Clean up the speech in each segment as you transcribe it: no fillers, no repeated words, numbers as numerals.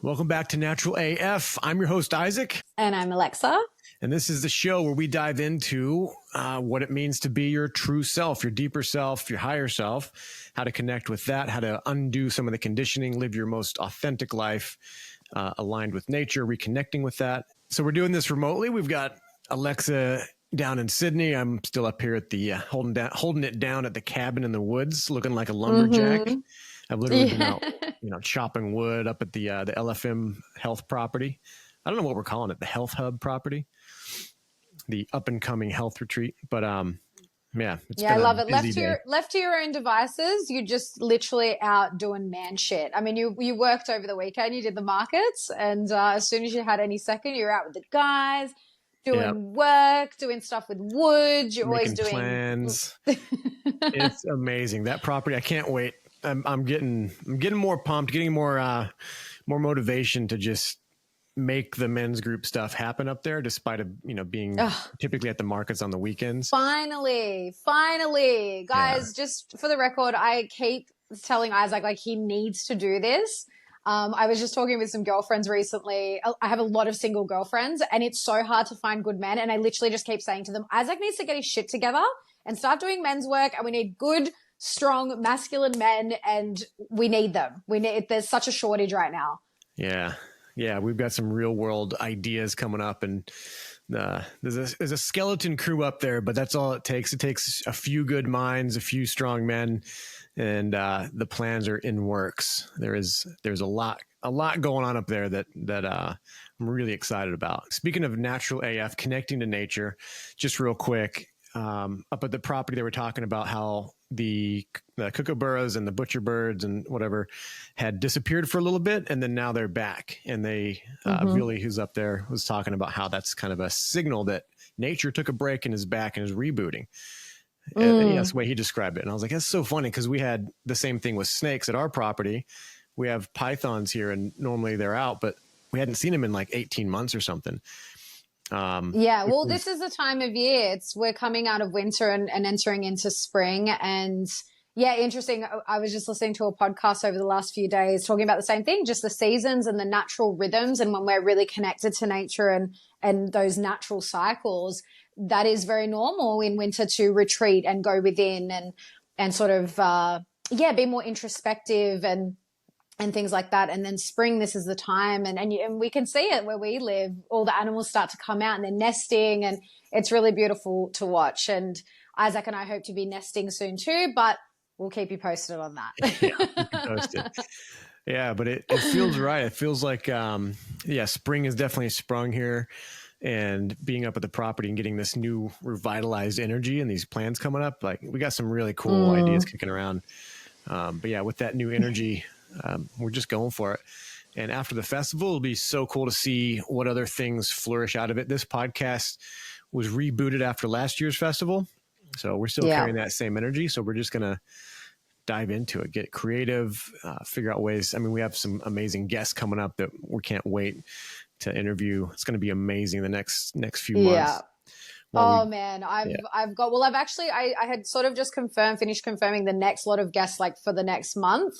Welcome back to Natural AF. I'm your host, Isaac. And I'm Alexa. And this is the show where we dive into what it means to be your true self, your deeper self, your higher self, how to connect with that, how to undo some of the conditioning, live your most authentic life, aligned with nature, reconnecting with that. So we're doing this remotely. We've got Alexa down in Sydney. I'm still up here at the holding it down at the cabin in the woods, looking like a lumberjack. Mm-hmm. I've literally been out, chopping wood up at the LFM health property. I don't know what we're calling it, the health hub property, the up and coming health retreat. But I love it. Left to your own devices, you're just literally out doing man shit. I mean, you worked over the weekend, you did the markets, and as soon as you had any second, you're out with the guys, doing work, doing stuff with wood. You're always doing plans. It's amazing. That property, I can't wait. I'm getting more pumped, getting more motivation to just make the men's group stuff happen up there, despite being typically at the markets on the weekends. Finally, guys. Just for the record, I keep telling Isaac he needs to do this. I was just talking with some girlfriends recently. I have a lot of single girlfriends, and it's so hard to find good men. And I literally just keep saying to them, Isaac needs to get his shit together and start doing men's work, and we need good, strong, masculine men, and we need them. There's such a shortage right now. Yeah, we've got some real world ideas coming up, and there's a skeleton crew up there, but that's all it takes. It takes a few good minds, a few strong men, and the plans are in works. There's a lot going on up there that I'm really excited about. Speaking of Natural AF, connecting to nature, just real quick, up at the property they were talking about how the kookaburras and the butcher birds and whatever had disappeared for a little bit, and then now they're back. And they, Billy, who's up there, was talking about how that's kind of a signal that nature took a break and is back and is rebooting. And that's the way he described it. And I was like, that's so funny, because we had the same thing with snakes at our property. We have pythons here, and normally they're out, but we hadn't seen them in like 18 months or something. This is the time of year. We're coming out of winter and entering into spring. And interesting. I was just listening to a podcast over the last few days talking about the same thing, just the seasons and the natural rhythms. And when we're really connected to nature and those natural cycles, that is very normal in winter to retreat and go within and sort of, be more introspective and things like that. And then spring, this is the time. And we can see it where we live. All the animals start to come out and they're nesting, and it's really beautiful to watch. And Isaac and I hope to be nesting soon too, but we'll keep you posted on that. Keep you posted. Yeah, but it feels right. It feels like, spring is definitely sprung here, and being up at the property and getting this new revitalized energy and these plans coming up, like we got some really cool ideas kicking around. With that new energy, we're just going for it. And after the festival, it'll be so cool to see what other things flourish out of it. This podcast was rebooted after last year's festival, so we're still carrying that same energy. So we're just going to dive into it, get creative, figure out ways. I mean, we have some amazing guests coming up that we can't wait to interview. It's going to be amazing the next few months. I had sort of just finished confirming the next lot of guests, like for the next month.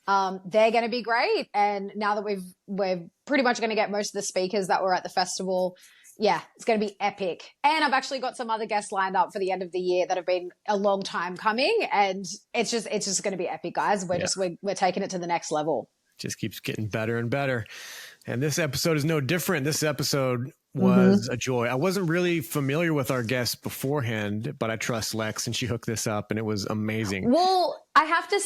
They're going to be great. And now that we're pretty much going to get most of the speakers that were at the festival, it's going to be epic. And I've actually got some other guests lined up for the end of the year that have been a long time coming, and it's just going to be epic, guys. We're taking it to the next level. Just keeps getting better and better. And this episode is no different. This episode was a joy. I wasn't really familiar with our guests beforehand, but I trust Lex, and she hooked this up, and it was amazing. Well, I have to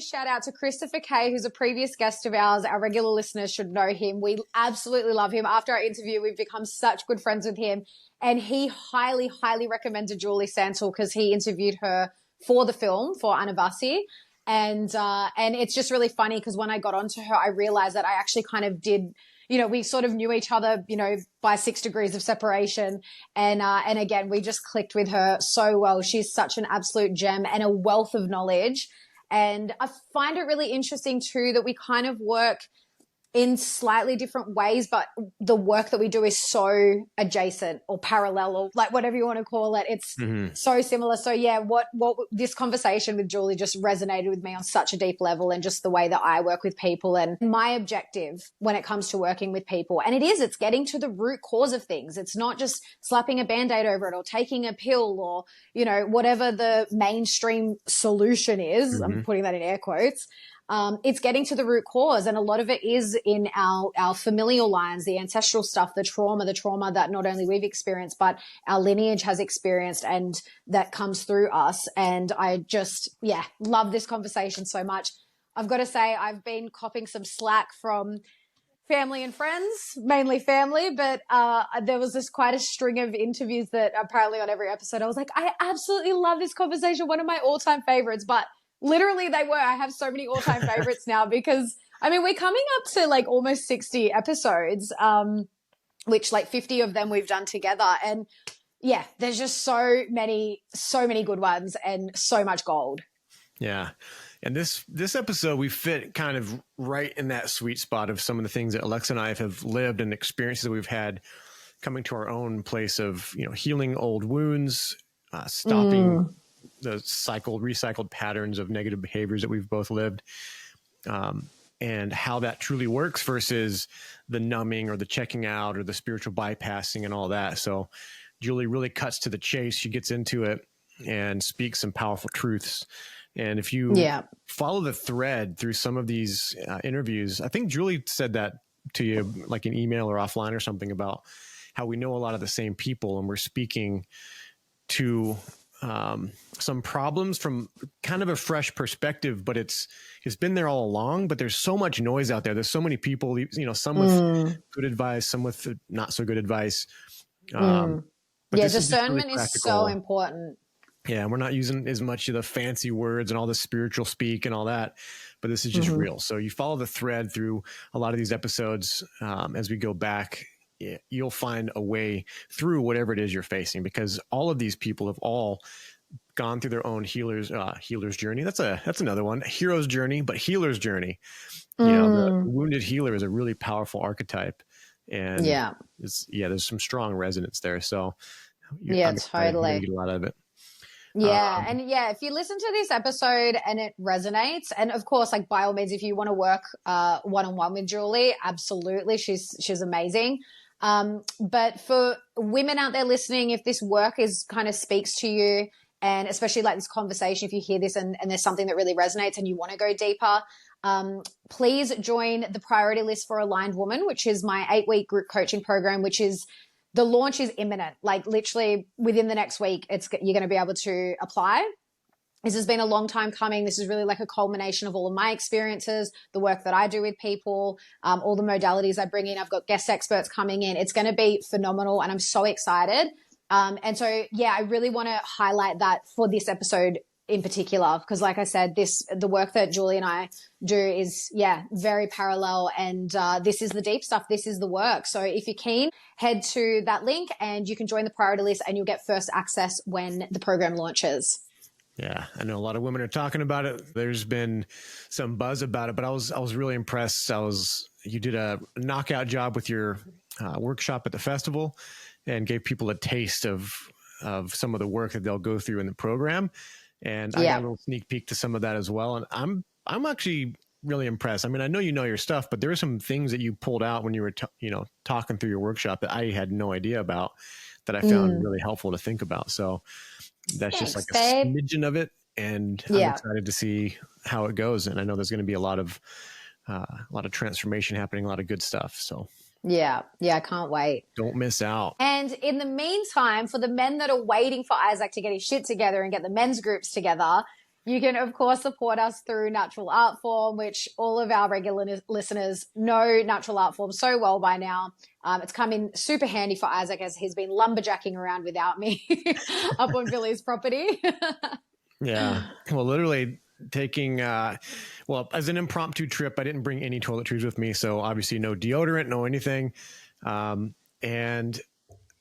shout out to Christopher Kay, who's a previous guest of ours. Our regular listeners should know him. We absolutely love him. After our interview, we've become such good friends with him, and he highly, highly recommended Julie Santall because he interviewed her for the film, for Anavasi. And it's just really funny because when I got onto her, I realized that I actually kind of did, we sort of knew each other, by 6 degrees of separation. And again, we just clicked with her so well. She's such an absolute gem and a wealth of knowledge. And I find it really interesting too that we kind of work in slightly different ways, but the work that we do is so adjacent or parallel or like whatever you want to call it. It's so similar. So yeah, what this conversation with Julie just resonated with me on such a deep level, and just the way that I work with people and my objective when it comes to working with people. And it's getting to the root cause of things. It's not just slapping a Band-Aid over it or taking a pill or, you know, whatever the mainstream solution is. I'm putting that in air quotes. It's getting to the root cause. And a lot of it is in our familial lines, the ancestral stuff, the trauma that not only we've experienced, but our lineage has experienced, and that comes through us. And I just, love this conversation so much. I've got to say, I've been copping some slack from family and friends, mainly family, but there was quite a string of interviews that apparently on every episode, I was like, I absolutely love this conversation. One of my all-time favorites, but literally they were. I have so many all-time favorites now because, I mean, we're coming up to like almost 60 episodes, which like 50 of them we've done together. And yeah, there's just so many good ones and so much gold. Yeah. And this episode, we fit kind of right in that sweet spot of some of the things that Alexa and I have lived and experiences that we've had coming to our own place of, you know, healing old wounds, stopping the recycled patterns of negative behaviors that we've both lived, and how that truly works versus the numbing or the checking out or the spiritual bypassing and all that. So Julie really cuts to the chase. She gets into it and speaks some powerful truths. And if you follow the thread through some of these interviews, I think Julie said that to you like an email or offline or something about how we know a lot of the same people and we're speaking to some problems from kind of a fresh perspective, but it's been there all along, but there's so much noise out there. There's so many people, you know, some with good advice, some with not so good advice. But discernment really is so important. Yeah. We're not using as much of the fancy words and all the spiritual speak and all that, but this is just real. So you follow the thread through a lot of these episodes as we go back. You'll find a way through whatever it is you're facing, because all of these people have all gone through their own healer's journey. That's another one, hero's journey, but healer's journey. You know, the wounded healer is a really powerful archetype, and there's some strong resonance there. So I'm totally get a lot of it. Yeah. If you listen to this episode and it resonates, and of course, like by all means, if you want to work one-on-one with Julie, absolutely. She's amazing. But for women out there listening, if this work kind of speaks to you, and especially like this conversation, if you hear this and there's something that really resonates and you want to go deeper, please join the priority list for Aligned Woman, which is my 8-week group coaching program, the launch is imminent. Like literally within the next week, you're going to be able to apply. This has been a long time coming. This is really like a culmination of all of my experiences, the work that I do with people, all the modalities I bring in. I've got guest experts coming in. It's going to be phenomenal, and I'm so excited. And so, I really want to highlight that for this episode in particular, because like I said, the work that Julie and I do is, very parallel, and this is the deep stuff. This is the work. So if you're keen, head to that link and you can join the priority list, and you'll get first access when the program launches. Yeah, I know a lot of women are talking about it. There's been some buzz about it, but I was really impressed. You did a knockout job with your workshop at the festival and gave people a taste of some of the work that they'll go through in the program. And I got a little sneak peek to some of that as well. And I'm actually really impressed. I mean, I know you know your stuff, but there are some things that you pulled out when you were talking through your workshop that I had no idea about, that I found really helpful to think about. So that's just like a smidgen of it, and I'm excited to see how it goes. And I know there's going to be a lot of transformation happening, a lot of good stuff. So yeah, I can't wait. Don't miss out. And in the meantime, for the men that are waiting for Isaac to get his shit together and get the men's groups together, you can, of course, support us through Natural Art Form, which all of our regular listeners know Natural Art Form so well by now. It's come in super handy for Isaac, as he's been lumberjacking around without me up on Billy's property. Yeah. Well, literally taking, as an impromptu trip, I didn't bring any toiletries with me. So obviously no deodorant, no anything. And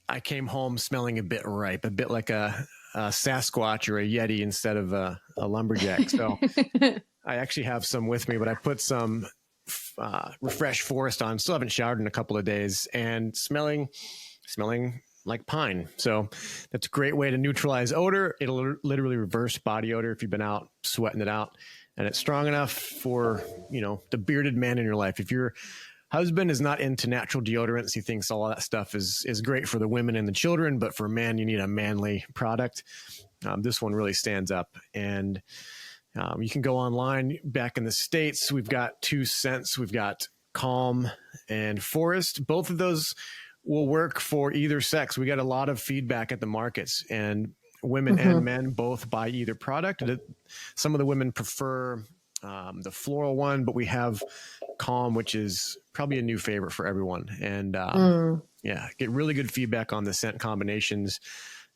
I came home smelling a bit ripe, a bit like a Sasquatch or a Yeti instead of a lumberjack. So I actually have some with me, but I put some refreshed forest on. Still haven't showered in a couple of days, and smelling like pine. So that's a great way to neutralize odor. It'll literally reverse body odor if you've been out sweating it out. And it's strong enough for, the bearded man in your life. If your husband is not into natural deodorants, he thinks all that stuff is great for the women and the children, but for a man, you need a manly product. This one really stands up. And you can go online. Back in the States, we've got 2 scents. We've got Calm and Forest. Both of those will work for either sex. We got a lot of feedback at the markets, and women and men both buy either product. Some of the women prefer the floral one, but we have Calm, which is probably a new favorite for everyone. And get really good feedback on the scent combinations.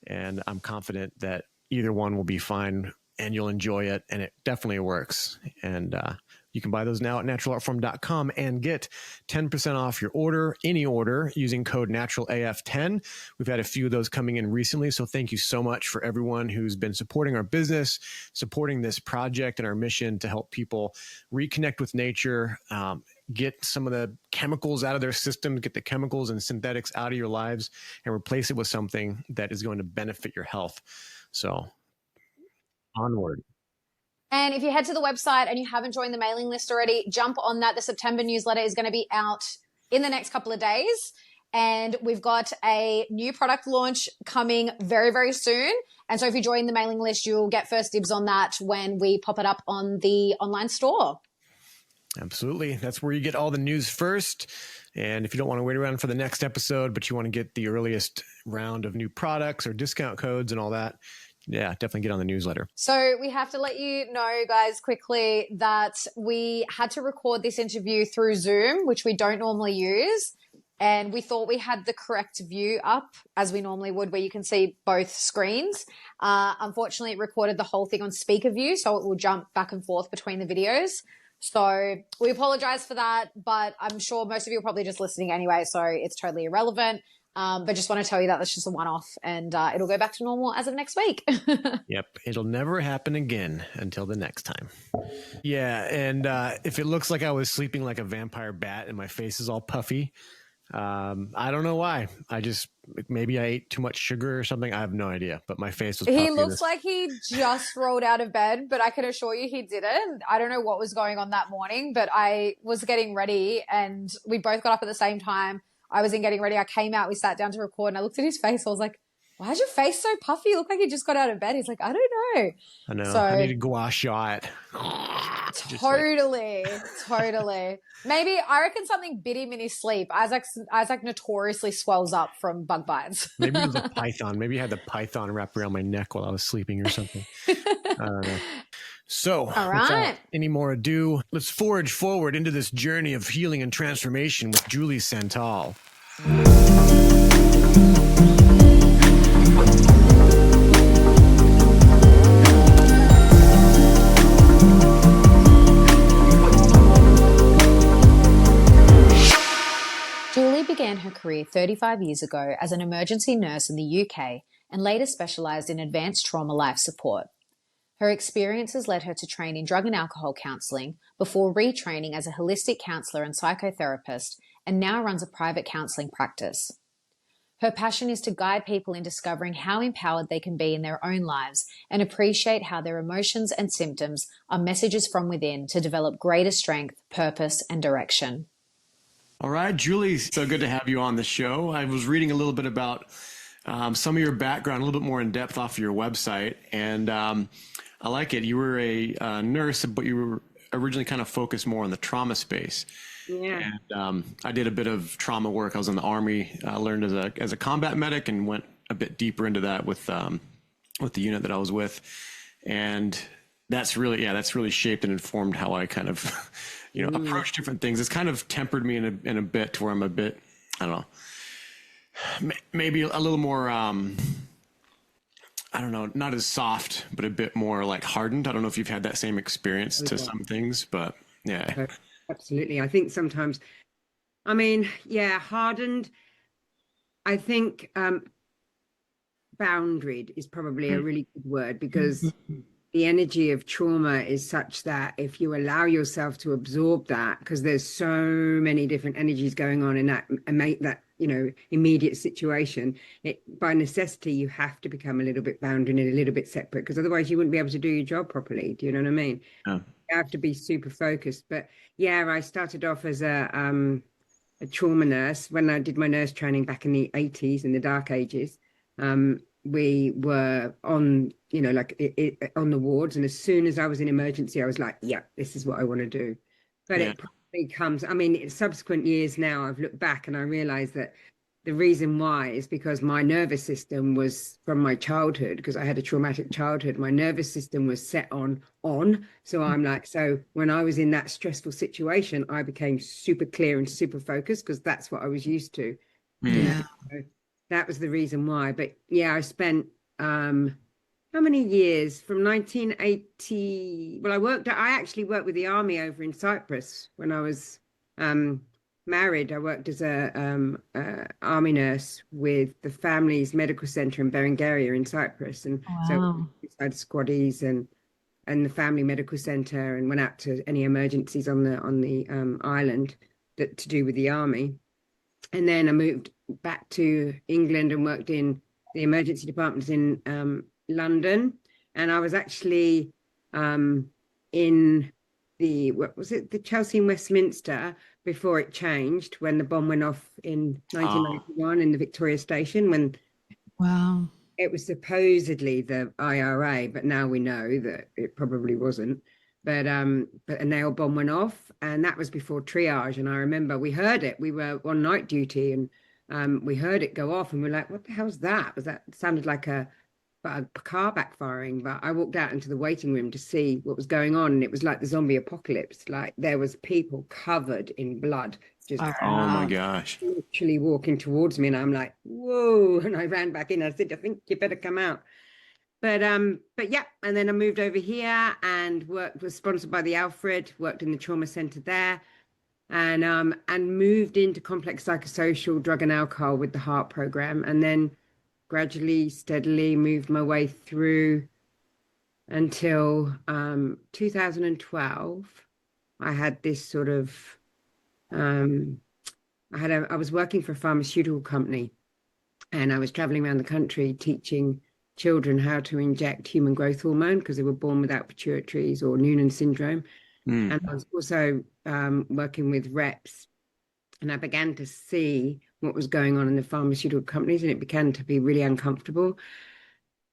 And I'm confident that either one will be fine and you'll enjoy it. And it definitely works. And you can buy those now at naturalartform.com and get 10% off your order, any order, using code NaturalAF10. We've had a few of those coming in recently. So thank you so much for everyone who's been supporting our business, supporting this project and our mission to help people reconnect with nature, get some of the chemicals out of their systems, get the chemicals and synthetics out of your lives, and replace it with something that is going to benefit your health. So onward. And if you head to the website and you haven't joined the mailing list already, jump on that. The September newsletter is going to be out in the next couple of days. And we've got a new product launch coming very, very soon. And so if you join the mailing list, you'll get first dibs on that when we pop it up on the online store. Absolutely. That's where you get all the news first. And if you don't want to wait around for the next episode, but you want to get the earliest round of new products or discount codes and all that, yeah, definitely get on the newsletter. So we have to let you know, guys, quickly that we had to record this interview through Zoom, which we don't normally use. And we thought we had the correct view up as we normally would, where you can see both screens. Unfortunately, it recorded the whole thing on speaker view, so it will jump back and forth between the videos. So we apologize for that, but I'm sure most of you are probably just listening anyway, so it's totally irrelevant. But just want to tell you that that's just a one-off, and it'll go back to normal as of next week. Yep. It'll never happen again until the next time. Yeah. And if it looks like I was sleeping like a vampire bat and my face is all puffy, I don't know why. Maybe I ate too much sugar or something. I have no idea, but my face was puffy. He looks like he just rolled out of bed, but I can assure you he didn't. I don't know what was going on that morning, but I was getting ready and we both got up at the same time. I was in getting ready. I came out, we sat down to record, and I looked at his face. I was like, why is your face so puffy? You look like you just got out of bed. He's like, I don't know. I know. So, I need a gua sha it. Totally. Maybe I reckon something bit him in his sleep. Isaac notoriously swells up from bug bites. Maybe it was a python. Maybe I had the python wrapped around my neck while I was sleeping or something. I don't know. So, all right. Without any more ado, let's forge forward into this journey of healing and transformation with Julie Santall. Julie began her career 35 years ago as an emergency nurse in the UK and later specialised in advanced trauma life support. Her experiences led her to train in drug and alcohol counselling before retraining as a holistic counsellor and psychotherapist, and now runs a private counselling practice. Her passion is to guide people in discovering how empowered they can be in their own lives and appreciate how their emotions and symptoms are messages from within to develop greater strength, purpose, and direction. All right, Julie, so good to have you on the show. I was reading a little bit about some of your background, a little bit more in depth off of your website, and I like it. You were a nurse, but you were originally kind of focused more on the trauma space. Yeah. And I did a bit of trauma work. I was in the Army, learned as a combat medic, and went a bit deeper into that with the unit that I was with. And that's really shaped and informed how I kind of, approach different things. It's kind of tempered me in a bit to where I'm a bit, I don't know, maybe a little more, I don't know, not as soft, but a bit more like hardened. I don't know if you've had that same experience to some things, but yeah. Absolutely. I think sometimes, hardened. I think boundaried is probably a really good word, because the energy of trauma is such that if you allow yourself to absorb that, because there's so many different energies going on in that immediate situation, by necessity you have to become a little bit bounded and a little bit separate, because otherwise you wouldn't be able to do your job properly. Do you know what I mean? Yeah. You have to be super focused. But yeah, I started off as a trauma nurse when I did my nurse training back in the 80s, in the dark ages. We were on, on the wards. And as soon as I was in emergency, I was like, yeah, this is what I want to do. But it probably comes, in subsequent years now, I've looked back and I realized that the reason why is because my nervous system was, from my childhood, because I had a traumatic childhood, my nervous system was set on. So I'm like, so when I was in that stressful situation, I became super clear and super focused because that's what I was used to. Yeah. So that was the reason why. But yeah, I spent how many years from 1980? Well, I actually worked with the army over in Cyprus when I was married. I worked as a army nurse with the family's medical center in Berengaria in Cyprus, and so we had squaddies and the family medical center, and went out to any emergencies on the island to do with the army. And then I moved back to England and worked in the emergency departments in London, and I was actually in the Chelsea and Westminster before it changed, when the bomb went off in 1991 in the Victoria Station, when it was supposedly the IRA, but now we know that it probably wasn't. But a nail bomb went off, and that was before triage. And I remember we heard it. We were on night duty, and we heard it go off, and we're like, "What the hell's that?" It sounded like a car backfiring? But I walked out into the waiting room to see what was going on, and it was like the zombie apocalypse. Like there was people covered in blood, just oh my gosh, literally walking towards me, and I'm like, "Whoa!" And I ran back in. I said, "I think you better come out." But yeah, and then I moved over here and was sponsored by the Alfred, worked in the trauma center there, and moved into complex psychosocial drug and alcohol with the heart program, and then gradually, steadily moved my way through until 2012. I had this sort of I was working for a pharmaceutical company, and I was traveling around the country teaching children how to inject human growth hormone because they were born without pituitaries or Noonan syndrome. And I was also working with reps, and I began to see what was going on in the pharmaceutical companies, and it began to be really uncomfortable.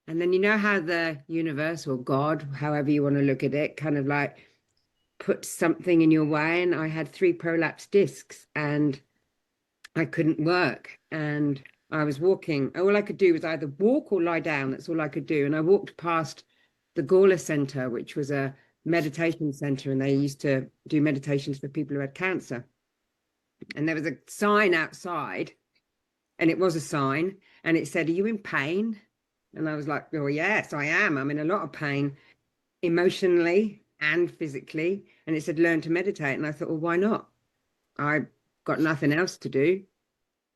And then you know how the universe or God, however you want to look at it, kind of like put something in your way. And I had 3 prolapsed discs and I couldn't work. And I was walking. All I could do was either walk or lie down. That's all I could do. And I walked past the Gawler Center, which was a meditation center, and they used to do meditations for people who had cancer. And there was a sign outside, and it was a sign, and it said, "Are you in pain?" And I was like, "Oh, yes, I am. I'm in a lot of pain, emotionally and physically." And it said, "Learn to meditate." And I thought, well, why not? I got nothing else to do.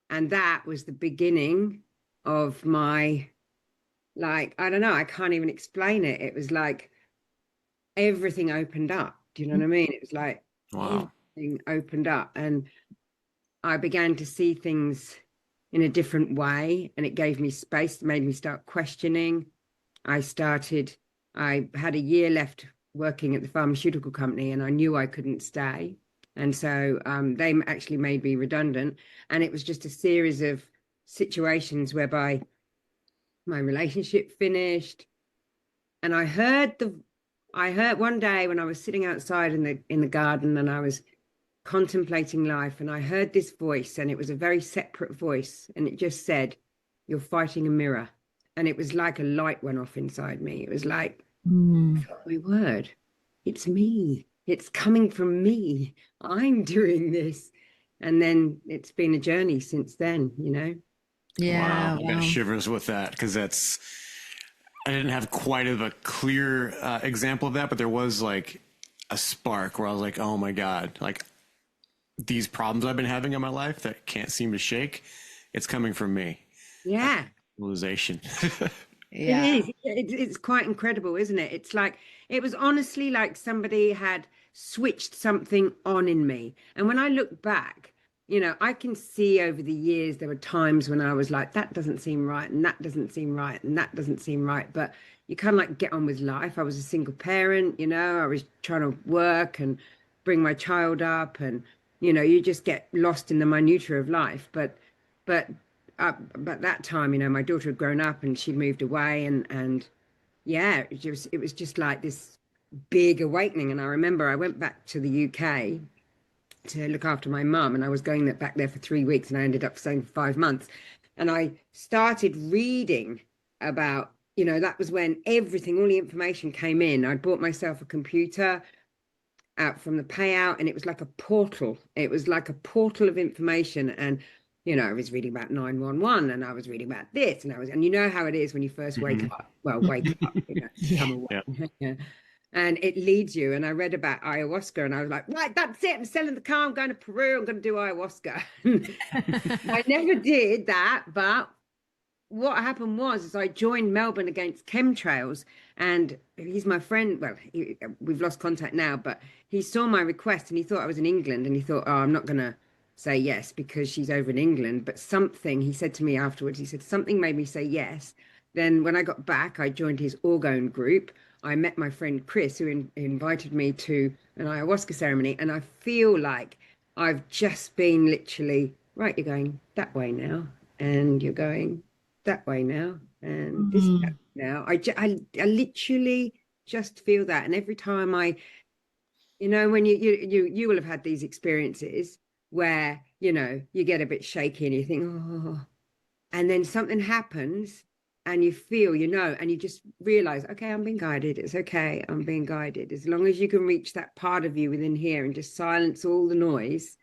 And that was the beginning of my, I don't know, I can't even explain it. It was like everything opened up. Do you know what I mean? It was like everything opened up, and I began to see things in a different way, and it gave me space, made me start questioning. I had a year left working at the pharmaceutical company, and I knew I couldn't stay. And so they actually made me redundant. And it was just a series of situations whereby my relationship finished. And I heard one day when I was sitting outside in the garden, and I was contemplating life, and I heard this voice, and it was a very separate voice, and it just said, "You're fighting a mirror." And it was like a light went off inside me. It was like, oh my word, it's me. It's coming from me. I'm doing this. And then it's been a journey since then, you know? Yeah. Wow. I got shivers with that, because I didn't have quite of a clear example of that, but there was like a spark where I was like, oh my God, like these problems I've been having in my life that can't seem to shake, it's coming from me. Yeah. Realization. Yeah. It is. It's quite incredible, isn't it? It's like, it was honestly like somebody had switched something on in me. And when I look back, I can see over the years there were times when I was like, that doesn't seem right, and that doesn't seem right, and that doesn't seem right. But you kind of like get on with life. I was a single parent, I was trying to work and bring my child up, and you just get lost in the minutiae of life. But but that time, my daughter had grown up and she'd moved away, and yeah, it was just like this big awakening. And I remember I went back to the UK to look after my mum, and I was going back there for 3 weeks, and I ended up staying for 5 months. And I started reading about, that was when everything, all the information came in. I bought myself a computer out from the payout, and it was like a portal. It was like a portal of information. And I was reading about 911, and I was reading about this, and you know how it is when you first wake up. Well, wake up, come away. Yeah. And it leads you. And I read about ayahuasca, and I was like, right, that's it. I'm selling the car. I'm going to Peru. I'm going to do ayahuasca. I never did that. But what happened was I joined Melbourne Against Chemtrails, and he's my friend. Well, we've lost contact now, but he saw my request and he thought I was in England, and he thought, oh, I'm not going to say yes because she's over in England. But something, he said to me afterwards, he said, something made me say yes. Then when I got back, I joined his orgone group. I met my friend Chris, who invited me to an ayahuasca ceremony. And I feel like I've just been literally, right, you're going that way now, and you're going that way now, and this now. I literally just feel that. And every time when you will have had these experiences where, you get a bit shaky and you think, oh, and then something happens and you feel, and you just realize, okay, I'm being guided. It's okay. I'm being guided. As long as you can reach that part of you within here and just silence all the noise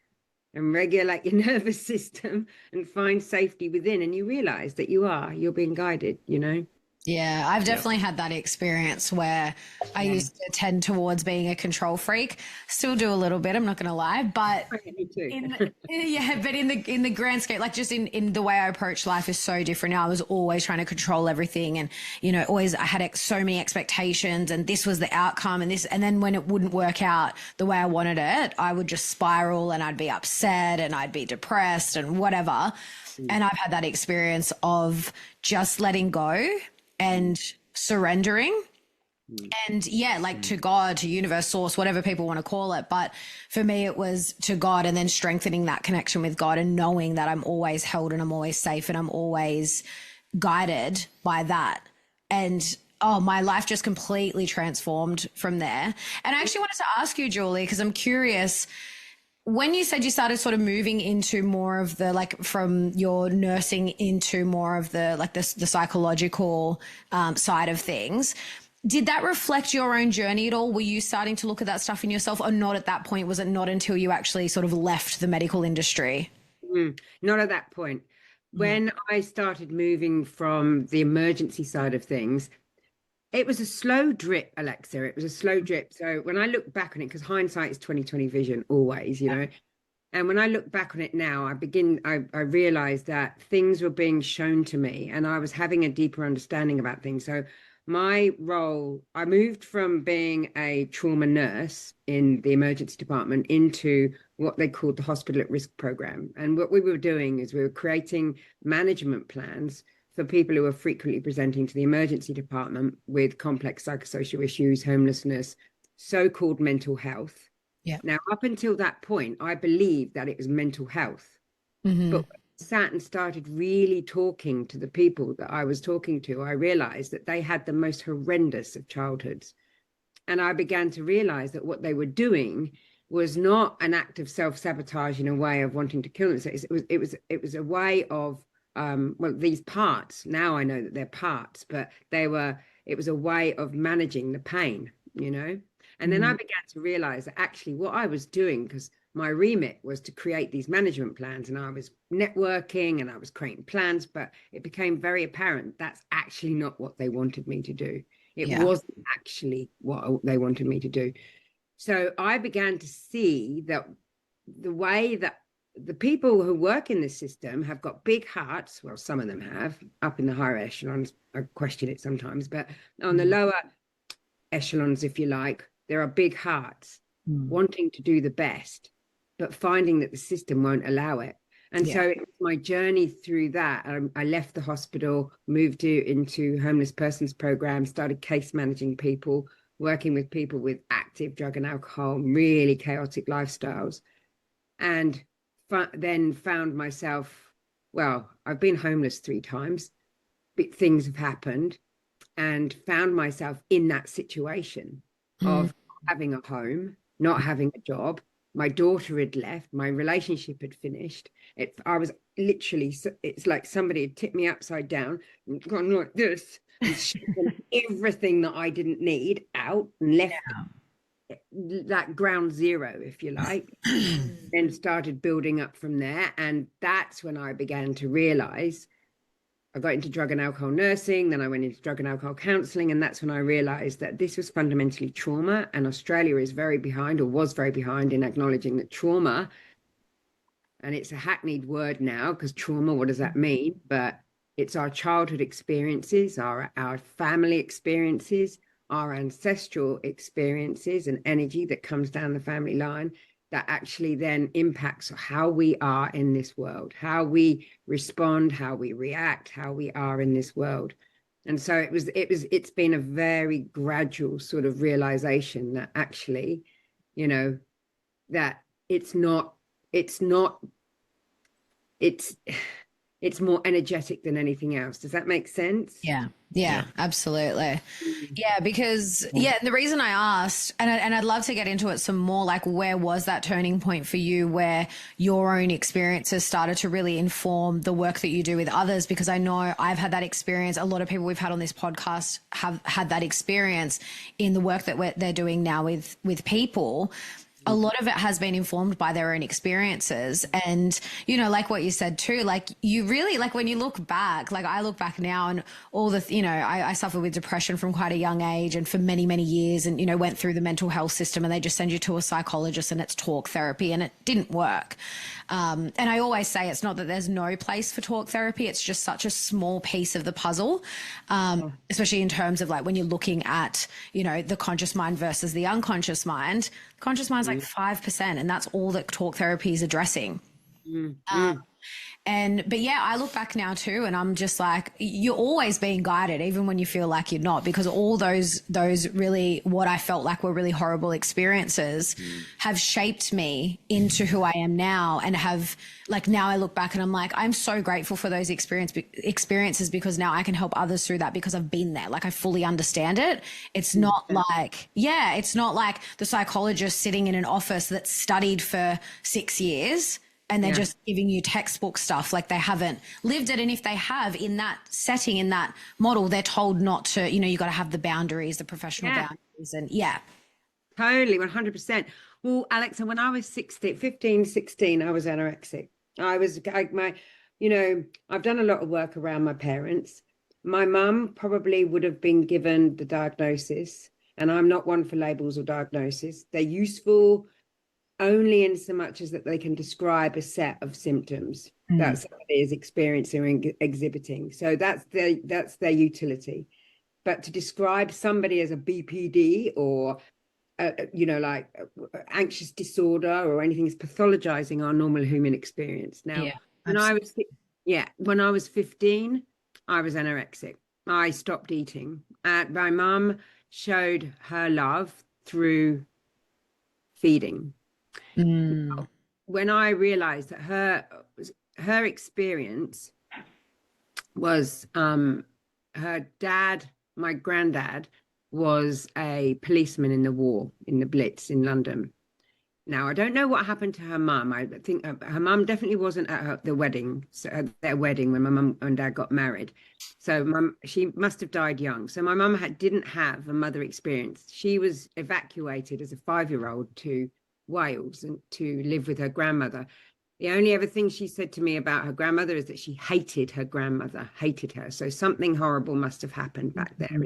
and regulate your nervous system and find safety within, and you realize that you're being guided, Yeah, I've definitely had that experience where I used to tend towards being a control freak. Still do a little bit, I'm not going to lie, but Me too. but in the grand scale, like just in the way I approach life is so different now. I was always trying to control everything, and always I had so many expectations, and this was the outcome, and then when it wouldn't work out the way I wanted it, I would just spiral, and I'd be upset, and I'd be depressed and whatever. And I've had that experience of just letting go and surrendering, and to God, to universe, source, whatever people want to call it. But for me, it was to God, and then strengthening that connection with God, and knowing that I'm always held, and I'm always safe, and I'm always guided by that. And my life just completely transformed from there. And I actually wanted to ask you, Julie, because I'm curious, when you said you started sort of moving into more of the, from your nursing into more of the, the psychological side of things, did that reflect your own journey at all? Were you starting to look at that stuff in yourself, or not at that point? Was it not until you actually sort of left the medical industry? Not at that point. When I started moving from the emergency side of things, it was a slow drip, Alexa. It was a slow drip. So when I look back on it, because hindsight is 20/20 vision always, and when I look back on it now, I realized that things were being shown to me, and I was having a deeper understanding about things. So my role, I moved from being a trauma nurse in the emergency department into what they called the hospital at risk program. And what we were doing is we were creating management plans for people who are frequently presenting to the emergency department with complex psychosocial issues, homelessness, so-called mental health. Yeah. Now, up until that point, I believed that it was mental health. But when I sat and started really talking to the people that I was talking to, I realized that they had the most horrendous of childhoods. And I began to realize that what they were doing was not an act of self-sabotage in a way of wanting to kill themselves. It was a way of these parts, now I know that they're parts, but it was a way of managing the pain, and then I began to realize that actually what I was doing, because my remit was to create these management plans, and I was networking and I was creating plans, but it became very apparent that's actually not what they wanted me to do. It wasn't actually what they wanted me to do. So I began to see that the way that the people who work in this system have got big hearts. Well, some of them have, up in the higher echelons. I question it sometimes, but on the lower echelons, if you like, there are big hearts wanting to do the best, but finding that the system won't allow it. And so it was my journey through that. I left the hospital, moved into homeless persons program, started case managing people, working with people with active drug and alcohol, really chaotic lifestyles. And then found myself, well, I've been homeless 3 times, but things have happened, and found myself in that situation of having a home, not having a job. My daughter had left, my relationship had finished. I was literally, it's like somebody had tipped me upside down and gone like this, and everything that I didn't need out and left that ground zero, if you like, then started building up from there. And that's when I began to realize, I got into drug and alcohol nursing, then I went into drug and alcohol counselling, and that's when I realised that this was fundamentally trauma, and Australia is very behind, or was very behind, in acknowledging that trauma, and it's a hackneyed word now, because trauma, what does that mean? But it's our childhood experiences, our family experiences, our ancestral experiences and energy that comes down the family line that actually then impacts how we are in this world, how we respond, how we react, how we are in this world. And so it's been a very gradual sort of realization that actually, you know, that it's more energetic than anything else. Does that make sense? Yeah, absolutely. Yeah, because and the reason I asked, and I'd love to get into it some more, like, where was that turning point for you where your own experiences started to really inform the work that you do with others? Because I know I've had that experience. A lot of people we've had on this podcast have had that experience in the work that they're doing now with people. A lot of it has been informed by their own experiences. And, you know, like what you said too, like, you really, like, when you look back, like I look back now and all the, you know, I suffered with depression from quite a young age and for many, many years, and, you know, went through the mental health system, and they just send you to a psychologist and it's talk therapy, and it didn't work. And I always say it's not that there's no place for talk therapy. It's just such a small piece of the puzzle, especially in terms of, like, when you're looking at, you know, the conscious mind versus the unconscious mind. Conscious mind is like 5%, and that's all that talk therapy is addressing. But yeah, I look back now too, and I'm just like, you're always being guided, even when you feel like you're not, because all those really, what I felt like were really horrible experiences have shaped me into who I am now, and have, like, now I look back and I'm like, I'm so grateful for those experiences, because now I can help others through that, because I've been there. Like, I fully understand it. It's not like, it's not like the psychologist sitting in an office that studied for 6 years and they're just giving you textbook stuff. Like, they haven't lived it. And if they have, in that setting, in that model, they're told not to, you know, you got to have the boundaries, the professional boundaries. And totally, 100%. Well, Alexa, when I was 15, 16, I was anorexic. You know, I've done a lot of work around my parents. My mum probably would have been given the diagnosis, and I'm not one for labels or diagnosis. They're useful only in so much as that they can describe a set of symptoms that somebody is experiencing or exhibiting. So that's their utility. But to describe somebody as a BPD or you know, like anxious disorder or anything, is pathologizing our normal human experience. Now, when I was 15, I was anorexic. I stopped eating. My mum showed her love through feeding. When I realized that her experience was her dad, my granddad, was a policeman in the war, in the Blitz in London. Now, I don't know what happened to her mum. I think her mum definitely wasn't at their wedding when my mum and dad got married. So she must have died young. So my mum didn't have a mother experience. She was evacuated as a 5-year-old to Wales and to live with her grandmother. The only other thing she said to me about her grandmother is that she hated her grandmother, hated her. So something horrible must have happened back there.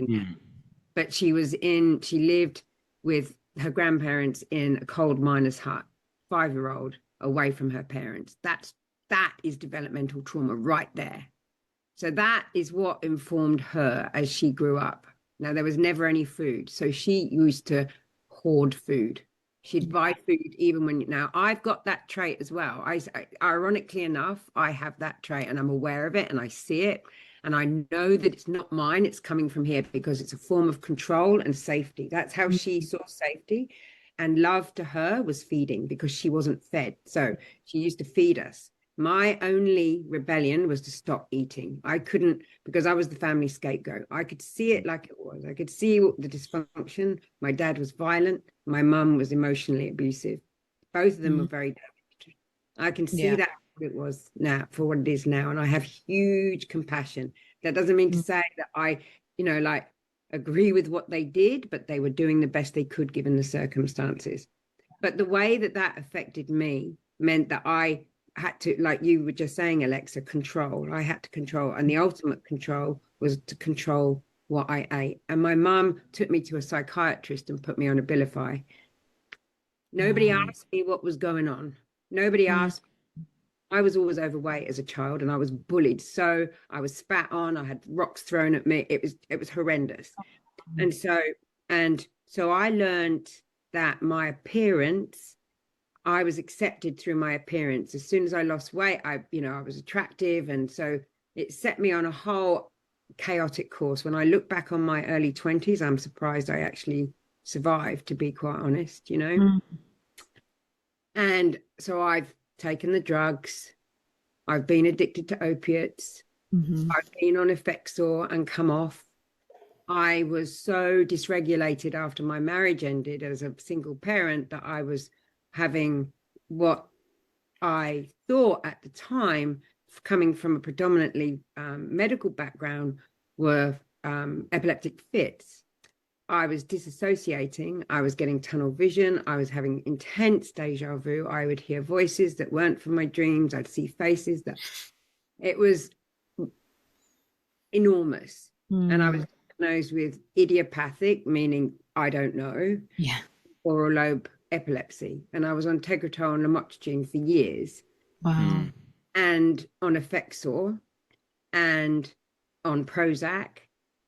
But she lived with her grandparents in a cold miner's hut, 5-year-old, away from her parents. That is developmental trauma right there. So that is what informed her as she grew up. Now, there was never any food, so she used to hoard food. She'd buy food even when, now I've got that trait as well. Ironically enough, I have that trait and I'm aware of it and I see it. And I know that it's not mine, it's coming from here because it's a form of control and safety. That's how she saw safety. And love to her was feeding because she wasn't fed. So she used to feed us. My only rebellion was to stop eating. I couldn't, because I was the family scapegoat. I could see it like it was. I could see the dysfunction. My dad was violent. My mum was emotionally abusive. Both of them were very damaged. I can see that it was now for what it is now. And I have huge compassion. That doesn't mean to say that I, like agree with what they did, but they were doing the best they could given the circumstances. But the way that affected me meant that I had to, like you were just saying, Alexa, control. I had to control. And the ultimate control was to control what I ate. And my mum took me to a psychiatrist and put me on Abilify. Nobody asked me what was going on. Nobody asked me. I was always overweight as a child and I was bullied. So I was spat on. I had rocks thrown at me. It was horrendous. And so I learned that my appearance, I was accepted through my appearance. As soon as I lost weight, I was attractive. And so it set me on a whole chaotic course. When I look back on my early 20s, I'm surprised I actually survived, to be quite honest, And so I've taken the drugs. I've been addicted to opiates. I've been on Effexor and come off. I was so dysregulated after my marriage ended as a single parent that I was having what I thought at the time, coming from a predominantly medical background, were epileptic fits. I was disassociating. I was getting tunnel vision. I was having intense deja vu. I would hear voices that weren't from my dreams. I'd see faces that it was enormous. And I was diagnosed with idiopathic, meaning I don't know, oral lobe epilepsy. And I was on Tegretol and lamotrigine for years. Wow. And on Effexor and on Prozac.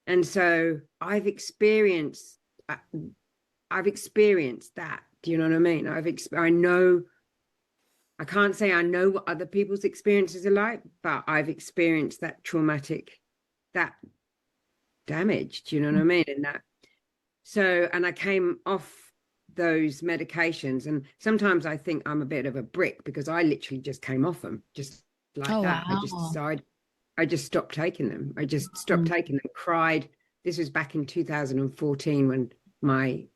And so I've experienced that. Do you know what I mean? I know, I can't say I know what other people's experiences are like, but I've experienced that traumatic, that damage. Do you know what I mean? And I came off those medications, and sometimes I think I'm a bit of a brick because I literally just came off them just like that. Wow. I just decided. I just stopped taking them. I just stopped taking them, cried. This was back in 2014 when my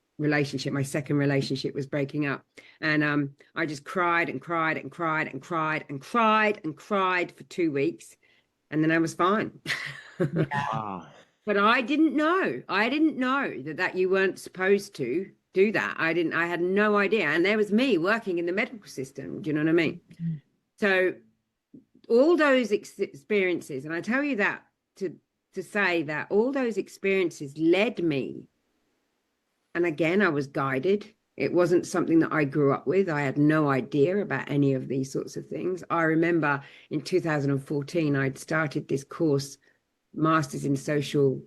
second relationship was breaking up. And I just cried and cried and cried and cried and cried and cried for 2 weeks. And then I was fine. Wow. But I didn't know that you weren't supposed to do that. I had no idea. And there was me working in the medical system. Do you know what I mean? So all those experiences, and I tell you that to say that all those experiences led me. And again, I was guided. It wasn't something that I grew up with. I had no idea about any of these sorts of things. I remember in 2014, I'd started this course, Masters in Social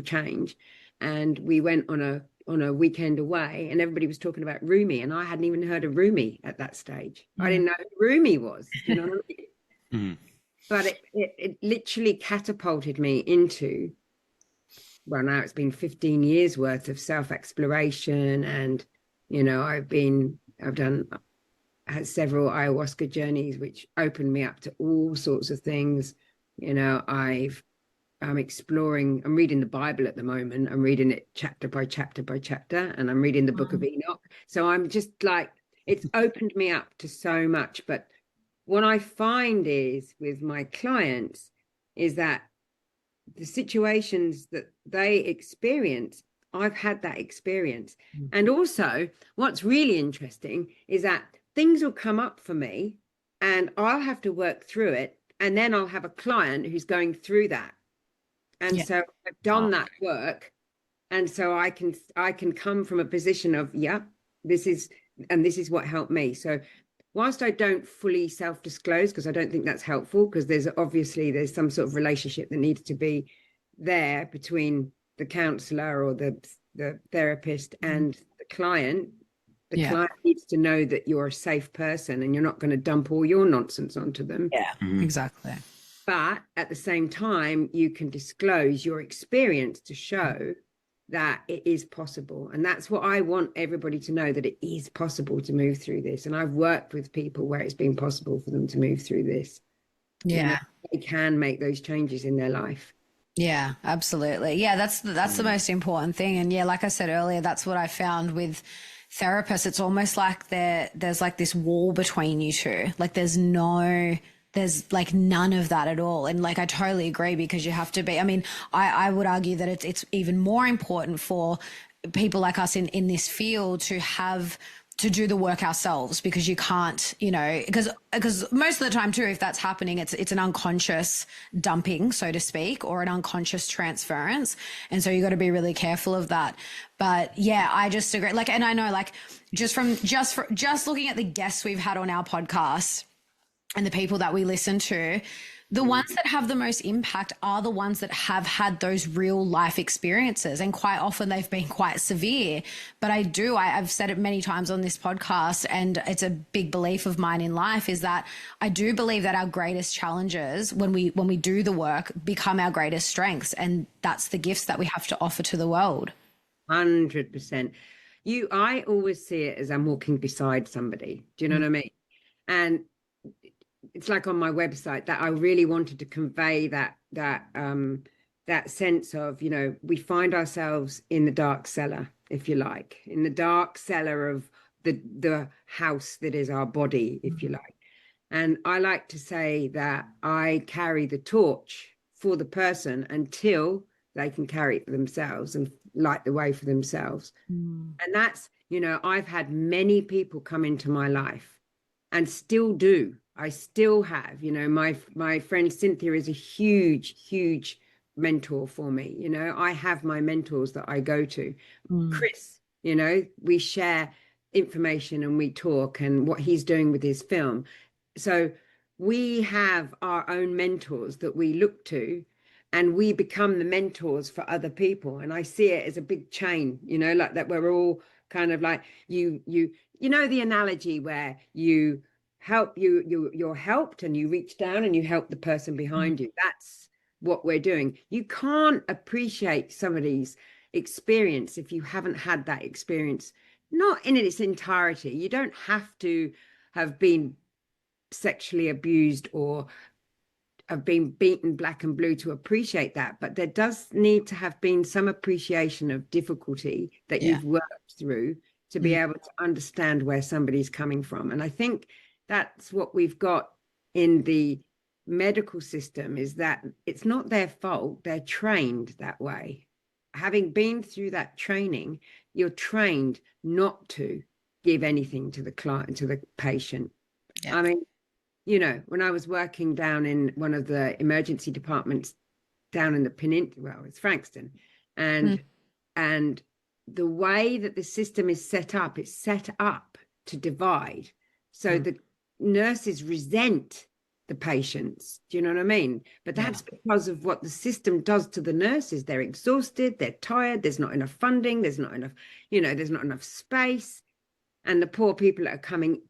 Change. And we went on a weekend away and everybody was talking about Rumi. And I hadn't even heard of Rumi at that stage. I didn't know who Rumi was. You know what I mean? But it literally catapulted me into, well, now it's been 15 years worth of self-exploration. And, had several ayahuasca journeys, which opened me up to all sorts of things. I'm exploring, I'm reading the Bible at the moment. I'm reading it chapter by chapter by chapter, and I'm reading the Book of Enoch. So I'm just like, it's opened me up to so much. But what I find is with my clients is that the situations that they experience, I've had that experience. And also what's really interesting is that things will come up for me and I'll have to work through it. And then I'll have a client who's going through that. And so I've done that work. And so I can come from a position of, this is what helped me. So whilst I don't fully self-disclose, because I don't think that's helpful, because there's some sort of relationship that needs to be there between the counsellor or the therapist and the client. The client needs to know that you're a safe person and you're not going to dump all your nonsense onto them. Yeah, exactly. But at the same time, you can disclose your experience to show that it is possible. And that's what I want everybody to know, that it is possible to move through this. And I've worked with people where it's been possible for them to move through this. Yeah. You know, they can make those changes in their life. Yeah, absolutely. Yeah, that's the most important thing. And yeah, like I said earlier, that's what I found with therapists. It's almost like there's like this wall between you two. Like there's like none of that at all. And like, I totally agree, because you have to be, I mean, I would argue that it's even more important for people like us in this field to do the work ourselves, because you can't, you know, because most of the time too, if that's happening, it's an unconscious dumping, so to speak, or an unconscious transference. And so you got to be really careful of that. But yeah, I just agree. Like, and I know, like, just looking at the guests we've had on our podcast and the people that we listen to, the ones that have the most impact are the ones that have had those real life experiences. And quite often they've been quite severe. But I've said it many times on this podcast, and it's a big belief of mine in life, is that I do believe that our greatest challenges, when we do the work, become our greatest strengths. And that's the gifts that we have to offer to the world. 100%. I always see it as I'm walking beside somebody. Do you know what I mean? And it's like on my website that I really wanted to convey that sense of, you know, we find ourselves in the dark cellar, if you like, in the dark cellar of the house that is our body, if you like. And I like to say that I carry the torch for the person until they can carry it for themselves and light the way for themselves. And that's, you know, I've had many people come into my life and still do. I still have, you know, my friend Cynthia is a huge mentor for me. You know, I have my mentors that I go to. Chris, you know, we share information and we talk, and what he's doing with his film. So we have our own mentors that we look to, and we become the mentors for other people. And I see it as a big chain, you know, like that we're all kind of like you know, the analogy where you're helped and you reach down and you help the person behind you. That's what we're doing. You can't appreciate somebody's experience if you haven't had that experience, not in its entirety. You don't have to have been sexually abused or have been beaten black and blue to appreciate that, but there does need to have been some appreciation of difficulty that you've worked through to be able to understand where somebody's coming from. And I think that's what we've got in the medical system, is that it's not their fault. They're trained that way. Having been through that training, you're trained not to give anything to the client, to the patient. I mean, you know, when I was working down in one of the emergency departments down in the peninsula, well, it's Frankston, and the way that the system is set up, it's set up to divide. So the nurses resent the patients. Do you know what I mean? But that's because of what the system does to the nurses. They're exhausted, they're tired, there's not enough funding, there's not enough, you know, there's not enough space. And the poor people that are coming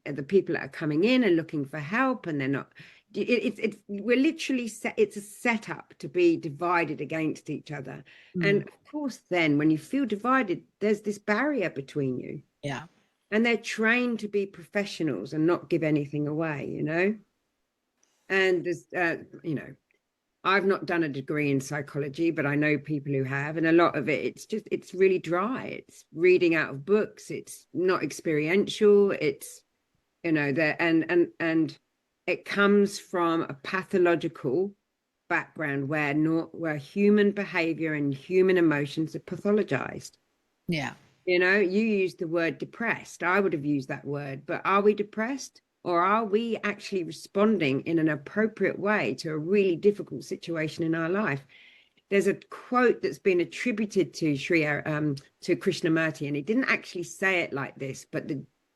in and looking for help, and they're not, we're literally it's a setup to be divided against each other. And of course, then when you feel divided, there's this barrier between you. Yeah. And they're trained to be professionals and not give anything away, you know? And there's, you know, I've not done a degree in psychology, but I know people who have, and a lot of it, it's really dry. It's reading out of books. It's not experiential. It's, you know, and it comes from a pathological background where human behavior and human emotions are pathologized. Yeah. You know, you used the word depressed. I would have used that word, but are we depressed? Or are we actually responding in an appropriate way to a really difficult situation in our life? There's a quote that's been attributed to to Krishnamurti, and he didn't actually say it like this, but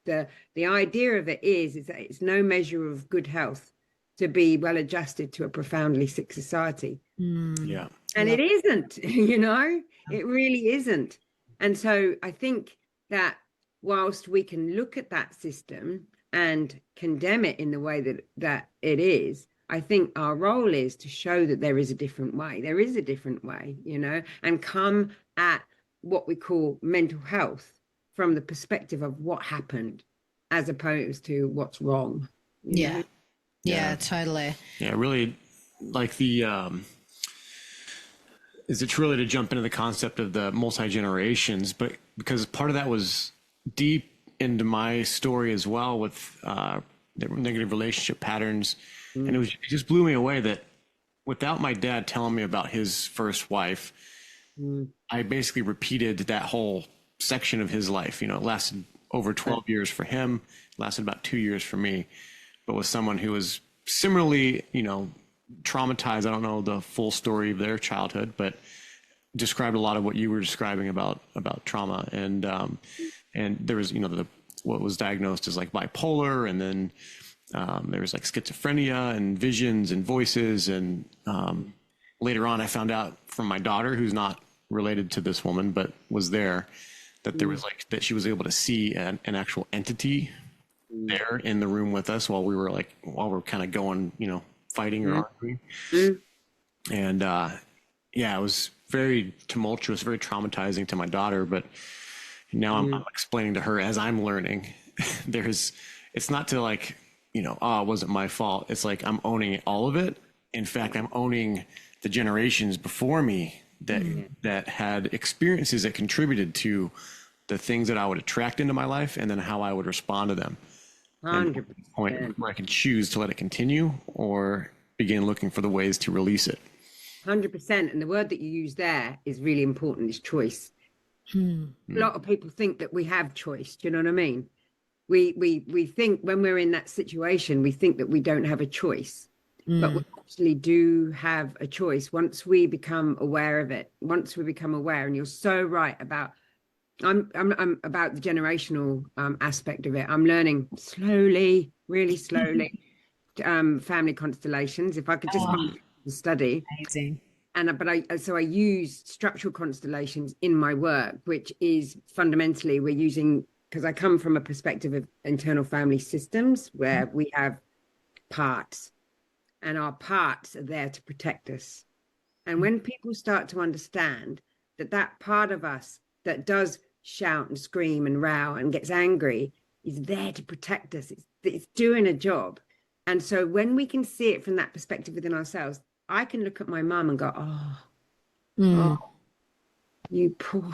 the idea of it is that it's no measure of good health to be well adjusted to a profoundly sick society. Yeah. And it isn't, you know, it really isn't. And so I think that whilst we can look at that system and condemn it in the way that it is, I think our role is to show that there is a different way. There is a different way, you know, and come at what we call mental health from the perspective of what happened as opposed to what's wrong. You know? Yeah, totally. Yeah, really like the is it really to jump into the concept of the multi-generations, but because part of that was deep into my story as well with the negative relationship patterns. And it just blew me away that without my dad telling me about his first wife, I basically repeated that whole section of his life. You know, it lasted over 12 years for him, lasted about 2 years for me, but with someone who was similarly, you know, traumatized. I don't know the full story of their childhood, but described a lot of what you were describing about trauma. And there was, you know, what was diagnosed as like bipolar, and then there was like schizophrenia and visions and voices. And later on, I found out from my daughter, who's not related to this woman, but was there, that there was like, that she was able to see an actual entity there in the room with us while we're kind of going, you know, fighting or arguing. And yeah, it was very tumultuous, very traumatizing to my daughter. But now I'm explaining to her as I'm learning, it's not to like, you know, oh, it wasn't my fault. It's like, I'm owning all of it. In fact, I'm owning the generations before me that had experiences that contributed to the things that I would attract into my life, and then how I would respond to them. 100%. And the point where I can choose to let it continue or begin looking for the ways to release it. 100%. And the word that you use there is really important, is choice. A lot of people think that we have choice. Do you know what I mean? We think when we're in that situation, we think that we don't have a choice, but we actually do have a choice once we become aware of it. Once we become aware, and you're so right about, I'm about the generational aspect of it. I'm learning slowly, really slowly, family constellations. If I could just study. Amazing. So I use structural constellations in my work, which is fundamentally we're using, because I come from a perspective of internal family systems where we have parts, and our parts are there to protect us. And when people start to understand that part of us that does shout and scream and row and gets angry is there to protect us, it's doing a job. And so when we can see it from that perspective within ourselves, I can look at my mum and go, oh, you poor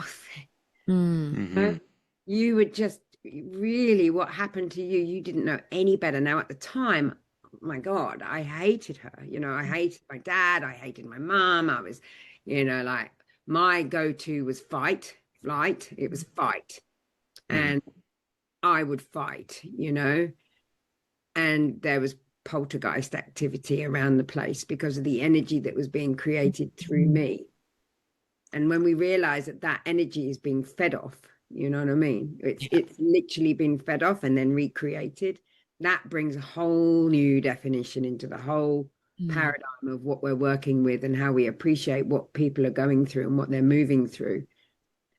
thing. You were just really, what happened to you, you didn't know any better. Now at the time, oh my God, I hated her. You know, I hated my dad. I hated my mum. I was, you know, like my go-to was fight, flight. It was fight. And I would fight, you know, and there was poltergeist activity around the place because of the energy that was being created through me. And when we realize that energy is being fed off, you know what I mean? It's literally been fed off and then recreated. That brings a whole new definition into the whole paradigm of what we're working with and how we appreciate what people are going through and what they're moving through.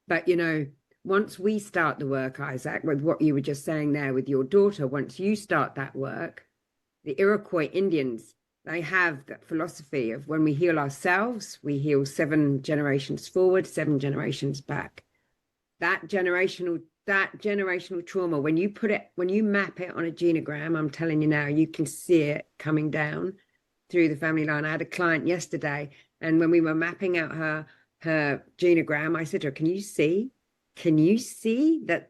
But, you know, once we start the work, Isaac, with what you were just saying there with your daughter, once you start that work, the Iroquois Indians, they have that philosophy of when we heal ourselves, we heal 7 generations forward, 7 generations back. That generational trauma, when you map it on a genogram, I'm telling you now, you can see it coming down through the family line. I had a client yesterday, and when we were mapping out her genogram, I said to her, can you see that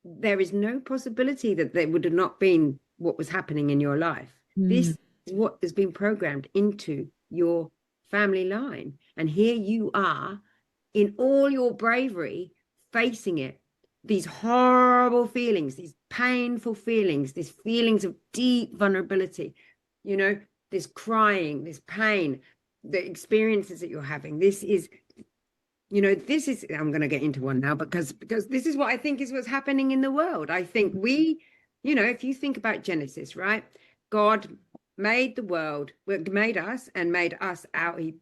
there is no possibility that there would have not been what was happening in your life? This is what has been programmed into your family line. And here you are in all your bravery, facing it, these horrible feelings, these painful feelings, these feelings of deep vulnerability, you know, this crying, this pain, the experiences that you're having. This is You know, this is, I'm going to get into one now because this is what I think is what's happening in the world. I think we, you know, if you think about Genesis, right? God made the world, made us and made us out. He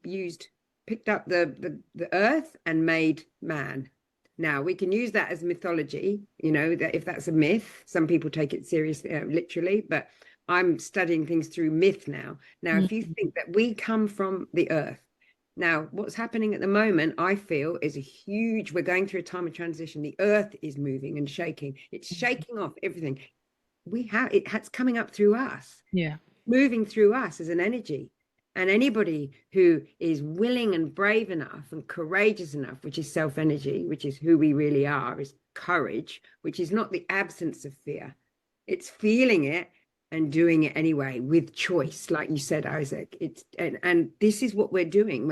picked up the earth and made man. Now we can use that as mythology, you know, that if that's a myth, some people take it seriously, literally, but I'm studying things through myth now. Now, if you think that we come from the earth, now, what's happening at the moment, I feel, is we're going through a time of transition. The earth is moving and shaking. It's shaking off everything. It's coming up through us. Yeah. Moving through us as an energy. And anybody who is willing and brave enough and courageous enough, which is self-energy, which is who we really are, is courage, which is not the absence of fear. It's feeling it and doing it anyway with choice, like you said, Isaac. And this is what we're doing.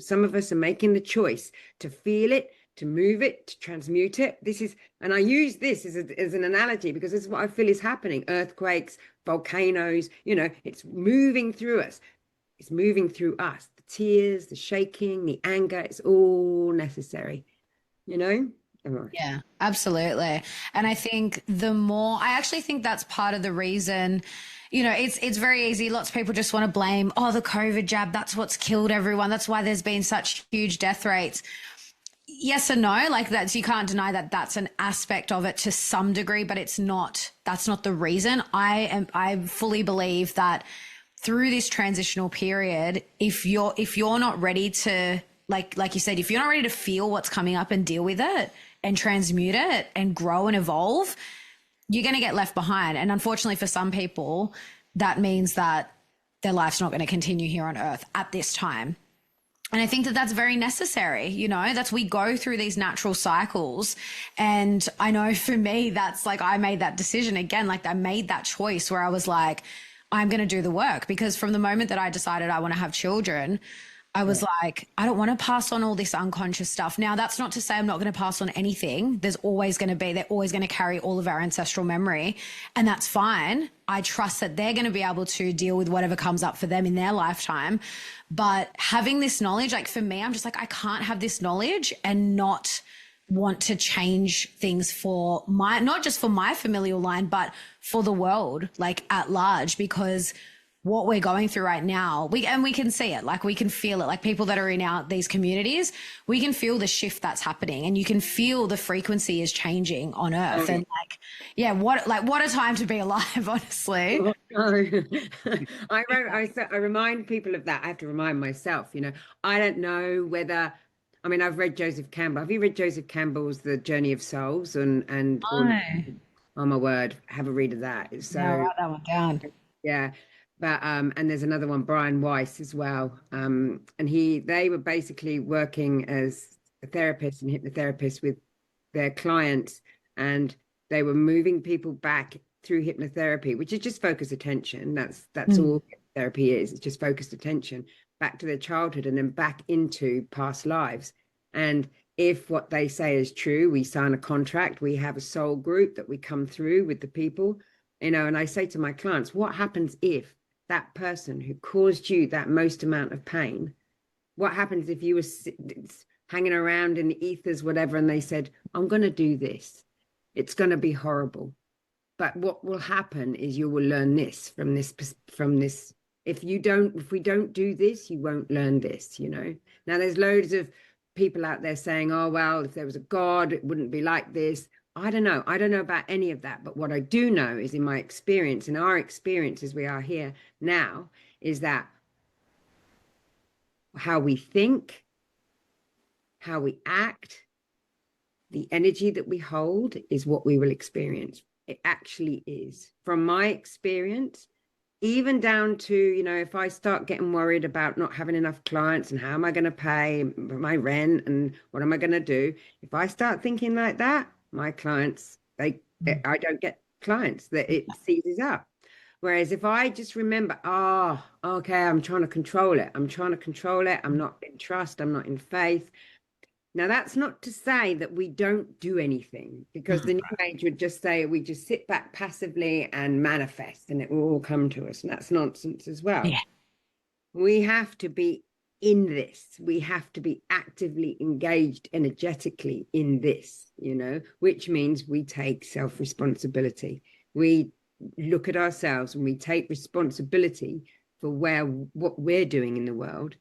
Some of us are making the choice to feel it, to move it, to transmute it. And I use this as an analogy because this is what I feel is happening. Earthquakes, volcanoes, you know, it's moving through us. It's moving through us. The tears, the shaking, the anger, it's all necessary, you know? Yeah, absolutely. And I think I actually think that's part of the reason, you know, it's very easy. Lots of people just want to blame, the COVID jab, that's what's killed everyone. That's why there's been such huge death rates. Yes and no, like you can't deny that that's an aspect of it to some degree, but that's not the reason. I fully believe that through this transitional period, if you're not ready to, like you said, if you're not ready to feel what's coming up and deal with it and transmute it and grow and evolve, you're going to get left behind. And unfortunately for some people, that means that their life's not going to continue here on earth at this time. And I think that that's very necessary. You know, we go through these natural cycles. And I know for me, that's like, I made that decision again. Like I made that choice where I was like, I'm going to do the work, because from the moment that I decided I want to have children, I was like, I don't want to pass on all this unconscious stuff. Now, that's not to say I'm not going to pass on anything. They're always going to carry all of our ancestral memory, and that's fine. I trust that they're going to be able to deal with whatever comes up for them in their lifetime. But having this knowledge, like for me, I'm just like, I can't have this knowledge and not want to change things for not just for my familial line, but for the world, like at large, because what we're going through right now, we can see it, like we can feel it, like people that are in these communities, we can feel the shift that's happening, and you can feel the frequency is changing on earth. And what a time to be alive, honestly. I remind people of that. I have to remind myself, you know, I don't know whether, I mean, I've read Joseph Campbell. Have you read Joseph Campbell's The Journey of Souls? Oh my word, have a read of that. Write that one down. Yeah. But and there's another one, Brian Weiss as well. And they were basically working as a therapist and hypnotherapist with their clients, and they were moving people back through hypnotherapy, which is just focused attention. That's all therapy is. It's just focused attention back to their childhood and then back into past lives. And if what they say is true, we sign a contract, we have a soul group that we come through with the people, you know, and I say to my clients, what happens if that person who caused you that most amount of pain, what happens if you were hanging around in the ethers, whatever, and they said, I'm going to do this. It's going to be horrible. But what will happen is you will learn this from this. If we don't do this, you won't learn this, you know. Now there's loads of people out there saying, oh, well, if there was a God, it wouldn't be like this. I don't know about any of that. But what I do know is, in my experience, in our experience as we are here now, is that how we think, how we act, the energy that we hold is what we will experience. It actually is. From my experience, even down to, you know, if I start getting worried about not having enough clients and how am I going to pay my rent and what am I going to do? If I start thinking like that, my clients, I don't get clients, that it seizes up. Whereas if I just remember, okay, I'm trying to control it. I'm not in trust. I'm not in faith. Now, that's not to say that we don't do anything, because the New Age would just say we just sit back passively and manifest and it will all come to us. And that's nonsense as well. Yeah. We have to be in this. We have to be actively engaged energetically in this, which means we take self-responsibility. We look at ourselves and we take responsibility for what we're doing in the world,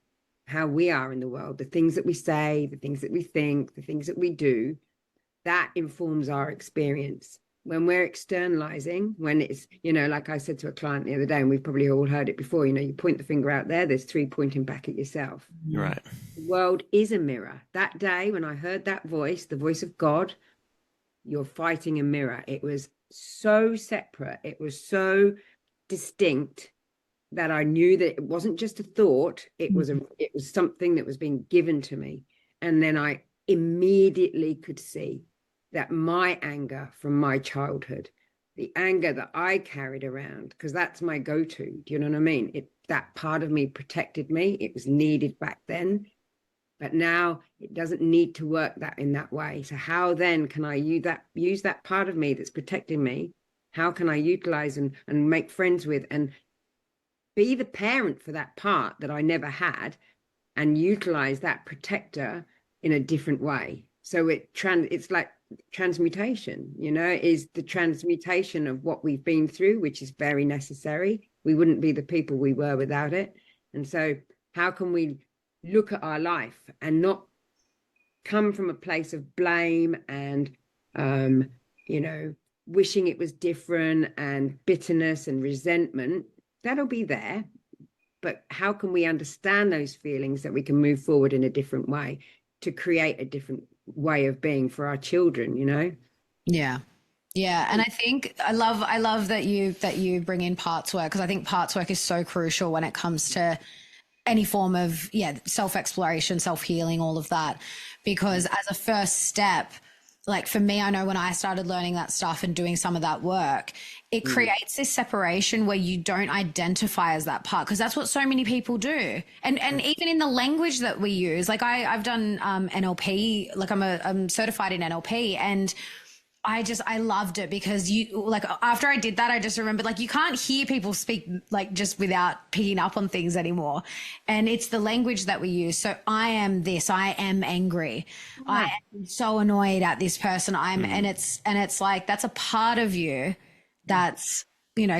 how we are in the world, the things that we say, the things that we think, the things that we do. That informs our experience. When we're externalizing, when it's, like I said to a client the other day, and we've probably all heard it before, you point the finger out there, there's 3 pointing back at yourself. Right. The world is a mirror. That day when I heard that voice, the voice of God, you're fighting a mirror. It was so separate. It was so distinct that I knew that it wasn't just a thought. It was something that was being given to me. And then I immediately could see that my anger from my childhood, the anger that I carried around, because that's my go-to. Do you know what I mean? That part of me protected me. It was needed back then, but now it doesn't need to work in that way. So how then can I use that part of me that's protecting me? How can I utilize and make friends with and be the parent for that part that I never had, and utilize that protector in a different way? So it's like transmutation, is the transmutation of what we've been through, which is very necessary. We wouldn't be the people we were without it. And so how can we look at our life and not come from a place of blame and, wishing it was different and bitterness and resentment? That'll be there. But how can we understand those feelings that we can move forward in a different way to create a different way of being for our children, Yeah. And I think I love that you bring in parts work, because I think parts work is so crucial when it comes to any form of self-exploration, self-healing, all of that, because as a first step, like for me, I know when I started learning that stuff and doing some of that work, it creates this separation where you don't identify as that part, because that's what so many people do. And even in the language that we use, like I've done NLP, like I'm certified in NLP, and I loved it because after I did that, I just remembered, like, you can't hear people speak like just without picking up on things anymore. And it's the language that we use. So I am this, I am angry. Yeah. I am so annoyed at this person. and it's like, that's a part of you that's,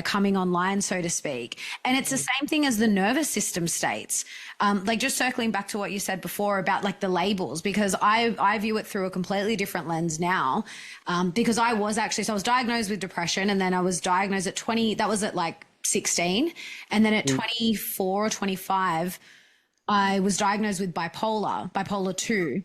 coming online, so to speak. And it's the same thing as the nervous system states. Like just circling back to what you said before about like the labels, because I view it through a completely different lens now. Because I was diagnosed with depression, and then I was diagnosed at 20, that was at like 16. And then at 24 or 25, I was diagnosed with bipolar 2.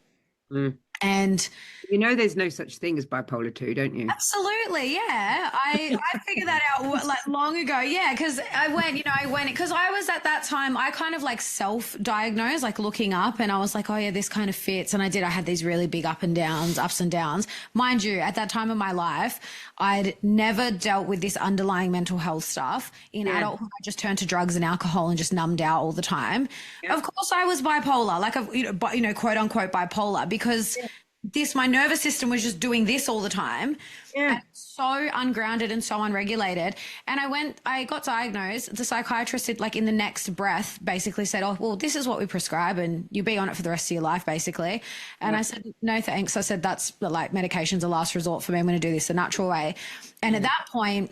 And there's no such thing as bipolar 2, don't you? Absolutely, yeah. I figured that out like long ago, yeah, because I went because I was at that time, I kind of like self-diagnosed, like looking up, and I was like, oh yeah, this kind of fits. And I had these really big ups and downs. Mind you, at that time of my life, I'd never dealt with this underlying mental health stuff. In adulthood, I just turned to drugs and alcohol and just numbed out all the time. Yeah. Of course, I was bipolar, like, quote unquote bipolar, because my nervous system was just doing this all the time. Yeah. And so ungrounded and so unregulated. And I got diagnosed. The psychiatrist said, like, in the next breath, basically said, oh, well, this is what we prescribe and you'll be on it for the rest of your life, basically. And I said, no, thanks. I said, that's like medication's a last resort for me. I'm going to do this the natural way. And at that point,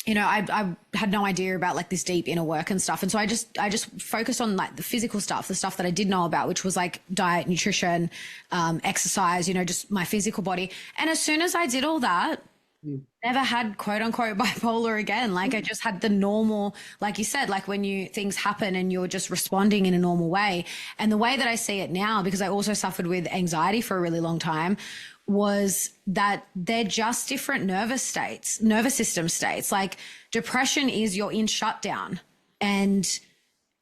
I had no idea about like this deep inner work and stuff. And so I just focused on like the physical stuff, the stuff that I did know about, which was like diet, nutrition, exercise, just my physical body. And as soon as I did all that, never had quote unquote bipolar again. Like I just had the normal, like you said, like when things happen and you're just responding in a normal way. And the way that I see it now, because I also suffered with anxiety for a really long time, was that they're just different nervous system states. Like depression is you're in shutdown, and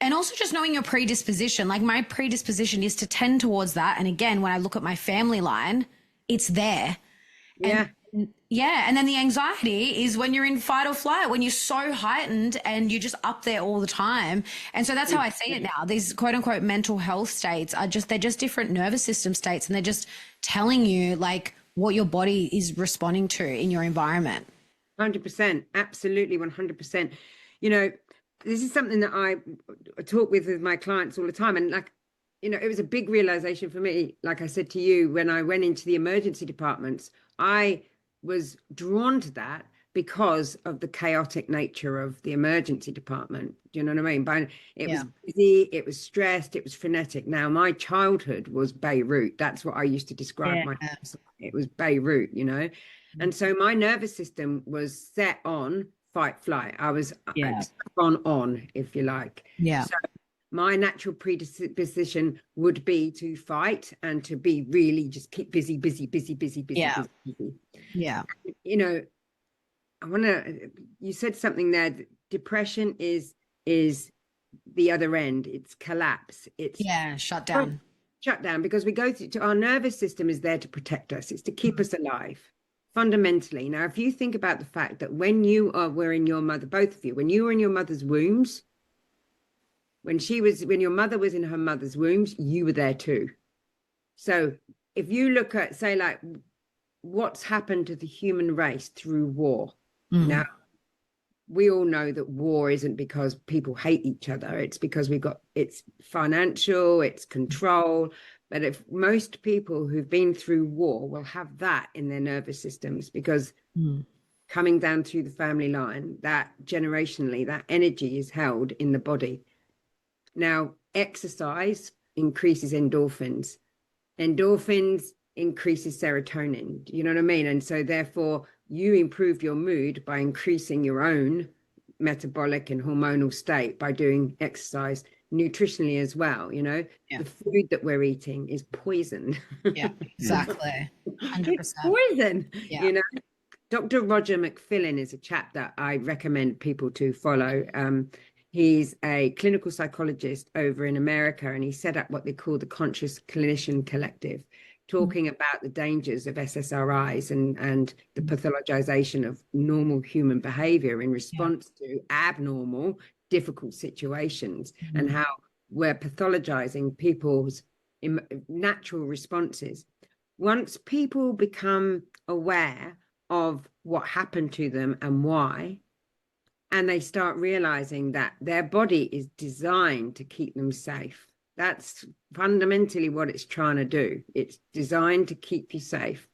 also just knowing your predisposition. Like my predisposition is to tend towards that. And again, when I look at my family line, it's there. Yeah. And then the anxiety is when you're in fight or flight, when you're so heightened and you're just up there all the time. And so that's how I see it now. These quote unquote mental health states they're just different nervous system states, and they're just telling you like what your body is responding to in your environment. 100%. Absolutely. 100%. This is something that I talk with my clients all the time. And like, it was a big realization for me. Like I said to you, when I went into the emergency departments, I was drawn to that because of the chaotic nature of the emergency department. Do you know what I mean? But it was busy, it was stressed, it was frenetic. Now, my childhood was Beirut. That's what I used to describe it was Beirut, And so my nervous system was set on fight, flight. I was on, if you like. Yeah. So my natural predisposition would be to fight and to be really just keep busy. Yeah. You said something there. Depression is the other end. It's collapse. It's shut down. Shut down, because we go through our nervous system is there to protect us. It's to keep us alive. Fundamentally. Now, if you think about the fact that when you were in your mother, both of you, when you were in your mother's wombs, when your mother was in her mother's wombs, you were there too. So if you look at, say, like, what's happened to the human race through war. Now, we all know that war isn't because people hate each other. It's because it's financial, it's control. But if most people who've been through war will have that in their nervous systems, because coming down through the family line, that generationally, that energy is held in the body. Now, exercise increases endorphins. Endorphins increases serotonin. Do you know what I mean? And so therefore you improve your mood by increasing your own metabolic and hormonal state by doing exercise, nutritionally as well. The food that we're eating is poison. Yeah, exactly. 100%. It's poison. Dr. Roger McFillin is a chap that I recommend people to follow. He's a clinical psychologist over in America, and he set up what they call the Conscious Clinician Collective, talking about the dangers of SSRIs and the pathologization of normal human behavior in response to abnormal, difficult situations, and how we're pathologizing people's natural responses. Once people become aware of what happened to them and why, and they start realizing that their body is designed to keep them safe. That's fundamentally what it's trying to do. It's designed to keep you safe.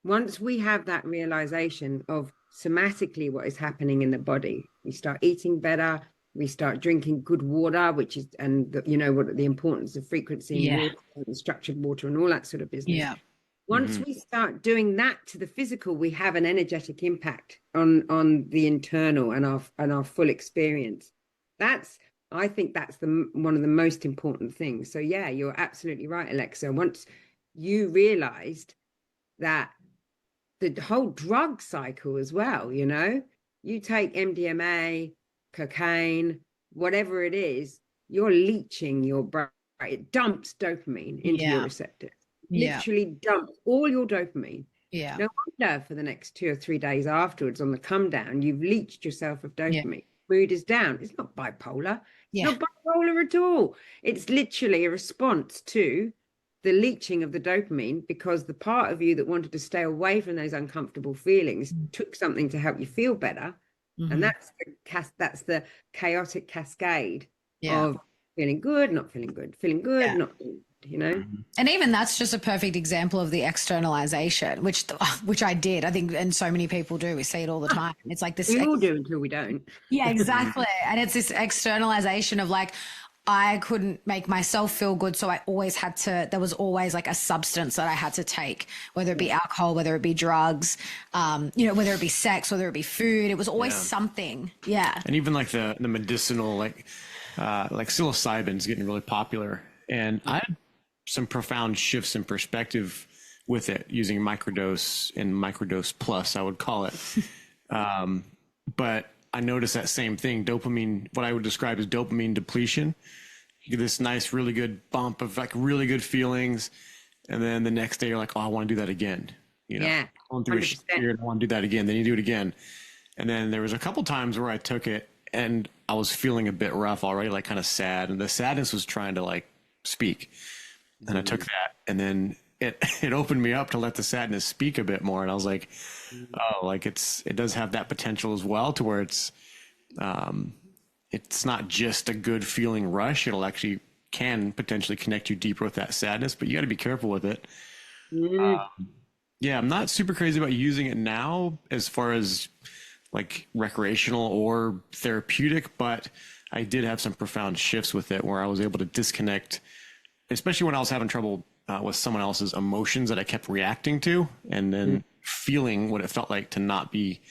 Once we have that realization of somatically what is happening in the body, we start eating better, we start drinking good water, which is, and what the importance of frequency in water and structured water and all that sort of business. Yeah. Once we start doing that to the physical, we have an energetic impact on the internal and our full experience. I think that's one of the most important things. So yeah, you're absolutely right, Alexa. Once you realized that the whole drug cycle as well, you take MDMA, cocaine, whatever it is, you're leaching your brain. It dumps dopamine into your receptors. Literally dumps all your dopamine. Yeah. No wonder for the next 2 or 3 days afterwards on the come down, you've leached yourself of dopamine. Yeah. Mood is down. It's not bipolar. It's not bipolar at all. It's literally a response to the leaching of the dopamine, because the part of you that wanted to stay away from those uncomfortable feelings took something to help you feel better. And that's the chaotic cascade of feeling good, not feeling good, feeling good, not feeling good. And even that's just a perfect example of the externalization, which I did, I think, and so many people do. We see it all the time. It's like this. We all do until we don't. Yeah, exactly. And it's this externalization of like, I couldn't make myself feel good, so I always had to. There was always like a substance that I had to take, whether it be alcohol, whether it be drugs, whether it be sex, whether it be food. It was always something. Yeah. And even like the medicinal, like psilocybin's getting really popular, and I had some profound shifts in perspective with it, using microdose and microdose plus, I would call it. But I noticed that same thing, dopamine, what I would describe as dopamine depletion. You get this nice, really good bump of like really good feelings. And then the next day you're like, oh, I want to do that again. Going through a period, I want to do that again. Then you do it again. And then there was a couple times where I took it and I was feeling a bit rough already, like kind of sad. And the sadness was trying to like speak. And I took that, and then it opened me up to let the sadness speak a bit more. And I was like, oh, like it does have that potential as well, to where it's not just a good feeling rush. It'll actually can potentially connect you deeper with that sadness, but you got to be careful with it. Yeah, I'm not super crazy about using it now as far as like recreational or therapeutic, but I did have some profound shifts with it where I was able to disconnect, especially when I was having trouble with someone else's emotions that I kept reacting to, and then feeling what it felt like to not be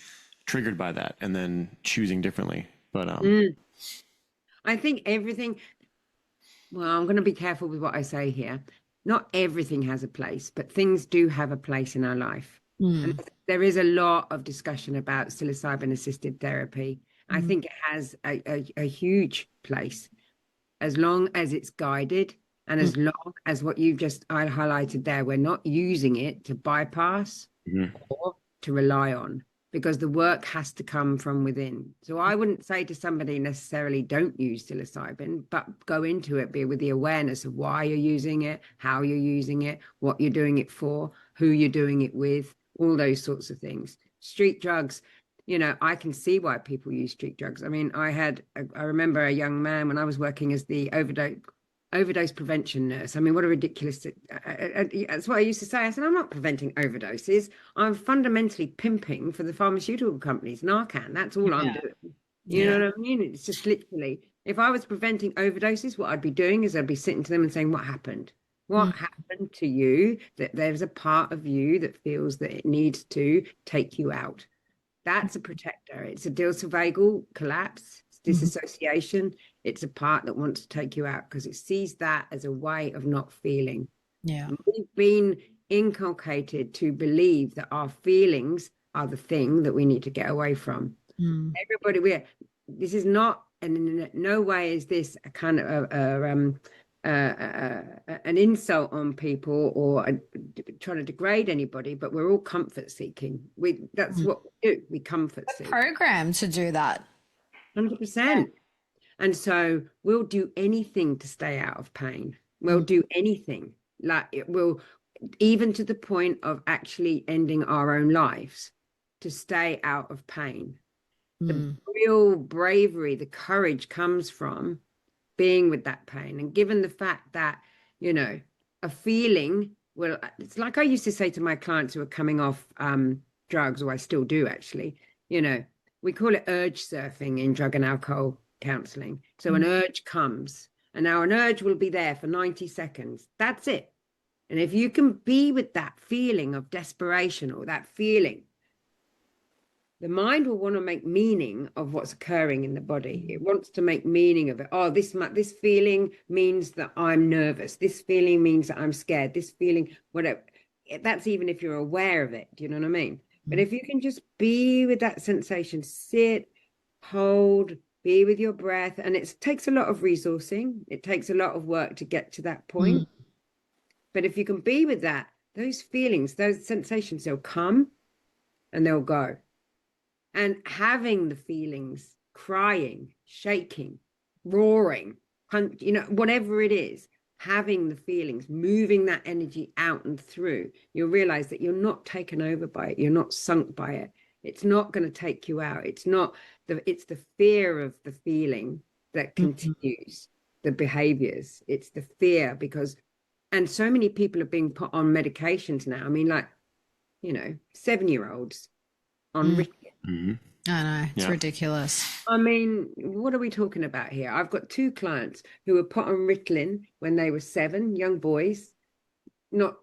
triggered by that, and then choosing differently. But I think everything, well, I'm going to be careful with what I say here. Not everything has a place, but things do have a place in our life. And there is a lot of discussion about psilocybin assisted therapy. I think it has a huge place as long as it's guided, and as long as what you've just highlighted there, we're not using it to bypass or to rely on, because the work has to come from within. So I wouldn't say to somebody necessarily don't use psilocybin, but go into it with the awareness of why you're using it, how you're using it, what you're doing it for, who you're doing it with, all those sorts of things. Street drugs, you know, I can see why people use street drugs. I mean, I remember a young man when I was working as the overdose prevention nurse. I mean, what a ridiculous, that's what I used to say. I said, I'm not preventing overdoses. I'm fundamentally pimping for the pharmaceutical companies, Narcan. That's all I'm doing. You know what I mean? It's just literally, if I was preventing overdoses, what I'd be doing is I'd be sitting to them and saying, what happened? What happened to you that there's a part of you that feels that it needs to take you out? That's a protector. It's a vagal collapse, it's disassociation. It's a part that wants to take you out because it sees that as a way of not feeling. Yeah. We've been inculcated to believe that our feelings are the thing that we need to get away from. Everybody, this is not, and in no way is this a kind of an insult on people or trying to degrade anybody, but we're all comfort seeking. That's what we do. We comfort seek. Programmed to do that. 100%. And so we'll do anything to stay out of pain. We'll do anything. Like it will, even to the point of actually ending our own lives to stay out of pain. The real bravery, the courage comes from being with that pain. And given the fact that, you know, a feeling, well, it's like I used to say to my clients who are coming off drugs, or I still do actually, you know, we call it urge surfing in drug and alcohol counselling. So an urge comes, and now an urge will be there for 90 seconds. That's it. And if you can be with that feeling of desperation or that feeling, the mind will want to make meaning of what's occurring in the body. It wants to make meaning of it. Oh, this feeling means that I'm nervous. This feeling means that I'm scared. This feeling, whatever. That's even if you're aware of it. Do you know what I mean? But if you can just be with that sensation, sit, hold, be with your breath. And it takes a lot of resourcing. It takes a lot of work to get to that point. But if you can be with that, those feelings, those sensations, they'll come and they'll go. And having the feelings, crying, shaking, roaring, you know, whatever it is, having the feelings, moving that energy out and through, you'll realize that you're not taken over by it. You're not sunk by it. It's not going to take you out. It's the fear of the feeling that continues the behaviors. It's the fear and so many people are being put on medications now. I mean, like, you know, 7-year-olds on Ritalin. I know, it's ridiculous. I mean, what are we talking about here? I've got 2 clients who were put on Ritalin when they were 7, young boys. No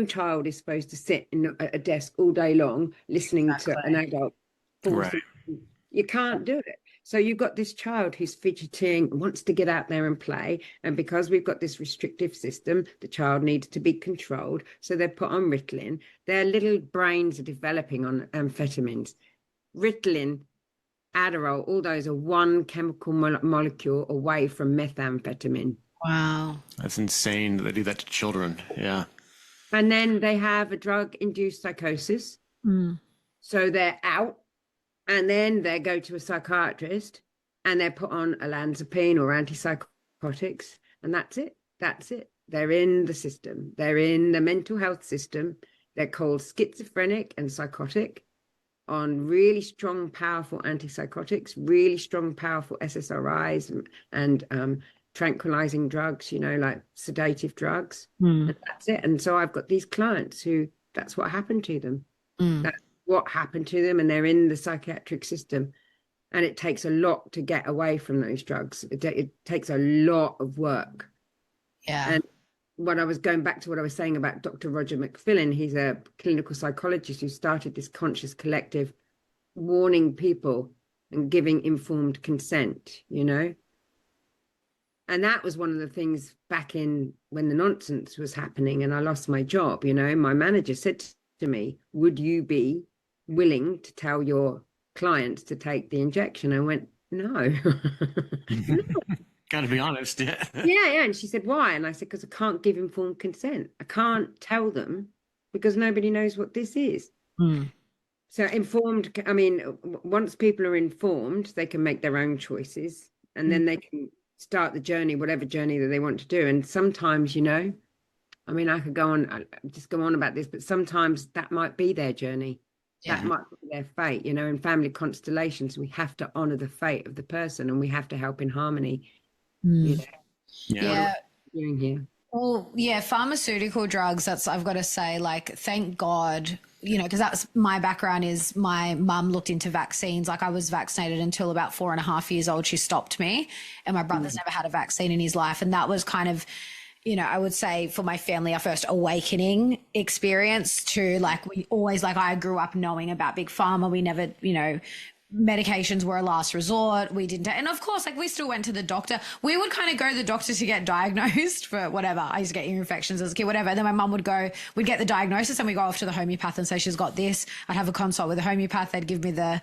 child is supposed to sit in a desk all day long listening to an adult. Right. You can't do it. So you've got this child who's fidgeting, wants to get out there and play. And because we've got this restrictive system, the child needs to be controlled. So they're put on Ritalin. Their little brains are developing on amphetamines. Ritalin, Adderall, all those are one chemical molecule away from methamphetamine. Wow. That's insane that they do that to children. Yeah. And then they have a drug-induced psychosis. So they're out. And then they go to a psychiatrist and they're put on olanzapine or antipsychotics. And that's it. That's it. They're in the system. They're in the mental health system. They're called schizophrenic and psychotic on really strong, powerful antipsychotics, really strong, powerful SSRIs and tranquilizing drugs, like sedative drugs. And that's it. And so I've got these clients who that's what happened to them. That's what happened to them, and they're in the psychiatric system. And it takes a lot to get away from those drugs. It takes a lot of work. Yeah. And what I was going back to what I was saying about Dr. Roger McFillin, he's a clinical psychologist who started this conscious collective warning people and giving informed consent, And that was one of the things back in when the nonsense was happening and I lost my job, my manager said to me, would you be willing to tell your clients to take the injection? I went, no. Got to be honest. Yeah. Yeah. And she said, why? And I said, because I can't give informed consent. I can't tell them because nobody knows what this is. So informed, I mean, once people are informed, they can make their own choices and then they can start the journey, whatever journey that they want to do. And sometimes, I mean, I could go on about this, but sometimes that might be their journey. Yeah. That might be their fate, in family constellations, we have to honor the fate of the person and we have to help in harmony. Yeah. Doing here. Well, yeah, pharmaceutical drugs, I've got to say, like, thank God, because that's my background is my mum looked into vaccines. Like I was vaccinated until about 4.5 years old. She stopped me and my brother's never had a vaccine in his life. And that was kind of, I would say for my family, our first awakening experience to like, we always I grew up knowing about big pharma. We never, medications were a last resort. We didn't, and of course, we still went to the doctor. We would kind of go to the doctor to get diagnosed for whatever. I used to get ear infections as a kid, whatever. And then my mum we'd get the diagnosis and we go off to the homeopath and say she's got this. I'd have a consult with the homeopath. They'd give me the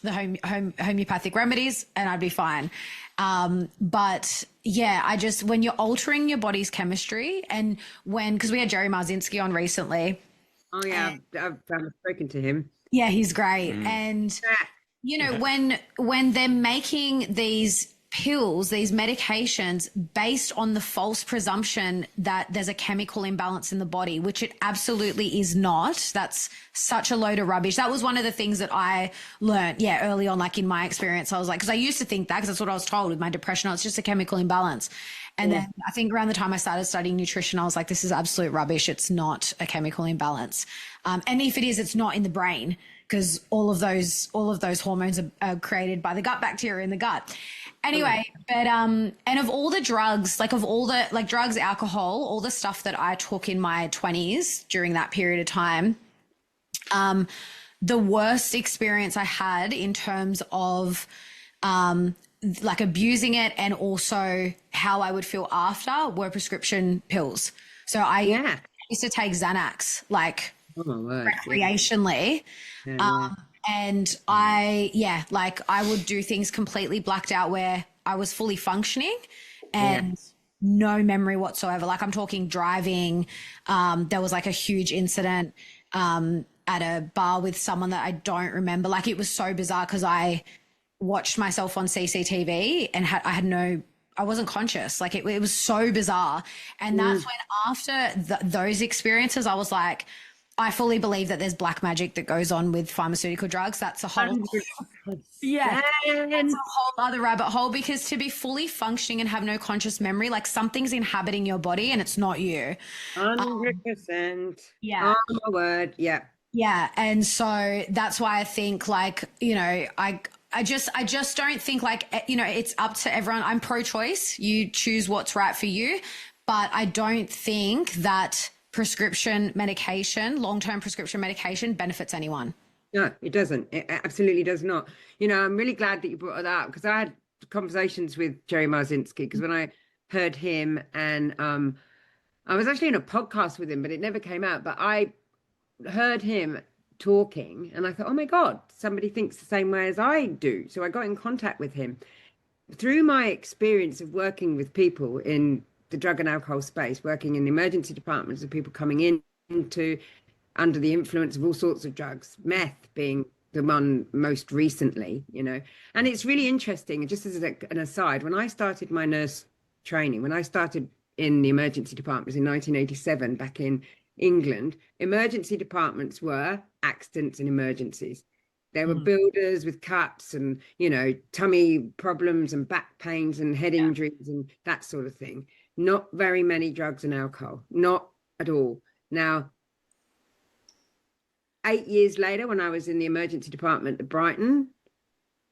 homeopathic remedies and I'd be fine. But yeah, when you're altering your body's chemistry and because we had Jerry Marzinski on recently. Oh yeah, I've spoken to him. Yeah, he's great. And, when they're making these pills, these medications based on the false presumption that there's a chemical imbalance in the body, which it absolutely is not. That's such a load of rubbish. That was one of the things that I learned, early on, in my experience. I was like, because I used to think that because that's what I was told with my depression. It's just a chemical imbalance. And then I think around the time I started studying nutrition, I was like, this is absolute rubbish. It's not a chemical imbalance. And if it is, it's not in the brain because all of those hormones are created by the gut bacteria in the gut. Anyway, but and of all the drugs, of all the drugs, alcohol, all the stuff that I took in my 20s during that period of time, the worst experience I had in terms of abusing it and also how I would feel after were prescription pills. So I used to take Xanax recreationally. And I would do things completely blacked out where I was fully functioning and no memory whatsoever. I'm talking driving. There was a huge incident at a bar with someone that I don't remember. It was so bizarre because I watched myself on CCTV and I wasn't conscious. It was so bizarre. And that's when after those experiences, I was like, I fully believe that there's black magic that goes on with pharmaceutical drugs. That's a whole, that's a whole other rabbit hole because to be fully functioning and have no conscious memory, something's inhabiting your body and it's not you. 100%. Yeah. Oh my word. Yeah. Yeah. And so that's why I think I just don't think it's up to everyone. I'm pro-choice. You choose what's right for you. But I don't think that prescription medication, long-term prescription medication benefits anyone. No, it doesn't. It absolutely does not. I'm really glad that you brought it up because I had conversations with Jerry Marzinski because when I heard him and I was actually in a podcast with him, but it never came out. But I heard him talking and I thought, oh my God, somebody thinks the same way as I do. So I got in contact with him. Through my experience of working with people in the drug and alcohol space, working in the emergency departments of people coming into under the influence of all sorts of drugs, meth being the one most recently, and it's really interesting. Just as an aside, when I started my nurse training, when I started in the emergency departments in 1987 back in England, emergency departments were accidents and emergencies. There were builders with cuts and, tummy problems and back pains and head injuries and that sort of thing. Not very many drugs and alcohol, not at all. Now, 8 years later, when I was in the emergency department at Brighton,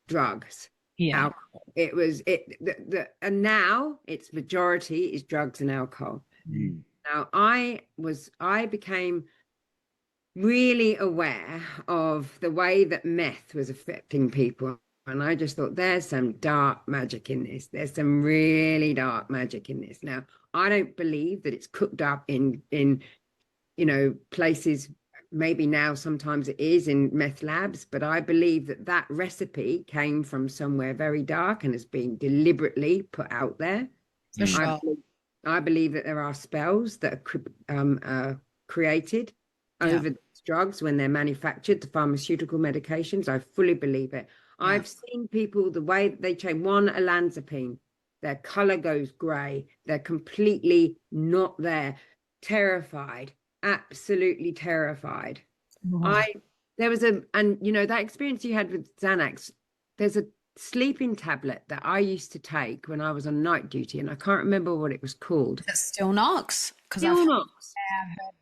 drugs, alcohol. It was and now its majority is drugs and alcohol. Now, I became really aware of the way that meth was affecting people. And I just thought, there's some dark magic in this. There's some really dark magic in this. Now, I don't believe that it's cooked up in places. Maybe now sometimes it is in meth labs, but I believe that recipe came from somewhere very dark and has been deliberately put out there. For sure. I believe that there are spells that are created over these drugs when they're manufactured, the pharmaceutical medications. I fully believe it. I've seen people, the way they change. One, olanzapine, their color goes gray. They're completely not there. Terrified, absolutely terrified. That experience you had with Xanax, there's a sleeping tablet that I used to take when I was on night duty, and I can't remember what it was called. Is it Still Knox? Still Knox.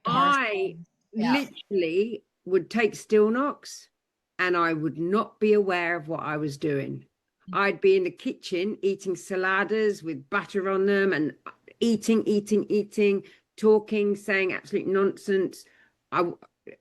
I literally would take Still Knox and I would not be aware of what I was doing. I'd be in the kitchen eating saladas with butter on them and eating, talking, saying absolute nonsense.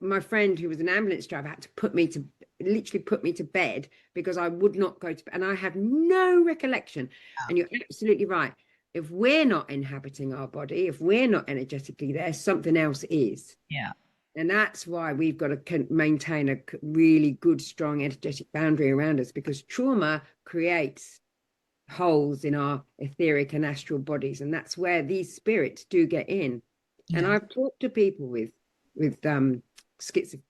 My friend, who was an ambulance driver, had to put me to bed because I would not go to bed, and I have no recollection. And you're absolutely right. If we're not inhabiting our body, if we're not energetically there, something else is. Yeah. And that's why we've got to maintain a really good, strong, energetic boundary around us, because trauma creates holes in our etheric and astral bodies. And that's where these spirits do get in. Yeah. And I've talked to people with schizophrenia.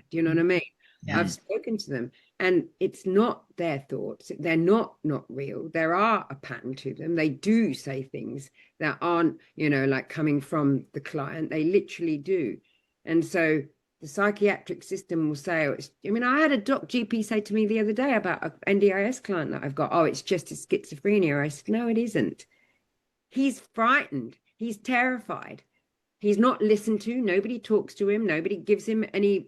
Do you know what I mean? Yeah. I've spoken to them, and it's not their thoughts. They're not real. There are a pattern to them. They do say things that aren't, like coming from the client. They literally do. And so the psychiatric system will say, I had a GP say to me the other day about an NDIS client that I've got, it's just a schizophrenia. I said, no, it isn't. He's frightened. He's terrified. He's not listened to. Nobody talks to him. Nobody gives him any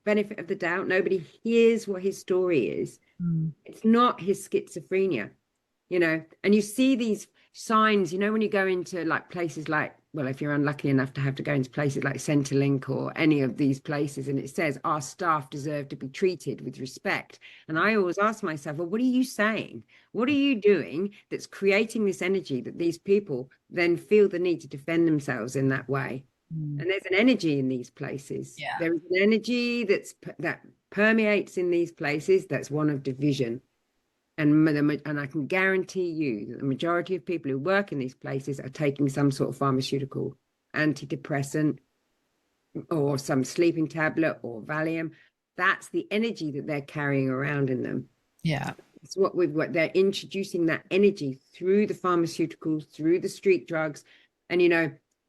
benefit of the doubt. Nobody hears what his story is. It's not his schizophrenia, and you see these signs, when you go into like places like, well, if you're unlucky enough to have to go into places like Santall or any of these places, and it says our staff deserve to be treated with respect. And I always ask myself, well, what are you saying? What are you doing that's creating this energy that these people then feel the need to defend themselves in that way? And there's an energy in these places. Yeah. There is an energy that permeates in these places that's one of division. And I can guarantee you that the majority of people who work in these places are taking some sort of pharmaceutical, antidepressant, or some sleeping tablet or Valium. That's the energy that they're carrying around in them. Yeah. It's what they're introducing that energy through the pharmaceuticals, through the street drugs. And,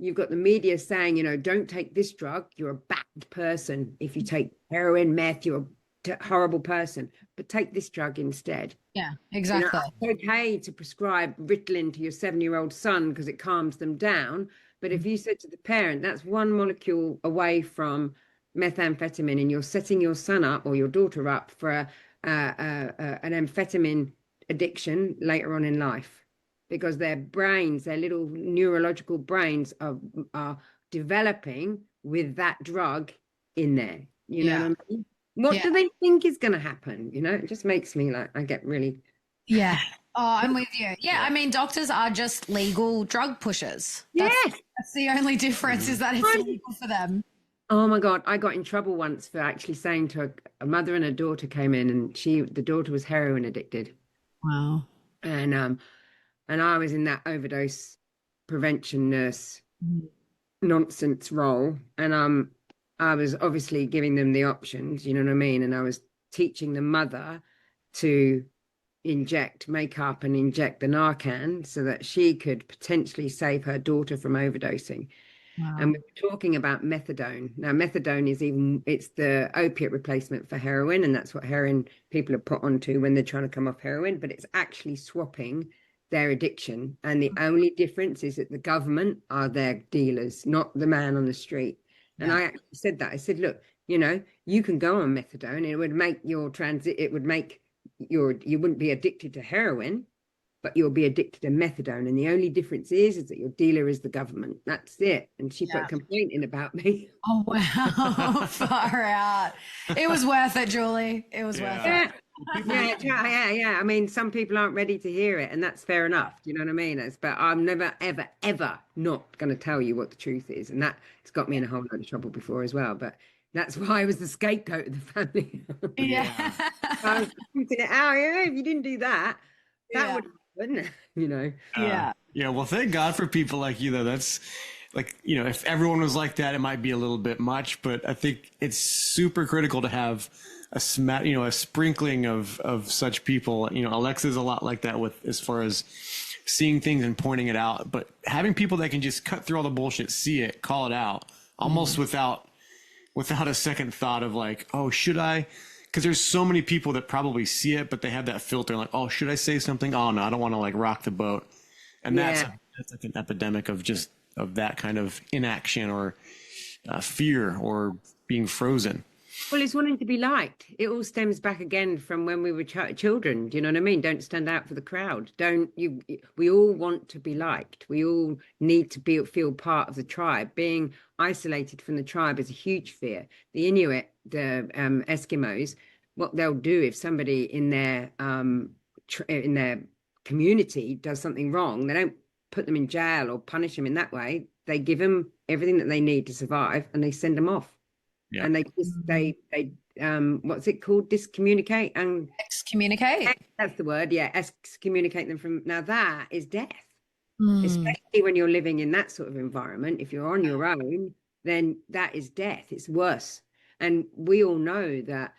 you've got the media saying, don't take this drug. You're a bad person. If you take heroin, meth, you're a horrible person, but take this drug instead. Yeah, exactly. It's okay to prescribe Ritalin to your 7-year-old son because it calms them down. But if you said to the parent, that's one molecule away from methamphetamine, and you're setting your son up or your daughter up for an amphetamine addiction later on in life, because their brains, their little neurological brains are developing with that drug in there. You know what I mean? What do they think is going to happen? It just makes me I get really. Yeah. Oh, I'm with you. Yeah. Doctors are just legal drug pushers. That's the only difference, is that it's legal for them. Oh my God. I got in trouble once for actually saying to a mother and a daughter came in, and the daughter was heroin addicted. Wow. And I was in that overdose prevention nurse nonsense role. And I was obviously giving them the options, you know what I mean? And I was teaching the mother to make up and inject the Narcan so that she could potentially save her daughter from overdosing. Wow. And we were talking about methadone. Now, methadone it's the opiate replacement for heroin, and that's what heroin people are put onto when they're trying to come off heroin, but it's actually swapping their addiction. And the only difference is that the government are their dealers, not the man on the street. And I actually said that. I said, look, you can go on methadone, and it would make your you wouldn't be addicted to heroin, but you'll be addicted to methadone. And the only difference is that your dealer is the government. That's it. And she put a complaint in about me. Oh, wow. Far out. It was worth it, Julie. It was worth it. Yeah. I mean, some people aren't ready to hear it, and that's fair enough. Do you know what I mean? But I'm never, ever, ever not going to tell you what the truth is. And that's got me in a whole lot of trouble before as well. But that's why I was the scapegoat of the family. Yeah. I was pointing it out. If you didn't do that would happen, Yeah. Yeah. Well, thank God for people like you, though. That's like, if everyone was like that, it might be a little bit much, but I think it's super critical to have a sprinkling of such people. Alexa's a lot like that with, as far as seeing things and pointing it out, but having people that can just cut through all the bullshit, see it, call it out almost without a second thought of like, oh, should I? Because there's so many people that probably see it, but they have that filter like, oh, should I say something? Oh no, I don't want to like rock the boat. And that's like an epidemic of that kind of inaction or fear or being frozen. Well, it's wanting to be liked. It all stems back again from when we were children. Do you know what I mean? Don't stand out for the crowd. We all want to be liked. We all need to feel part of the tribe. Being isolated from the tribe is a huge fear. The Inuit, the Eskimos, what they'll do if somebody in their community does something wrong, they don't put them in jail or punish them in that way. They give them everything that they need to survive, and they send them off. Yeah. And they what's it called? Discommunicate and excommunicate. That's the word. Yeah. Excommunicate them from. Now that is death, especially when you're living in that sort of environment. If you're on your own, then that is death. It's worse. And we all know that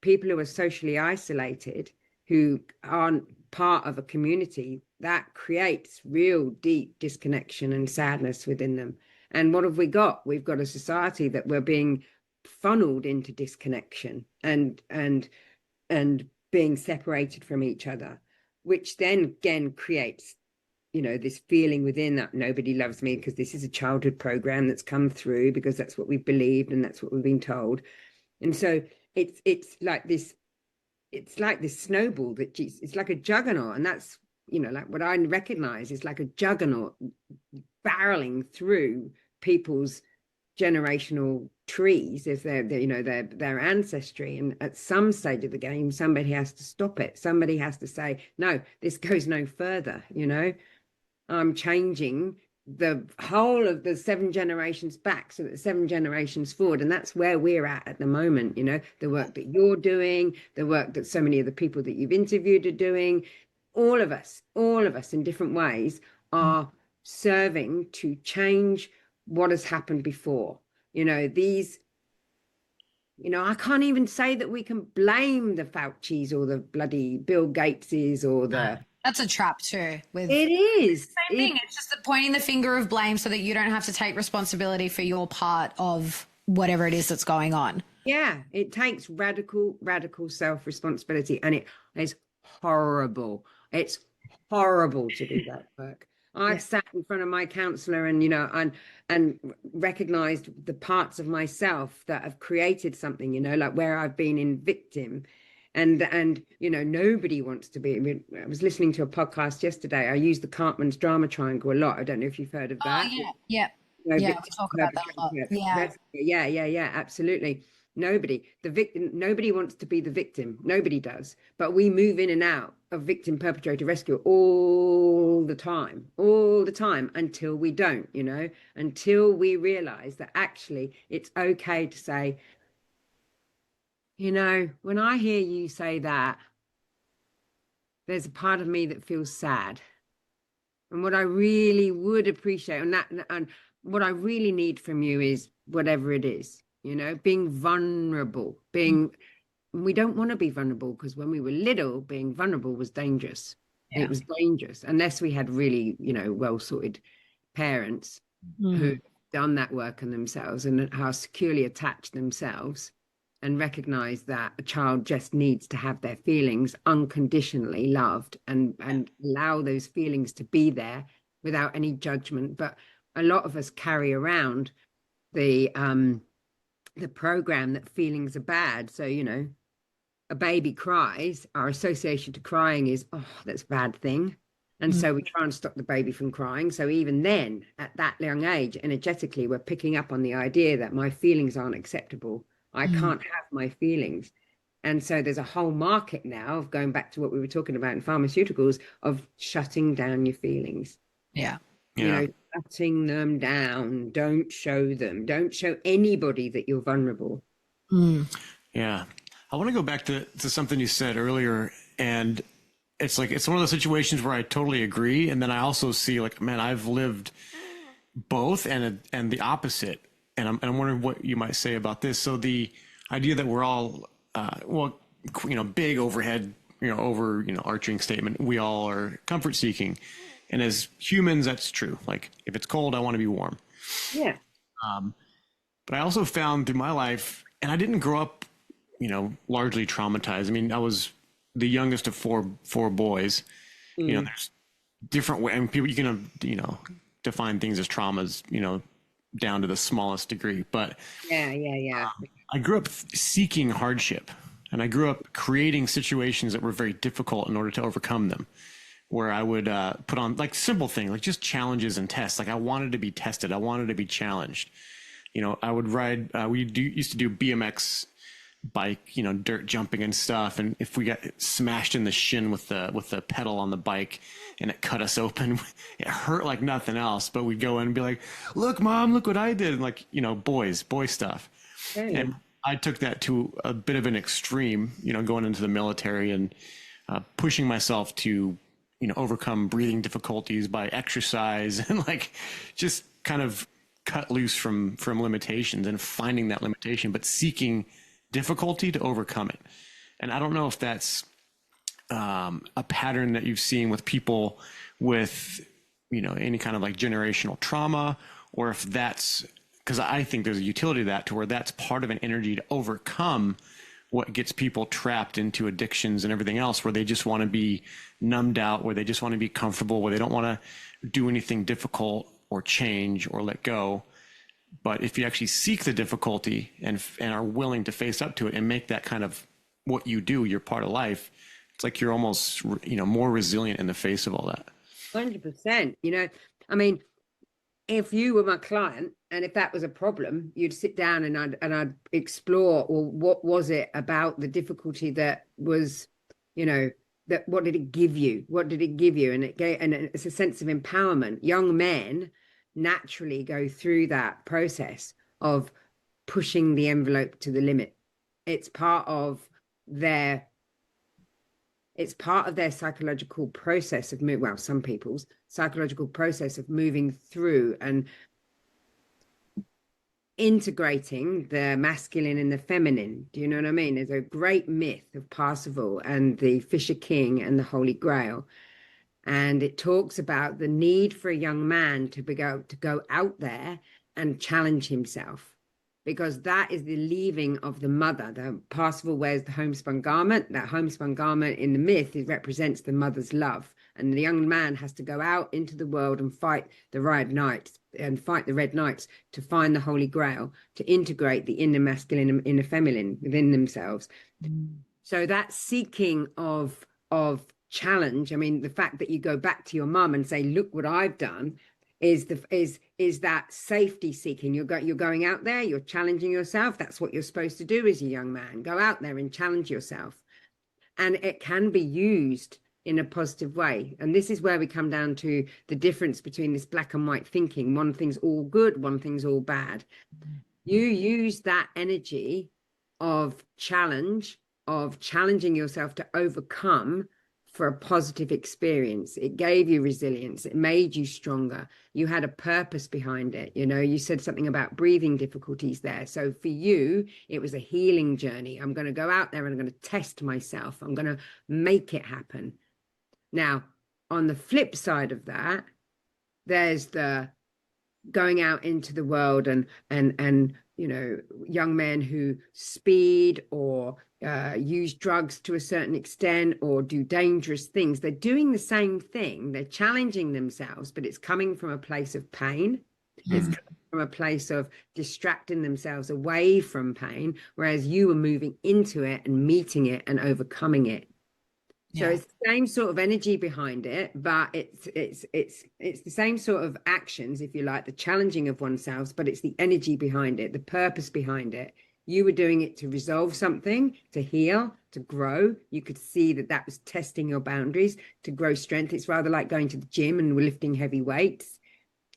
people who are socially isolated, who aren't part of a community, that creates real deep disconnection and sadness within them. And what have we got? We've got a society that we're being funneled into disconnection and being separated from each other, which then again creates this feeling within that nobody loves me, because this is a childhood program that's come through, because that's what we've believed and that's what we've been told. And so it's like this snowball that it's like a juggernaut, and that's like what I recognize is like a juggernaut barreling through people's generational trees as their ancestry. And at some stage of the game, somebody has to stop it. Somebody has to say, no, this goes no further. I'm changing the whole of the 7 generations back so that 7 generations forward. And that's where we're at the moment. The work that you're doing, the work that so many of the people that you've interviewed are doing, all of us in different ways are serving to change what has happened before. I can't even say that we can blame the Faucis or the bloody Bill Gateses or the... That's a trap too. It is. Same thing. It's just pointing the finger of blame so that you don't have to take responsibility for your part of whatever it is that's going on. Yeah, it takes radical self-responsibility, and it is horrible. It's horrible to do that work. I've sat in front of my counsellor and recognized the parts of myself that have created something, like where I've been in victim, and nobody wants to be. I was listening to a podcast yesterday. I use the Cartman's drama triangle a lot. I don't know if you've heard of that. Oh, yeah. We talk about that a lot. Yeah, absolutely. Nobody wants to be the victim. Nobody does. But we move in and out of victim, perpetrator, rescue all the time until we don't, until we realize that actually it's okay to say, when I hear you say that, there's a part of me that feels sad. And what I really would appreciate, and what I really need from you is whatever it is, being vulnerable, we don't want to be vulnerable, because when we were little, being vulnerable was dangerous. Yeah. It was dangerous unless we had really, well-sorted parents who done that work on themselves and how securely attached themselves, and recognize that a child just needs to have their feelings unconditionally loved and allow those feelings to be there without any judgment. But a lot of us carry around the program that feelings are bad. So, you know, a baby cries, our association to crying is, oh, that's a bad thing. And so we try and stop the baby from crying. So even then, at that young age, energetically, we're picking up on the idea that my feelings aren't acceptable. I can't have my feelings. And so there's a whole market now of going back to what we were talking about in pharmaceuticals of shutting down your feelings. Yeah. You know, shutting them down. Don't show them. Don't show anybody that you're vulnerable. Yeah. I want to go back to something you said earlier, and it's like, it's one of those situations where I totally agree. And then I also see like, man, I've lived both and the opposite. And I'm wondering what you might say about this. So the idea that we're all, big overhead, arching statement, we all are comfort seeking. And as humans, that's true. Like if it's cold, I want to be warm. Yeah. But I also found through my life, and I didn't grow up, largely traumatized. I mean, I was the youngest of four boys. There's different ways. I mean, people, you can, define things as traumas, down to the smallest degree. But I grew up seeking hardship, and I grew up creating situations that were very difficult in order to overcome them, where I would put on like simple things, like just challenges and tests. Like I wanted to be tested. I wanted to be challenged. I would ride, used to do BMX bike, dirt jumping and stuff. And if we got smashed in the shin with the pedal on the bike and it cut us open, it hurt like nothing else. But we'd go in and be like, look, Mom, look what I did. And like, boy stuff. Hey. And I took that to a bit of an extreme, going into the military and pushing myself to, overcome breathing difficulties by exercise and like just kind of cut loose from limitations and finding that limitation, but seeking difficulty to overcome it. And I don't know if that's a pattern that you've seen with people with, any kind of like generational trauma, or if that's, because I think there's a utility to that, to where that's part of an energy to overcome what gets people trapped into addictions and everything else, where they just want to be numbed out, where they just want to be comfortable, where they don't want to do anything difficult or change or let go. But if you actually seek the difficulty and are willing to face up to it and make that kind of what you do, your part of life, it's like you're almost, more resilient in the face of all that. 100%. I mean, if you were my client and if that was a problem, you'd sit down and I'd explore, well, what was it about the difficulty that was, that what did it give you? What did it give you? And it's a sense of empowerment. Young men naturally go through that process of pushing the envelope to the limit. It's part of their psychological process of some people's psychological process of moving through and integrating the masculine and the feminine. Do you know what I mean? There's a great myth of Parsifal and the Fisher King and the Holy Grail. And it talks about the need for a young man to go out there and challenge himself, because that is the leaving of the mother. The Parsifal wears the homespun garment. That homespun garment in the myth, it represents the mother's love. And the young man has to go out into the world and fight the Red Knights to find the Holy Grail, to integrate the inner masculine and inner feminine within themselves. So that seeking of challenge, I mean, the fact that you go back to your mum and say, look what I've done, is that safety seeking. You're going out there, you're challenging yourself. That's what you're supposed to do as a young man. Go out there and challenge yourself. And it can be used in a positive way. And this is where we come down to the difference between this black and white thinking. One thing's all good, one thing's all bad. You use that energy of challenge, of challenging yourself to overcome for a positive experience. It gave you resilience. It made you stronger. You had a purpose behind it. You said something about breathing difficulties there. So for you, it was a healing journey. I'm going to go out there and I'm going to test myself. I'm going to make it happen. Now, on the flip side of that, there's the going out into the world and you know, young men who speed or use drugs to a certain extent or do dangerous things. They're doing the same thing. They're challenging themselves, but it's coming from a place of pain. It's coming from a place of distracting themselves away from pain, whereas you are moving into it and meeting it and overcoming it. So it's the same sort of energy behind it, but it's the same sort of actions, if you like, the challenging of oneself, but it's the energy behind it, the purpose behind it. You were doing it to resolve something, to heal, to grow. You could see that that was testing your boundaries, to grow strength. It's rather like going to the gym and lifting heavy weights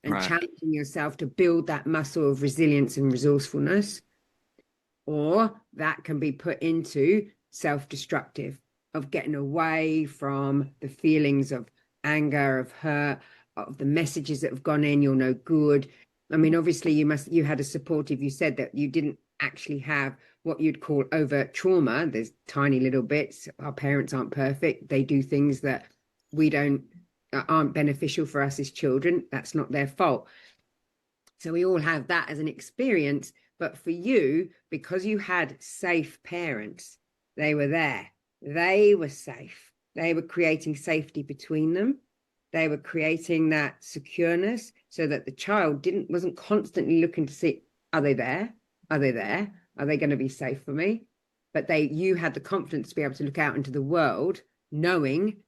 and challenging yourself to build that muscle of resilience and resourcefulness. Or that can be put into self-destructive, of getting away from the feelings of anger, of hurt, of the messages that have gone in, you're no good. I mean, obviously you had a supportive, you said that you didn't actually have what you'd call overt trauma. There's tiny little bits. Our parents aren't perfect. They do things that aren't beneficial for us as children. That's not their fault. So we all have that as an experience. But for you, because you had safe parents, they were there. They were safe. They were creating safety between them. They were creating that secureness so that the child wasn't constantly looking to see, are they there? Are they there? Are they going to be safe for me? But you had the confidence to be able to look out into the world knowing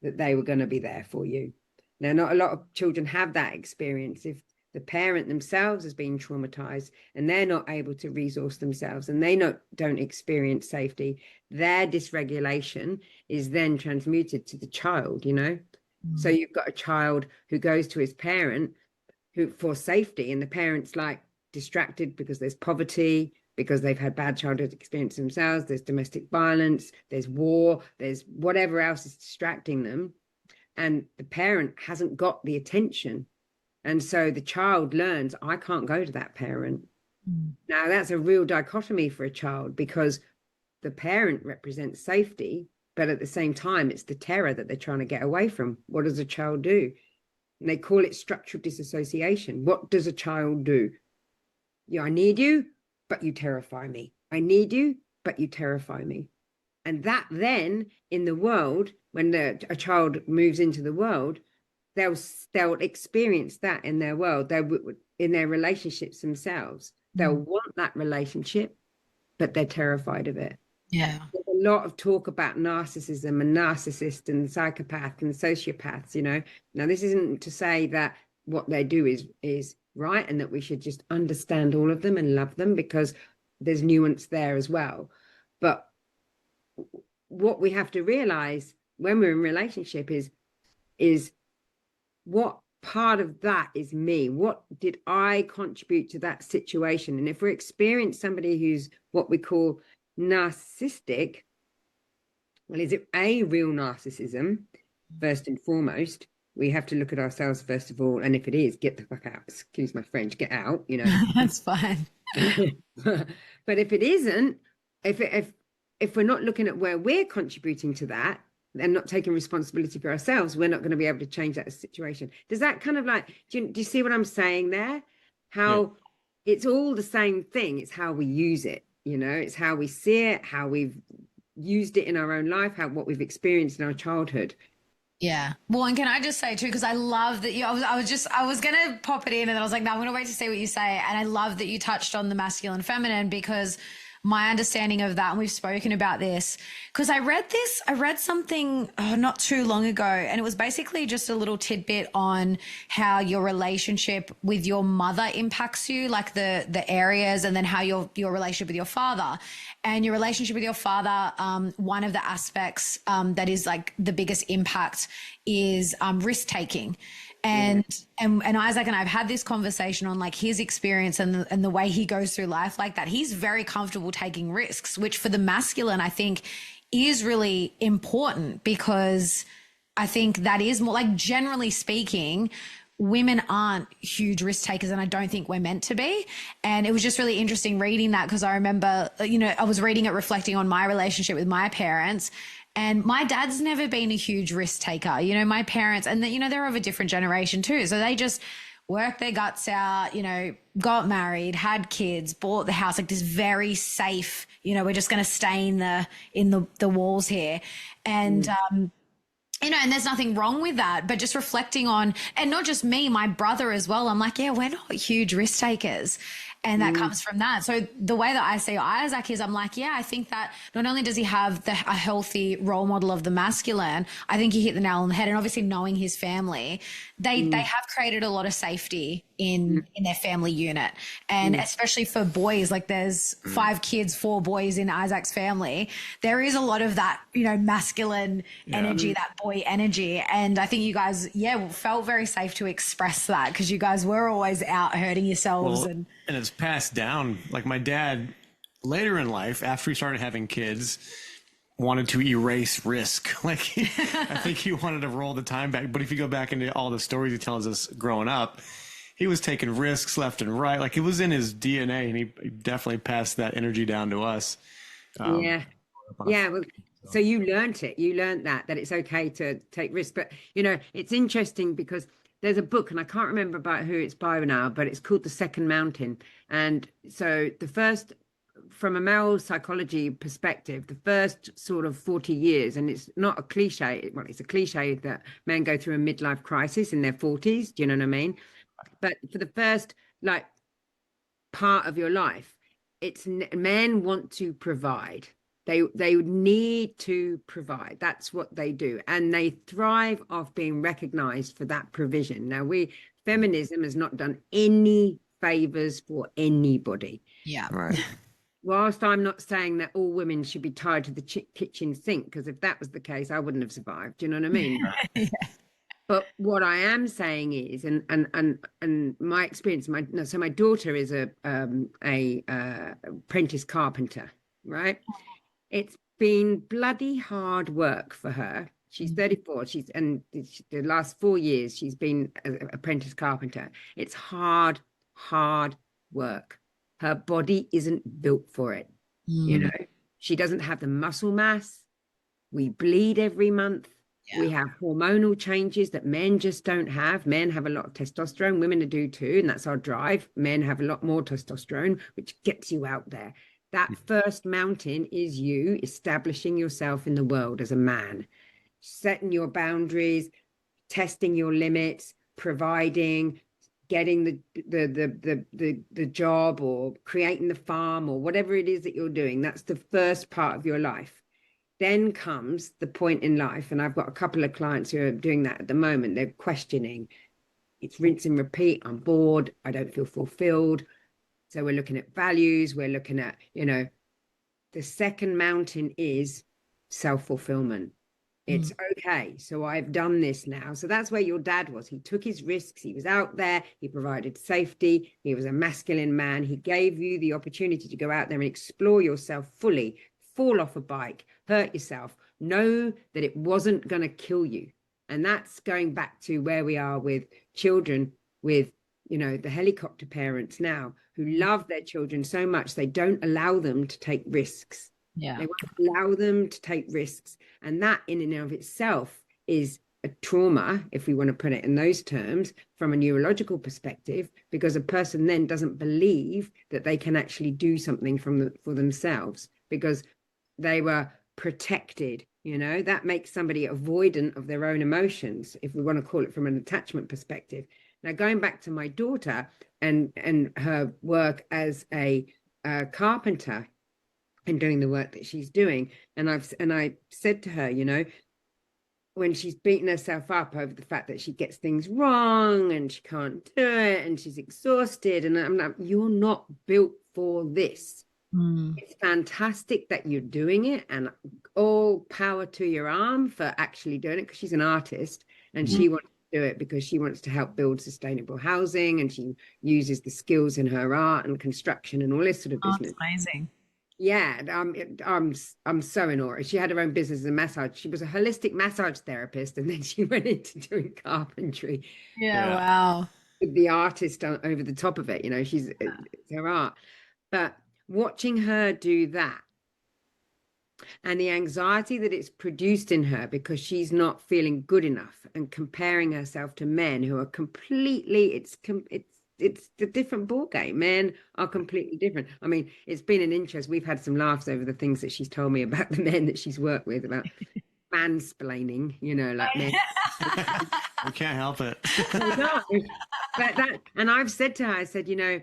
that they were going to be there for you. Now, not a lot of children have that experience. If the parent themselves has been traumatized and they're not able to resource themselves and they don't experience safety, their dysregulation is then transmuted to the child, you know. So you've got a child who goes to his parent for safety, and the parent's like distracted because there's poverty, because they've had bad childhood experience themselves, there's domestic violence, there's war, there's whatever else is distracting them, and the parent hasn't got the attention. And so the child learns, I can't go to that parent. Now, that's a real dichotomy for a child, because the parent represents safety, but at the same time, it's the terror that they're trying to get away from. What does a child do? And they call it structural disassociation. What does a child do? Yeah, I need you, but you terrify me. I need you, but you terrify me. And that then in the world, when a child moves into the world, they'll experience that in their world. In their relationships themselves. They'll want that relationship, but they're terrified of it. Yeah. There's a lot of talk about narcissism and narcissists and psychopaths and sociopaths, you know. Now, this isn't to say that what they do is right and that we should just understand all of them and love them, because there's nuance there as well. But what we have to realize when we're in relationship is what part of that is me? What did I contribute to that situation? And if we experience somebody who's what we call narcissistic, well, is it a real narcissism? First and foremost, we have to look at ourselves first of all, and if it is, get the fuck out. Excuse my French, get out, you know. That's fine. But if it isn't, if we're not looking at where we're contributing to that and not taking responsibility for ourselves, we're not going to be able to change that situation. Does that kind of like, do you see what I'm saying there? How it's all the same thing. It's how we use it, you know, it's how we see it, how we've used it in our own life, what we've experienced in our childhood. Yeah. Well, and can I just say too, because I love that I was going to pop it in and then I was like, no, I'm going to wait to see what you say. And I love that you touched on the masculine, feminine, because my understanding of that, and we've spoken about this, because I read something not too long ago, and it was basically just a little tidbit on how your relationship with your mother impacts you, like the areas, and then how your relationship with your father. And your relationship with your father, one of the aspects that is like the biggest impact is risk taking. And Isaac and I've had this conversation on like his experience and the way he goes through life like that. He's very comfortable taking risks, which for the masculine, I think is really important, because I think that is more like, generally speaking, women aren't huge risk takers, and I don't think we're meant to be. And it was just really interesting reading that, because I remember, you know, I was reading it reflecting on my relationship with my parents. And my dad's never been a huge risk taker. You know, my parents, and you know, they're of a different generation too. So they just worked their guts out, you know, got married, had kids, bought the house, like this very safe, you know, we're just going to stay in the walls here. And, you know, and there's nothing wrong with that, but just reflecting on, and not just me, my brother as well. I'm like, yeah, we're not huge risk takers. And that comes from that. So the way that I see Isaac is, I'm like, yeah, I think that not only does he have a healthy role model of the masculine, I think he hit the nail on the head. And obviously knowing his family, they have created a lot of safety in their family unit. And especially for boys, like there's 5 kids, 4 boys in Isaac's family. There is a lot of that, you know, masculine energy, that boy energy. And I think you guys, felt very safe to express that because you guys were always out hurting yourselves. And it's passed down. Like my dad, later in life, after he started having kids, wanted to erase risk. Like I think he wanted to roll the time back. But if you go back into all the stories he tells us growing up, he was taking risks left and right. Like it was in his DNA, and he definitely passed that energy down to us. Well, so you learned it. You learned that it's okay to take risks. But, you know, it's interesting because there's a book, and I can't remember about who it's by now, but it's called The Second Mountain. And so from a male psychology perspective, the first sort of 40 years, and it's not a cliche, well, it's a cliche that men go through a midlife crisis in their 40s. Do you know what I mean? But for the first, like, part of your life, it's men want to provide. They need to provide. That's what they do. And they thrive off being recognized for that provision. Now, feminism has not done any favors for anybody. Yeah. Right. Whilst I'm not saying that all women should be tied to the kitchen sink, because if that was the case, I wouldn't have survived. Do you know what I mean? Yeah. But what I am saying is, and my experience, my daughter is a apprentice carpenter, right? It's been bloody hard work for her. She's 34. The last 4 years she's been an apprentice carpenter. It's hard work. Her body isn't built for it. You know, she doesn't have the muscle mass. We bleed every month. Yeah. We have hormonal changes that men just don't have. Men have a lot of testosterone. Women do too, and that's our drive. Men have a lot more testosterone, which gets you out there. That first mountain is you establishing yourself in the world as a man, setting your boundaries, testing your limits, providing, getting the job, or creating the farm, or whatever it is that you're doing. That's the first part of your life. Then comes the point in life, and I've got a couple of clients who are doing that at the moment. They're questioning. It's rinse and repeat. I'm bored. I don't feel fulfilled. So we're looking at values. We're looking at, you know, the second mountain is self-fulfillment. It's okay. So I've done this now. So that's where your dad was. He took his risks. He was out there. He provided safety. He was a masculine man. He gave you the opportunity to go out there and explore yourself fully, fall off a bike, hurt yourself, know that it wasn't going to kill you. And that's going back to where we are with children, with, you know, the helicopter parents now who love their children so much they don't allow them to take risks. Yeah. They won't allow them to take risks. And that in and of itself is a trauma, if we want to put it in those terms, from a neurological perspective, because a person then doesn't believe that they can actually do something for themselves because they were protected. You know, that makes somebody avoidant of their own emotions, if we want to call it from an attachment perspective. Now, going back to my daughter and her work as a carpenter and doing the work that she's doing, and I said to her, you know, when she's beating herself up over the fact that she gets things wrong and she can't do it and she's exhausted, and I'm like, you're not built for this. It's fantastic that you're doing it, and all power to your arm for actually doing it, because she's an artist and she wants to do it because she wants to help build sustainable housing, and she uses the skills in her art and construction and all this sort of business. That's amazing. Yeah, I'm so in awe. She had her own business as a massage. She was a holistic massage therapist, and then she went into doing carpentry. Yeah. Wow. With the artist over the top of it, you know, it's her art. But watching her do that And the anxiety that it's produced in her because she's not feeling good enough and comparing herself to men who are completely, it's a different ball game. Men are completely different. I mean, it's been an interest. We've had some laughs over the things that she's told me about the men that she's worked with, about mansplaining, you know, like men. We can't help it. No, but that, and I've said to her, I said, you know,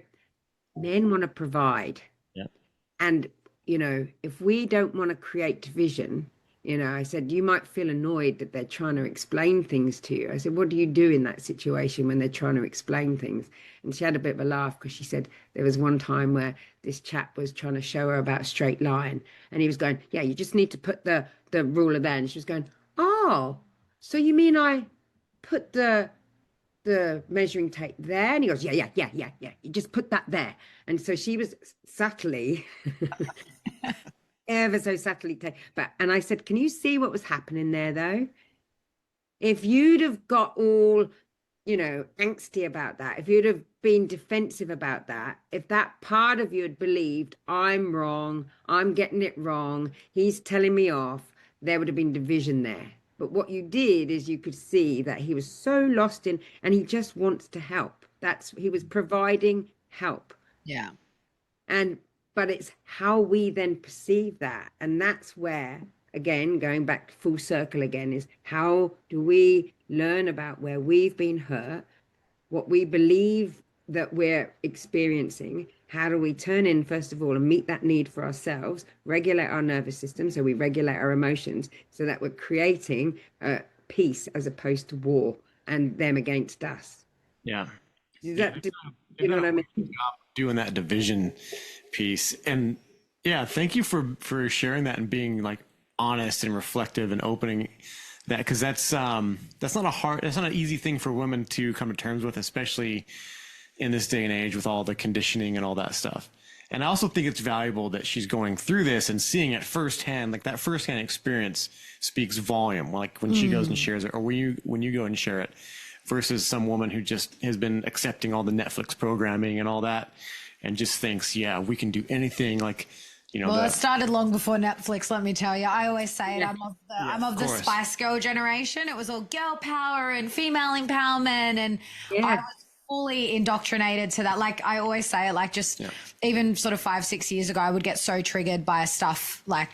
men want to provide. Yep. And, you know, if we don't want to create division, you know, I said, you might feel annoyed that they're trying to explain things to you. I said, what do you do in that situation when they're trying to explain things? And she had a bit of a laugh because she said there was one time where this chap was trying to show her about a straight line. And he was going, yeah, you just need to put the ruler there. And she was going, oh, so you mean I put the measuring tape there? And he goes, yeah. You just put that there. And so she was subtly... ever so subtly and I said, can you see what was happening there though? If you'd have got all, you know, angsty about that, if you'd have been defensive about that, if that part of you had believed I'm wrong, I'm getting it wrong, he's telling me off, there would have been division there. But what you did is you could see that he was so lost in, and he just wants to help. He was providing help. Yeah. But it's how we then perceive that. And that's where, again, going back full circle again, is how do we learn about where we've been hurt, what we believe that we're experiencing? How do we turn in, first of all, and meet that need for ourselves, regulate our nervous system, so we regulate our emotions, so that we're creating peace as opposed to war and them against us. Yeah. Do you know what I mean? Doing that division piece. And yeah, thank you for sharing that and being like honest and reflective and opening that, because that's not an easy thing for women to come to terms with, especially in this day and age with all the conditioning and all that stuff. And I also think it's valuable that she's going through this and seeing it firsthand. Like that firsthand experience speaks volume, like when she goes and shares it, or when you go and share it, versus some woman who just has been accepting all the Netflix programming and all that and just thinks, yeah, we can do anything. Like, you know, well, it started long before Netflix, let me tell you. I always say it. I'm of the Spice Girl generation. It was all girl power and female empowerment, and I was fully indoctrinated to that. Like I always say it, like just even sort of 5-6 years ago, I would get so triggered by stuff like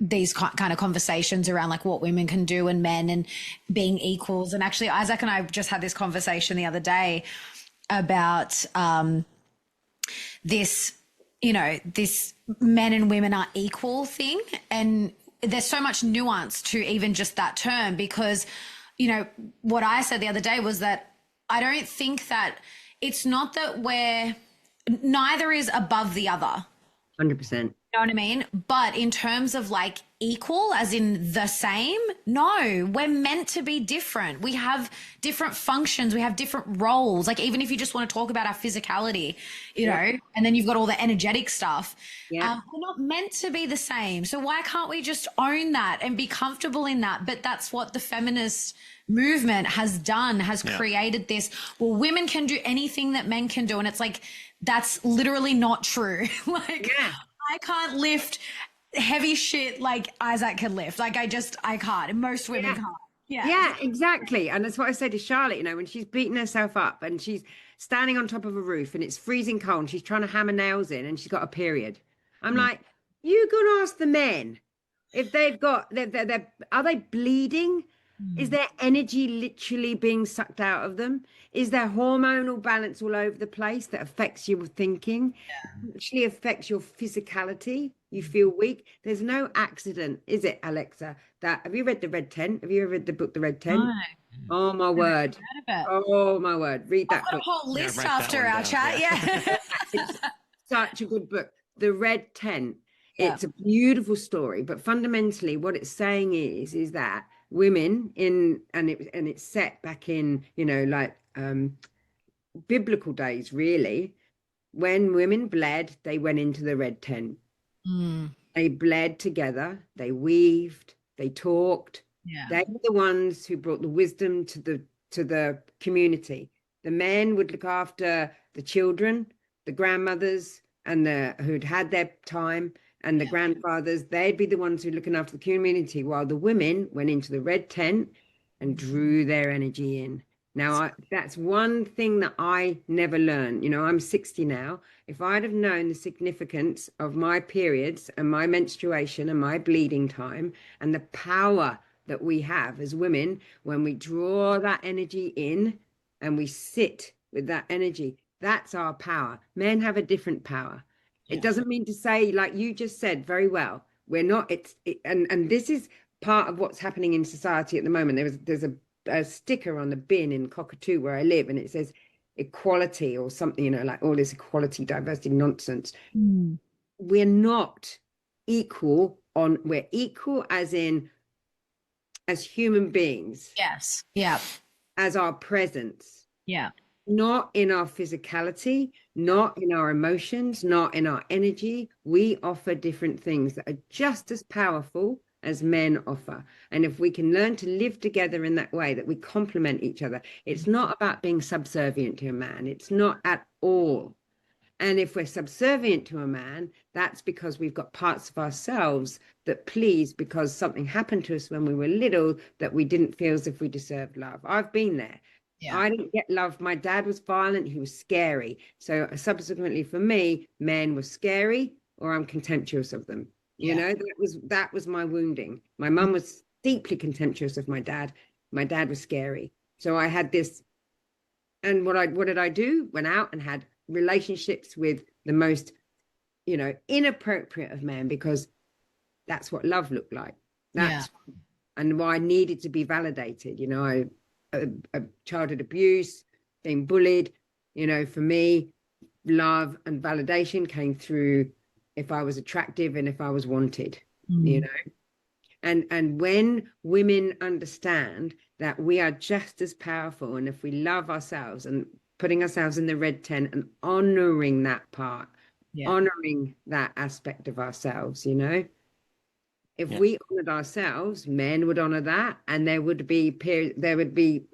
these kind of conversations around like what women can do and men and being equals. And actually Isaac and I just had this conversation the other day about this, you know, this men and women are equal thing. And there's so much nuance to even just that term, because, you know, what I said the other day was that I don't think that it's not that neither is above the other. 100%. You know what I mean? But in terms of like equal, as in the same, no, we're meant to be different. We have different functions. We have different roles. Like even if you just want to talk about our physicality, you know, and then you've got all the energetic stuff, we're not meant to be the same. So why can't we just own that and be comfortable in that? But that's what the feminist movement has done, has created this, well, women can do anything that men can do. And it's like, that's literally not true. Like, I can't lift heavy shit like Isaac can lift. Like I can't. And most women can't. Yeah, exactly. And that's what I say to Charlotte, you know, when she's beating herself up and she's standing on top of a roof and it's freezing cold and she's trying to hammer nails in and she's got a period. I'm like, you go and ask the men if they've got, are they bleeding? Is their energy literally being sucked out of them? Is there hormonal balance all over the place that affects your thinking? Actually affects your physicality. You feel weak. There's no accident, is it, Alexa? Have you read The Red Tent? Have you ever read the book The Red Tent? No. Oh my word. Oh my word. Read that book. A whole list after our chat. Yeah. It's such a good book. The Red Tent. It's a beautiful story, but fundamentally what it's saying is that women it's set back in, you know, like biblical days, really. When women bled, they went into the red tent. They bled together, they weaved, they talked. They were the ones who brought the wisdom to the community. The men would look after the children, the grandmothers, and who'd had their time, and the grandfathers, they'd be the ones who are looking after the community, while the women went into the red tent and drew their energy in. Now, that's one thing that I never learned. You know, I'm 60 now. If I'd have known the significance of my periods and my menstruation and my bleeding time and the power that we have as women when we draw that energy in and we sit with that energy, that's our power. Men have a different power. It doesn't mean to say, like you just said very well, we're not, and this is part of what's happening in society at the moment. There's a sticker on the bin in Cockatoo where I live, and it says equality or something, you know, like all this equality, diversity nonsense. We're not equal we're equal as human beings. Yes. Yeah. As our presence. Yeah. Not in our physicality, not in our emotions, not in our energy. We offer different things that are just as powerful as men offer. And if we can learn to live together in that way, that we complement each other, it's not about being subservient to a man. It's not at all. And if we're subservient to a man, that's because we've got parts of ourselves that please because something happened to us when we were little that we didn't feel as if we deserved love. I've been there. Yeah. I didn't get love. My dad was violent. He was scary. So subsequently for me, men were scary or I'm contemptuous of them. You know, that was my wounding. My mum was deeply contemptuous of my dad. My dad was scary. So I had this. And what did I do? Went out and had relationships with the most, you know, inappropriate of men, because that's what love looked like. And why I needed to be validated. You know, a childhood abuse, being bullied, you know, for me, love and validation came through if I was attractive and if I was wanted, you know. And when women understand that we are just as powerful, and if we love ourselves and putting ourselves in the red tent and honoring that part, honoring that aspect of ourselves, you know, if we honored ourselves, men would honor that. And there would be,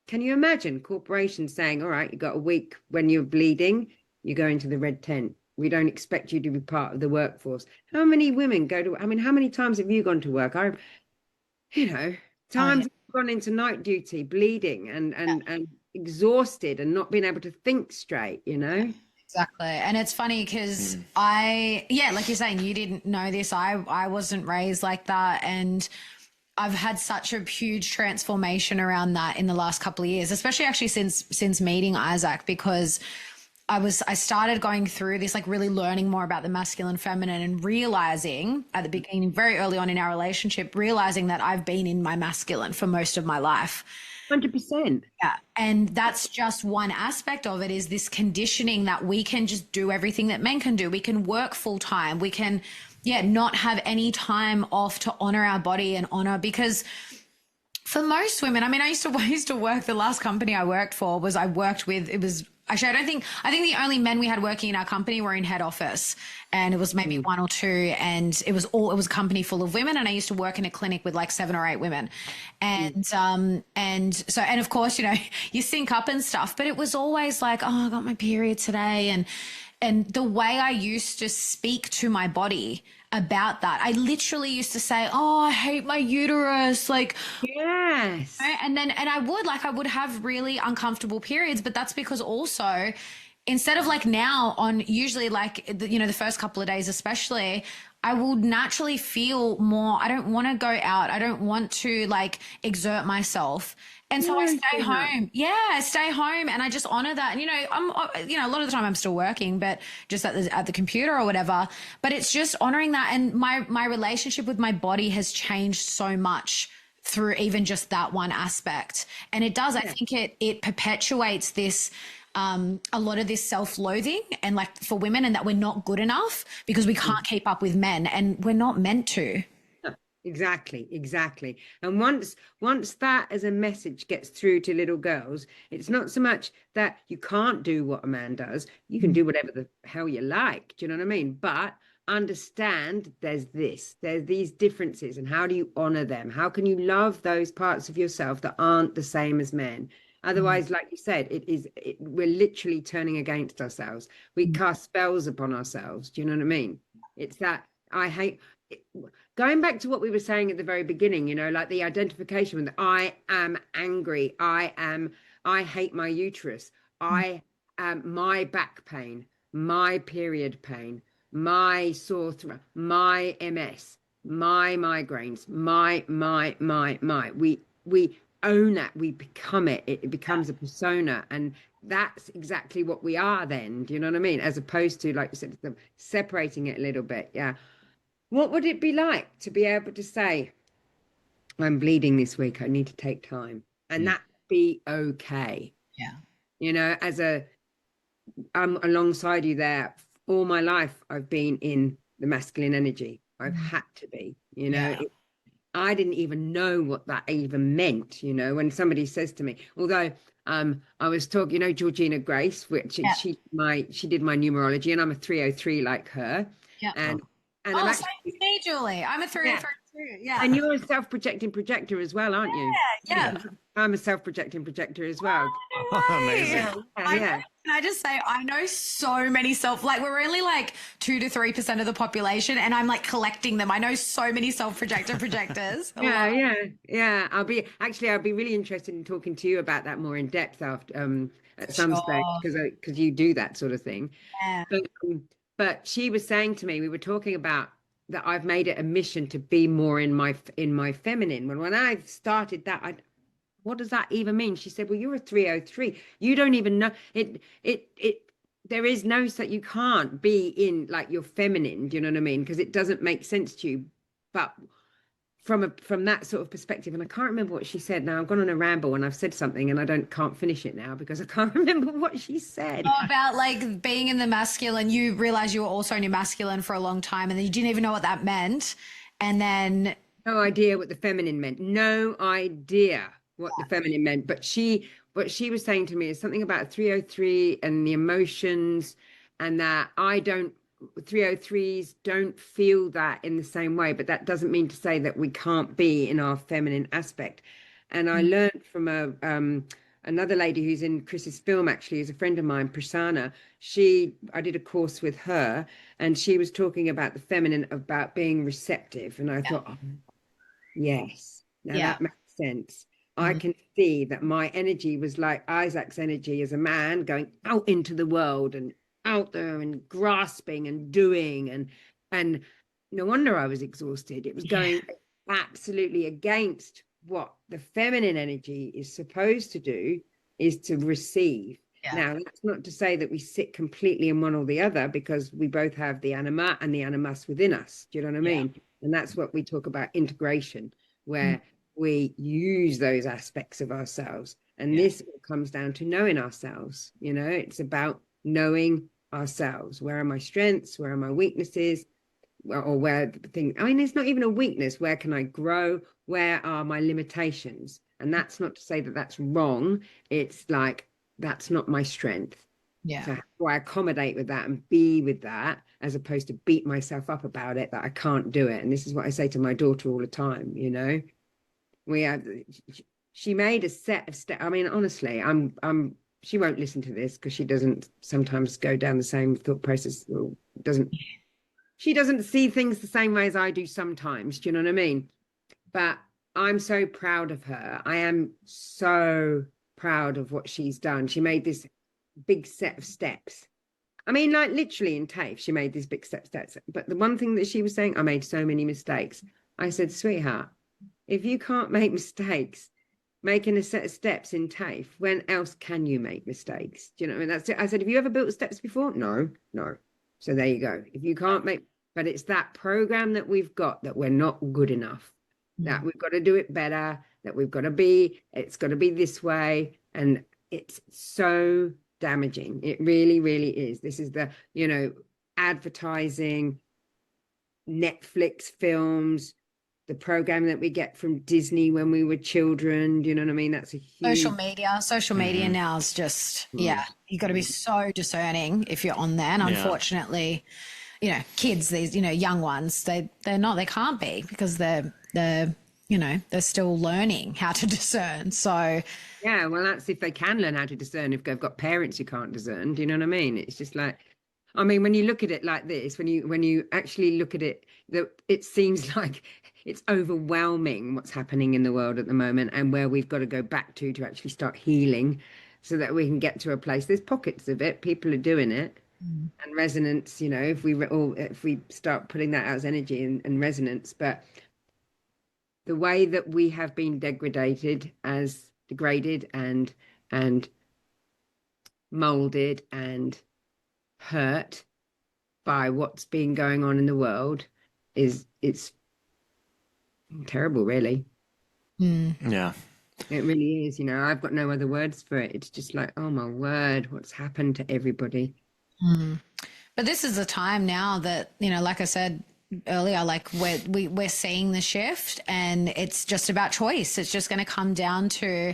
can you imagine corporations saying, all right, you got a week when you're bleeding, you go into the red tent. We don't expect you to be part of the workforce. How many women how many times have you gone to work? I've gone into night duty, bleeding and exhausted and not being able to think straight, you know? Exactly. And it's funny because like you're saying, you didn't know this. I wasn't raised like that. And I've had such a huge transformation around that in the last couple of years, especially actually since meeting Isaac, because I started going through this, like really learning more about the masculine, feminine, and realizing at the beginning, very early on in our relationship, realizing that I've been in my masculine for most of my life. 100%. Yeah. And that's just one aspect of it, is this conditioning that we can just do everything that men can do. We can work full time. We can, not have any time off to honor our body and honor, because for most women, I mean, I used to work, the last company I worked for I think the only men we had working in our company were in head office, and it was maybe one or two, and it was a company full of women. And I used to work in a clinic with like 7 or 8 women. And, and of course, you know, you sync up and stuff, but it was always like, oh, I got my period today. And the way I used to speak to my body about that, I literally used to say, oh, I hate my uterus. Like, yes. And I would have really uncomfortable periods, but that's because also, instead of like now on usually like, the first couple of days, especially, I will naturally feel more, I don't want to go out. I don't want to like exert myself. And so I stay home. Yeah, I stay home and I just honor that. And, a lot of the time I'm still working, but just at the computer or whatever, but it's just honoring that. And my relationship with my body has changed so much through even just that one aspect. And it does, I think it perpetuates this, a lot of this self-loathing and like for women, and that we're not good enough because we can't keep up with men, and we're not meant to. Exactly. And once that as a message gets through to little girls, it's not so much that you can't do what a man does. You can do whatever the hell you like. Do you know what I mean? But understand there's these differences, and how do you honor them? How can you love those parts of yourself that aren't the same as men? Otherwise, like you said, we're literally turning against ourselves. We cast spells upon ourselves. Do you know what I mean? It's that I hate going back to what we were saying at the very beginning, you know, like the identification with I am angry. I hate my uterus. I am my back pain, my period pain, my sore throat, my MS, my migraines, my. We own that. We become it. It becomes a persona, and that's exactly what we are then. Do you know what I mean? As opposed to, like you said, separating it a little bit. Yeah. What would it be like to be able to say, I'm bleeding this week, I need to take time, and that be okay? Yeah. You know, I'm alongside you there. All my life, I've been in the masculine energy. I've had to be, you know. I didn't even know what that even meant, you know, when somebody says to me, although I was talking, you know, Georgina Grace, which she did my numerology, and I'm a 303 like her. Yeah. And I'm actually, same as me, Julie. I'm a 303 too. Yeah. And you're a self-projecting projector as well, aren't you? Yeah. I'm a self-projecting projector as well. Oh, no way. Amazing. Yeah. Can I just say, I know so many we're only like 2 to 3% of the population, and I'm like collecting them. I know so many self-projector projectors. Yeah. I'll be really interested in talking to you about that more in depth after at some stage, because you do that sort of thing. Yeah. But she was saying to me, we were talking about that I've made it a mission to be more in my feminine. When I started that, what does that even mean? She said, well, you're a 303. You don't even know it. There is no, that you can't be in like your feminine. Do you know what I mean? Because it doesn't make sense to you. But from that sort of perspective, and I can't remember what she said now. I've gone on a ramble and I've said something and I can't finish it now because I can't remember what she said. About like being in the masculine, you realize you were also in your masculine for a long time, and then you didn't even know what that meant. And then no idea what the feminine meant. No idea what the feminine meant. But what she was saying to me is something about 303 and the emotions, and that 303s don't feel that in the same way, but that doesn't mean to say that we can't be in our feminine aspect. And I learned from another lady who's in Chris's film, actually, is a friend of mine, Prasanna. I did a course with her, and she was talking about the feminine, about being receptive. And I thought, oh, yes, now that makes sense. I can see that my energy was like Isaac's energy as a man, going out into the world and out there and grasping and doing, and no wonder I was exhausted. It was going absolutely against what the feminine energy is supposed to do, is to receive. Now, that's not to say that we sit completely in one or the other, because we both have the anima and the animus within us. Do you know what I mean? And that's what we talk about, integration, where we use those aspects of ourselves. And this comes down to knowing ourselves. You know, it's about knowing ourselves. Where are my strengths? Where are my weaknesses? Or where the thing, I mean, it's not even a weakness. Where can I grow? Where are my limitations? And that's not to say that that's wrong. It's like, that's not my strength. So how do I accommodate with that and be with that, as opposed to beat myself up about it, that I can't do it? And this is what I say to my daughter all the time, you know. She made a set of steps. I mean, honestly, she won't listen to this because she doesn't sometimes go down the same thought process, or she doesn't see things the same way as I do sometimes. Do you know what I mean? But I'm so proud of her. I am so proud of what she's done. She made this big set of steps. I mean, like literally in TAFE, she made these big steps. But the one thing that she was saying, I made so many mistakes. I said, sweetheart, if you can't make mistakes making a set of steps in TAFE, when else can you make mistakes? Do you know what I mean? That's it. I said, have you ever built steps before? No. So there you go. If you can't but it's that program that we've got, that we're not good enough, that we've got to do it better, that it's got to be this way. And it's so damaging. It really, really is. This is the, you know, advertising, Netflix films, the program that we get from Disney when we were children. Do you know what I mean? That's a huge... Social media now is just, you got to be so discerning if you're on there. And unfortunately, you know, kids, these, you know, young ones, they can't be, because they're, you know, they're still learning how to discern. So yeah, well, that's if they can learn how to discern. If they've got parents who can't discern, do you know what I mean? It's just like, I mean, when you look at it like this, when you actually look at it, it seems like it's overwhelming what's happening in the world at the moment, and where we've got to go back to actually start healing, so that we can get to a place. There's pockets of it, people are doing it, and resonance. You know, if we start putting that out as energy and resonance, but the way that we have been degraded and molded and hurt by what's been going on in the world it's terrible, really. Yeah, it really is. You know, I've got no other words for it. It's just like, oh my word, what's happened to everybody. But this is a time now that, you know, like I said earlier, like we're seeing the shift, and it's just about choice. It's just going to come down to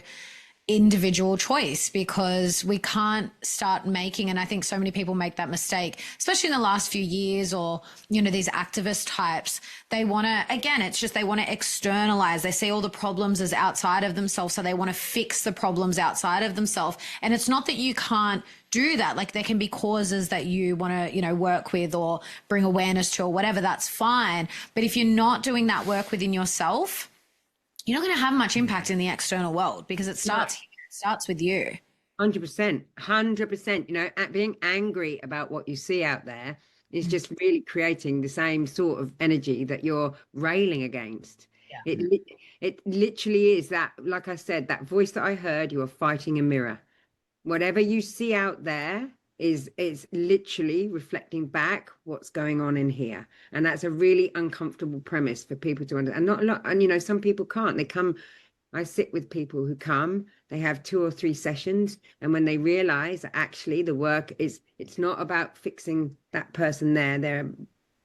individual choice, because we can't start making, and I think so many people make that mistake, especially in the last few years, or, you know, these activist types, they want to, again, it's just, they want to externalize. They see all the problems as outside of themselves, so they want to fix the problems outside of themselves. And it's not that you can't do that. Like, there can be causes that you want to, you know, work with or bring awareness to or whatever, that's fine. But if you're not doing that work within yourself, you're not going to have much impact in the external world, because it starts here. It starts with you. 100%. You know, being angry about what you see out there is just really creating the same sort of energy that you're railing against. Yeah. It literally is that, like I said, that voice that I heard, you are fighting a mirror. Whatever you see out there is literally reflecting back what's going on in here. And that's a really uncomfortable premise for people to understand. And not a lot, and you know, some people can't. They come, I sit with people who come, they have 2 or 3 sessions, and when they realize that actually the work is, it's not about fixing that person there,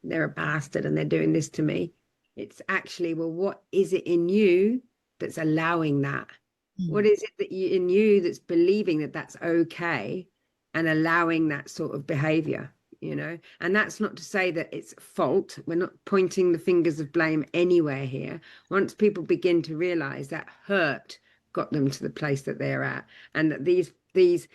they're a bastard and they're doing this to me. It's actually, well, what is it in you that's allowing that? What is it that in you that's believing that that's okay and allowing that sort of behavior, you know? And that's not to say that it's fault. We're not pointing the fingers of blame anywhere here. Once people begin to realize that hurt got them to the place that they're at, and that these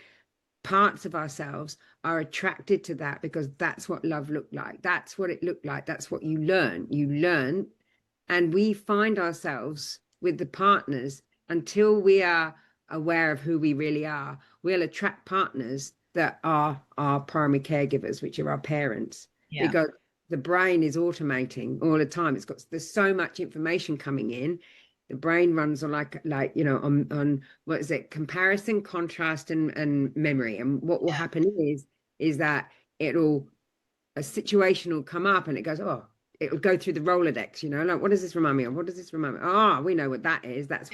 parts of ourselves are attracted to that, because that's what love looked like. That's what it looked like. That's what you learn. And we find ourselves with the partners, until we are aware of who we really are, we'll attract partners that are our primary caregivers, which are our parents. Yeah. Because the brain is automating all the time. There's so much information coming in. The brain runs on like you know, on what is it, comparison, contrast, and memory. And what will happen is that a situation will come up and it goes, oh, it'll go through the Rolodex, you know, like, what does this remind me of? What does this remind me? Oh, we know what that is. That's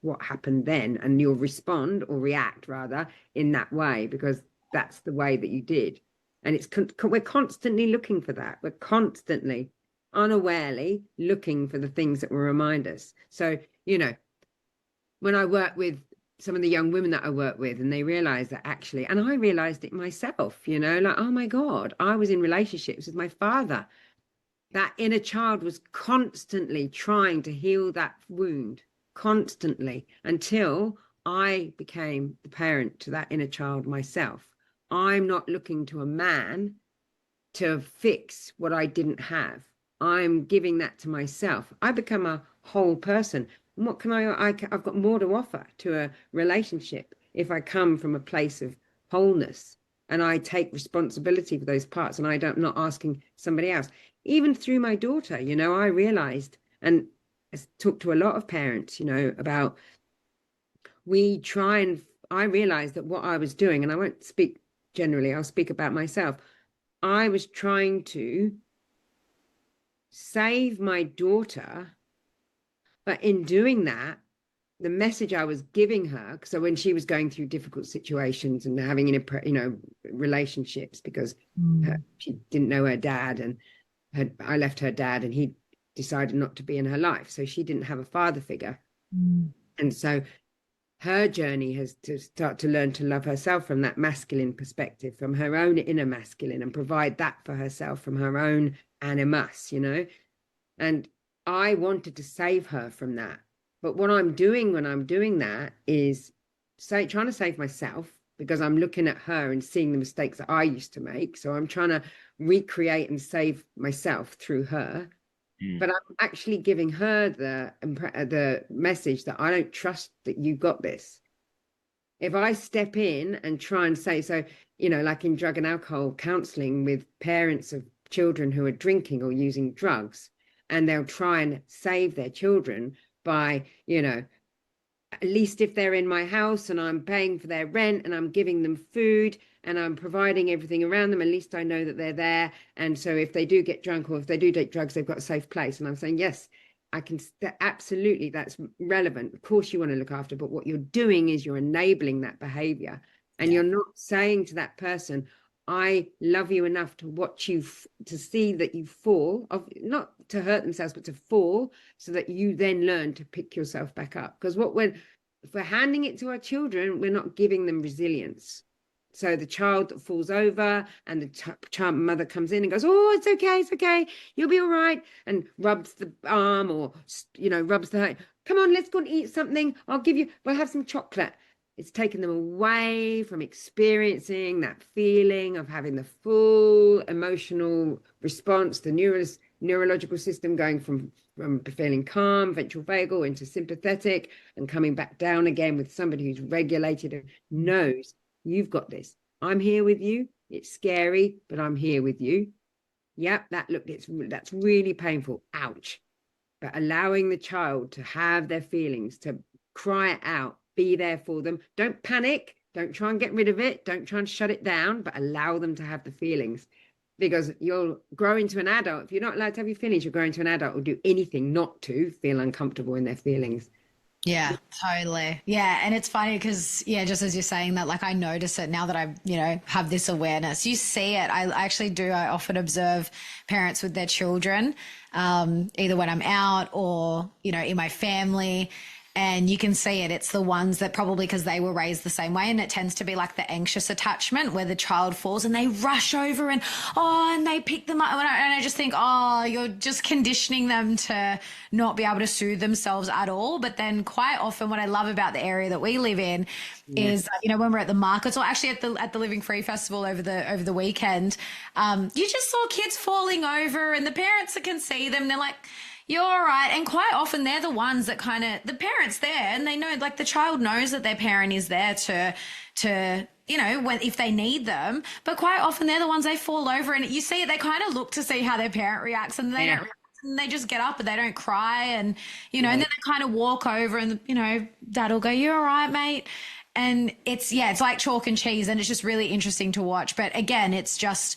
what happened then. And you'll respond, or react rather, in that way, because that's the way that you did. And we're constantly looking for that. We're constantly, unawarely looking for the things that will remind us. So, you know, when I work with some of the young women that I work with, and they realize that actually, and I realized it myself, you know, like, oh my God, I was in relationships with my father. That inner child was constantly trying to heal that wound, constantly, until I became the parent to that inner child myself. I'm not looking to a man to fix what I didn't have. I'm giving that to myself. I become a whole person. And what can I've got more to offer to a relationship if I come from a place of wholeness, and I take responsibility for those parts, and I'm not asking somebody else. Even through my daughter, you know, I realized, and I talked to a lot of parents, you know, about, I realized that what I was doing, and I won't speak generally, I'll speak about myself. I was trying to save my daughter, but in doing that, the message I was giving her, so when she was going through difficult situations and having, you know, relationships, because she didn't know her dad, and I left her dad, and he decided not to be in her life, so she didn't have a father figure. And so her journey has to start to learn to love herself from that masculine perspective, from her own inner masculine, and provide that for herself from her own animus, you know. And I wanted to save her from that. But what I'm doing when I'm doing that is trying to save myself, because I'm looking at her and seeing the mistakes that I used to make. So I'm trying to recreate and save myself through her. But I'm actually giving her the message that I don't trust that you got this. If I step in and try and say, so, you know, like in drug and alcohol counselling with parents of children who are drinking or using drugs, and they'll try and save their children by, you know, at least if they're in my house and I'm paying for their rent and I'm giving them food and I'm providing everything around them, at least I know that they're there. And so if they do get drunk or if they do take drugs, they've got a safe place. And I'm saying, yes, I can, absolutely, that's relevant. Of course you want to look after, but what you're doing is you're enabling that behavior. And you're not saying to that person, I love you enough to watch you, to see that you fall, not to hurt themselves, but to fall, so that you then learn to pick yourself back up. Because if we're handing it to our children, we're not giving them resilience. So the child that falls over and the child mother comes in and goes, oh, it's okay, you'll be all right, and rubs the arm or, you know, rubs the head. Come on, let's go and eat something. We'll have some chocolate. It's taken them away from experiencing that feeling of having the full emotional response, the neurological system going from feeling calm, ventral vagal, into sympathetic, and coming back down again with somebody who's regulated and knows, you've got this. I'm here with you. It's scary, but I'm here with you. Yep, that's really painful. Ouch. But allowing the child to have their feelings, to cry it out, be there for them. Don't panic. Don't try and get rid of it. Don't try and shut it down, but allow them to have the feelings. Because you'll grow into an adult. If you're not allowed to have your feelings, you'll grow into an adult who'll do anything not to feel uncomfortable in their feelings. Yeah, totally. Yeah. And it's funny because, just as you're saying that, like, I notice it now that I, have this awareness. You see it. I actually do. I often observe parents with their children, either when I'm out or, in my family. And you can see it. It's the ones that probably because they were raised the same way. And it tends to be like the anxious attachment where the child falls and they rush over and they pick them up. And I just think, you're just conditioning them to not be able to soothe themselves at all. But then quite often what I love about the area that we live in is, when we're at the markets or actually at the Living Free Festival over the weekend, you just saw kids falling over and the parents that can see them. They're like, you're all right. And quite often they're the ones that the parent's there and they know, like the child knows that their parent is there to if they need them, but quite often they're the ones they fall over and you see it, they kind of look to see how their parent reacts and they don't react and they just get up and they don't cry and, and then they kind of walk over and, dad will go, you're all right, mate. And it's like chalk and cheese and it's just really interesting to watch. But again, it's just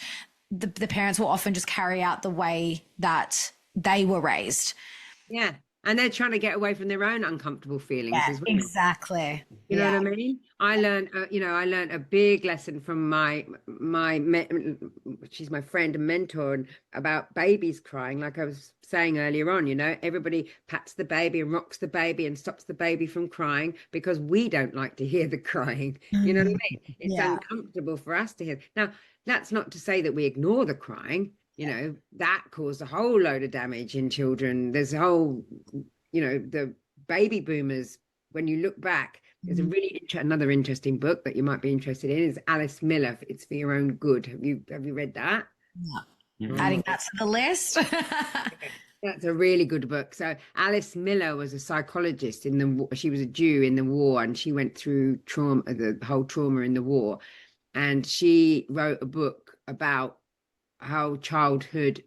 the parents will often just carry out the way that they were raised. Yeah. And they're trying to get away from their own uncomfortable feelings as well. Exactly. You know what I mean? I learned a big lesson from she's my friend and mentor, about babies crying. Like I was saying earlier on, everybody pats the baby and rocks the baby and stops the baby from crying because we don't like to hear the crying. You know what I mean? It's uncomfortable for us to hear. Now, that's not to say that we ignore the crying. That caused a whole load of damage in children. There's a whole, the baby boomers, when you look back, there's a really another interesting book that you might be interested in is Alice Miller, It's for Your Own Good. Have you read that? No. Adding that to the list. That's a really good book. So Alice Miller was a psychologist she was a Jew in the war and she went through trauma, the whole trauma in the war. And she wrote a book about how childhood,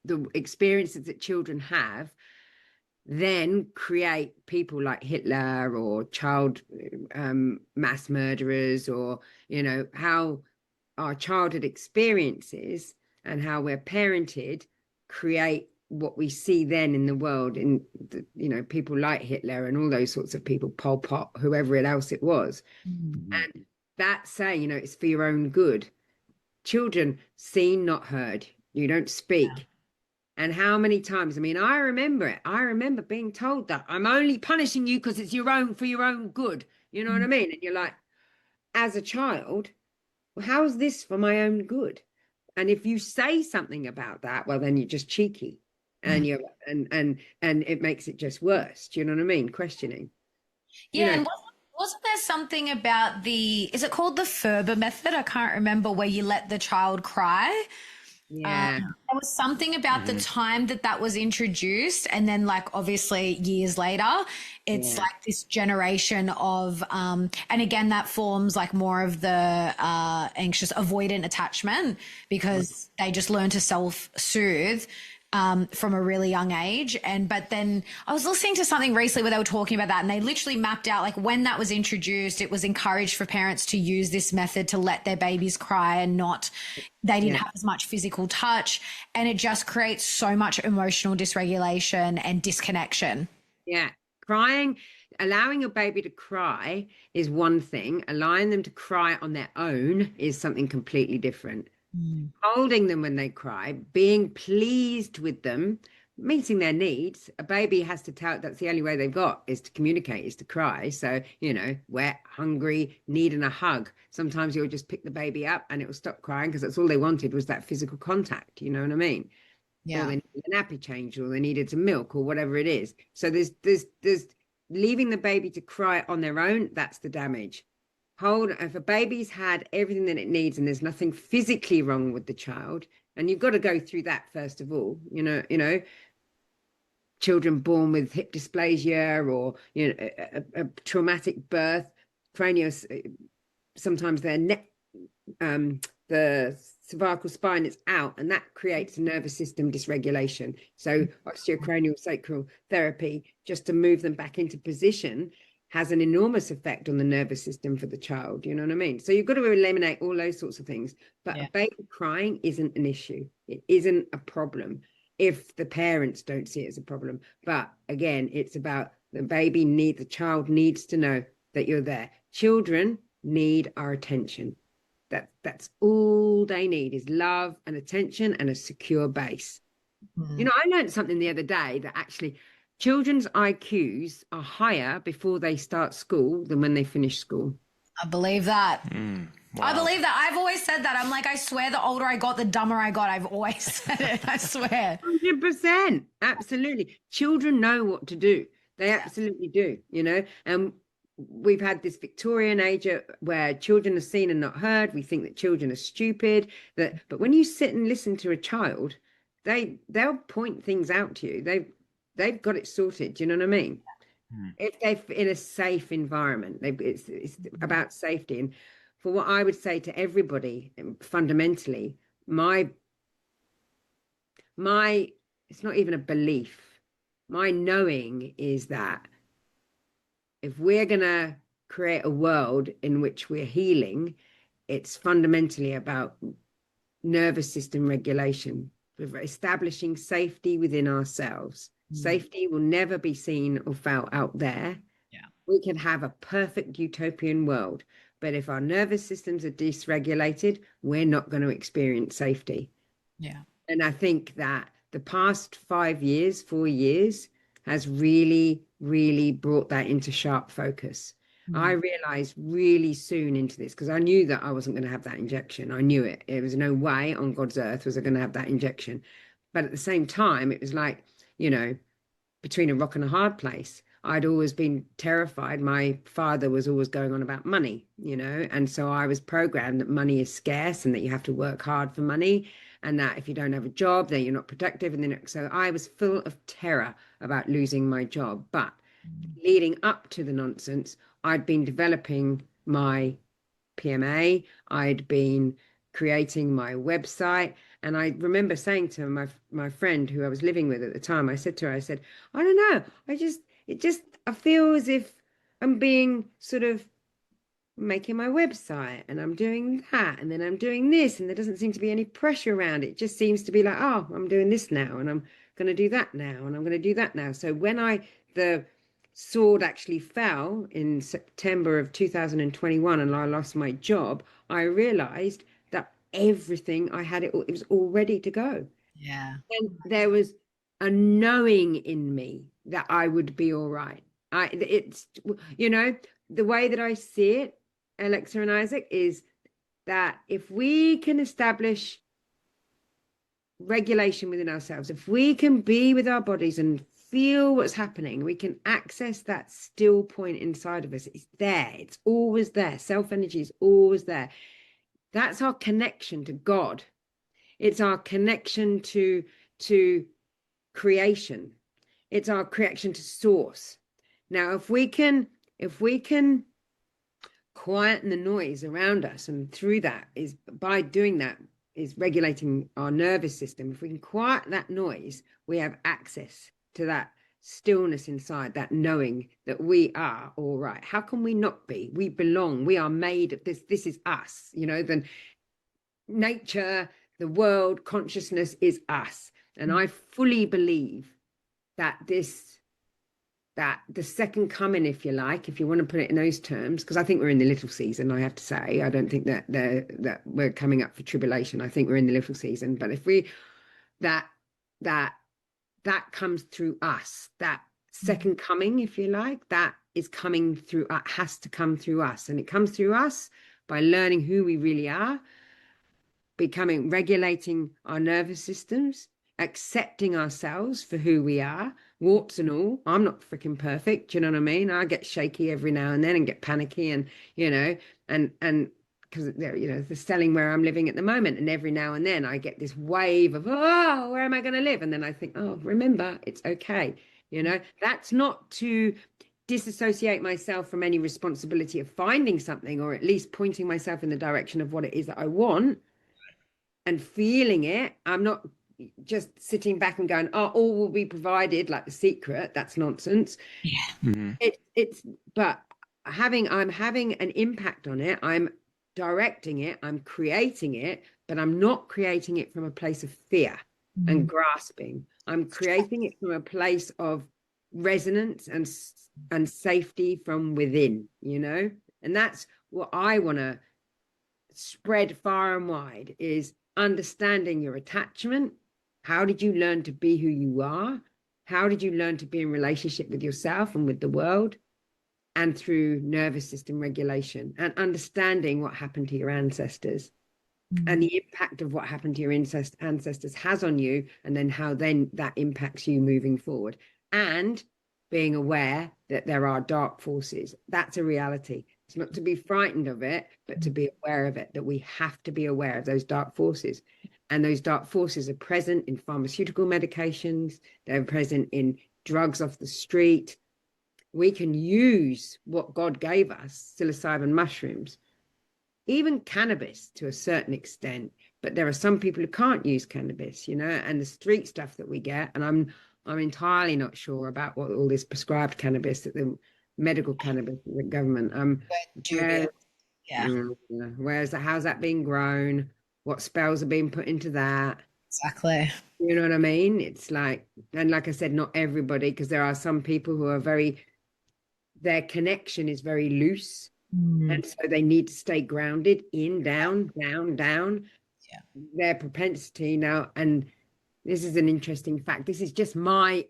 the experiences that children have, then create people like Hitler or child mass murderers, or how our childhood experiences and how we're parented create what we see then in the world, in people like Hitler and all those sorts of people, Pol Pot, whoever else it was. And that's saying, it's for your own good. Children seen, not heard. You don't speak. And how many times, I remember it. I remember being told that I'm only punishing you because it's for your own good. You know what I mean? And you're like, as a child, well, how's this for my own good? And if you say something about that, well, then you're just cheeky and and it makes it just worse. Do you know what I mean? Questioning. Yeah. And Wasn't there something about is it called the Ferber method? I can't remember, where you let the child cry. Yeah. There was something about the time that was introduced, and then like obviously years later, it's like this generation of, and again that forms like more of the anxious avoidant attachment, because they just learn to self-soothe from a really young age. But then I was listening to something recently where they were talking about that, and they literally mapped out like when that was introduced, it was encouraged for parents to use this method to let their babies cry, and they didn't have as much physical touch, and it just creates so much emotional dysregulation and disconnection. Yeah. Crying, allowing your baby to cry is one thing. Allowing them to cry on their own is something completely different. Holding them when they cry, being pleased with them, meeting their needs. A baby has to tell, that's the only way they've got, is to communicate, is to cry. So, wet, hungry, needing a hug. Sometimes you'll just pick the baby up and it will stop crying because that's all they wanted was that physical contact. You know what I mean? Yeah. Or they needed a nappy change, or they needed some milk, or whatever it is. So there's leaving the baby to cry on their own, that's the damage. If a baby's had everything that it needs and there's nothing physically wrong with the child, and you've got to go through that first of all, children born with hip dysplasia, or a traumatic birth, sometimes their neck, the cervical spine is out, and that creates a nervous system dysregulation. So osteocranial sacral therapy, just to move them back into position, has an enormous effect on the nervous system for the child. You know what I mean? So you've got to eliminate all those sorts of things. But a baby crying isn't an issue. It isn't a problem if the parents don't see it as a problem. But again, it's about the child needs to know that you're there. Children need our attention. That's all they need, is love and attention and a secure base. I learned something the other day, that actually children's IQs are higher before they start school than when they finish school. I believe that. Wow. I believe that. I've always said that. I'm like, I swear the older I got, the dumber I got. I've always said it. I swear. 100%. Absolutely. Children know what to do. They absolutely do, and we've had this Victorian age where children are seen and not heard. We think that children are stupid, but when you sit and listen to a child, they'll point things out to you. They've got it sorted. Do you know what I mean? If they're in a safe environment, it's about safety. And for what I would say to everybody, fundamentally, my it's not even a belief. My knowing is that if we're going to create a world in which we're healing, it's fundamentally about nervous system regulation, establishing safety within ourselves. Safety will never be seen or felt out there. We can have a perfect utopian world, but if our nervous systems are dysregulated, we're not going to experience safety. And I think that the past 4 years has really, really brought that into sharp focus. I realized really soon into this, because I knew that I wasn't going to have that injection. I knew it. There was no way on God's earth was I going to have that injection. But at the same time, it was like, between a rock and a hard place. I'd always been terrified. My father was always going on about money, and so I was programmed that money is scarce and that you have to work hard for money, and that if you don't have a job, then you're not productive. And then so I was full of terror about losing my job. But leading up to the nonsense, I'd been developing my PMA. I'd been creating my website. And I remember saying to my friend who I was living with at the time, I said to her, I said, I don't know. I feel as if I'm being sort of making my website, and I'm doing that, and then I'm doing this, and there doesn't seem to be any pressure around it. It just seems to be like, oh, I'm doing this now, and I'm going to do that now, and I'm going to do that now. So when the sword actually fell in September of 2021 and I lost my job, I realized that everything I had, it was all ready to go. And there was a knowing in me that I would be all right. It's the way that I see it, Alexa and Isaac, is that if we can establish regulation within ourselves, if we can be with our bodies and feel what's happening, we can access that still point inside of us. It's there. It's always there. Self-energy is always there. That's our connection to God. It's our connection to creation. It's our connection to source. Now, if we can quieten the noise around us, and through that is by doing that is regulating our nervous system. If we can quiet that noise, we have access to that stillness inside, that knowing that we are all right. How can we not be? We belong. We are made of this. This is us. You know, the nature, the world, consciousness is us. And I fully believe that that the second coming, if you like, if you want to put it in those terms, because I think we're in the little season, I have to say. I don't think that we're coming up for tribulation. I think we're in the little season. But if we that comes through us, that second coming, if you like, that is coming through, has to come through us. And it comes through us by learning who we really are, regulating our nervous systems, accepting ourselves for who we are, warts and all. I'm not freaking perfect. Do you know what I mean? I get shaky every now and then and get panicky, and you know, and because you know, the selling where I'm living at the moment, and every now and then I get this wave of, oh, where am I going to live? And then I think, oh, remember, it's okay. You know, that's not to disassociate myself from any responsibility of finding something, or at least pointing myself in the direction of what it is that I want and feeling it. I'm not just sitting back and going, oh, all will be provided like The Secret. That's nonsense. Yeah. But I'm having an impact on it. I'm directing it. I'm creating it, but I'm not creating it from a place of fear and grasping. I'm creating it from a place of resonance and safety from within, you know? And that's what I want to spread far and wide, is understanding your attachment. How did you learn to be who you are? How did you learn to be in relationship with yourself and with the world? And through nervous system regulation and understanding what happened to your ancestors and the impact of what happened to your ancestors has on you, and then how then that impacts you moving forward. And being aware that there are dark forces. That's a reality. It's not to be frightened of it, but to be aware of it, that we have to be aware of those dark forces. And those dark forces are present in pharmaceutical medications. They're present in drugs off the street. We can use what God gave us, psilocybin mushrooms, even cannabis to a certain extent. But there are some people who can't use cannabis, you know, and the street stuff that we get. And I'm entirely not sure about what all this prescribed cannabis, that the medical cannabis, the government. How's that being grown? What spells are being put into that? Exactly. You know what I mean? It's like, and like I said, not everybody, because there are some people who are their connection is very loose. And so they need to stay grounded in, down. Yeah. Their propensity now, and this is an interesting fact. This is just my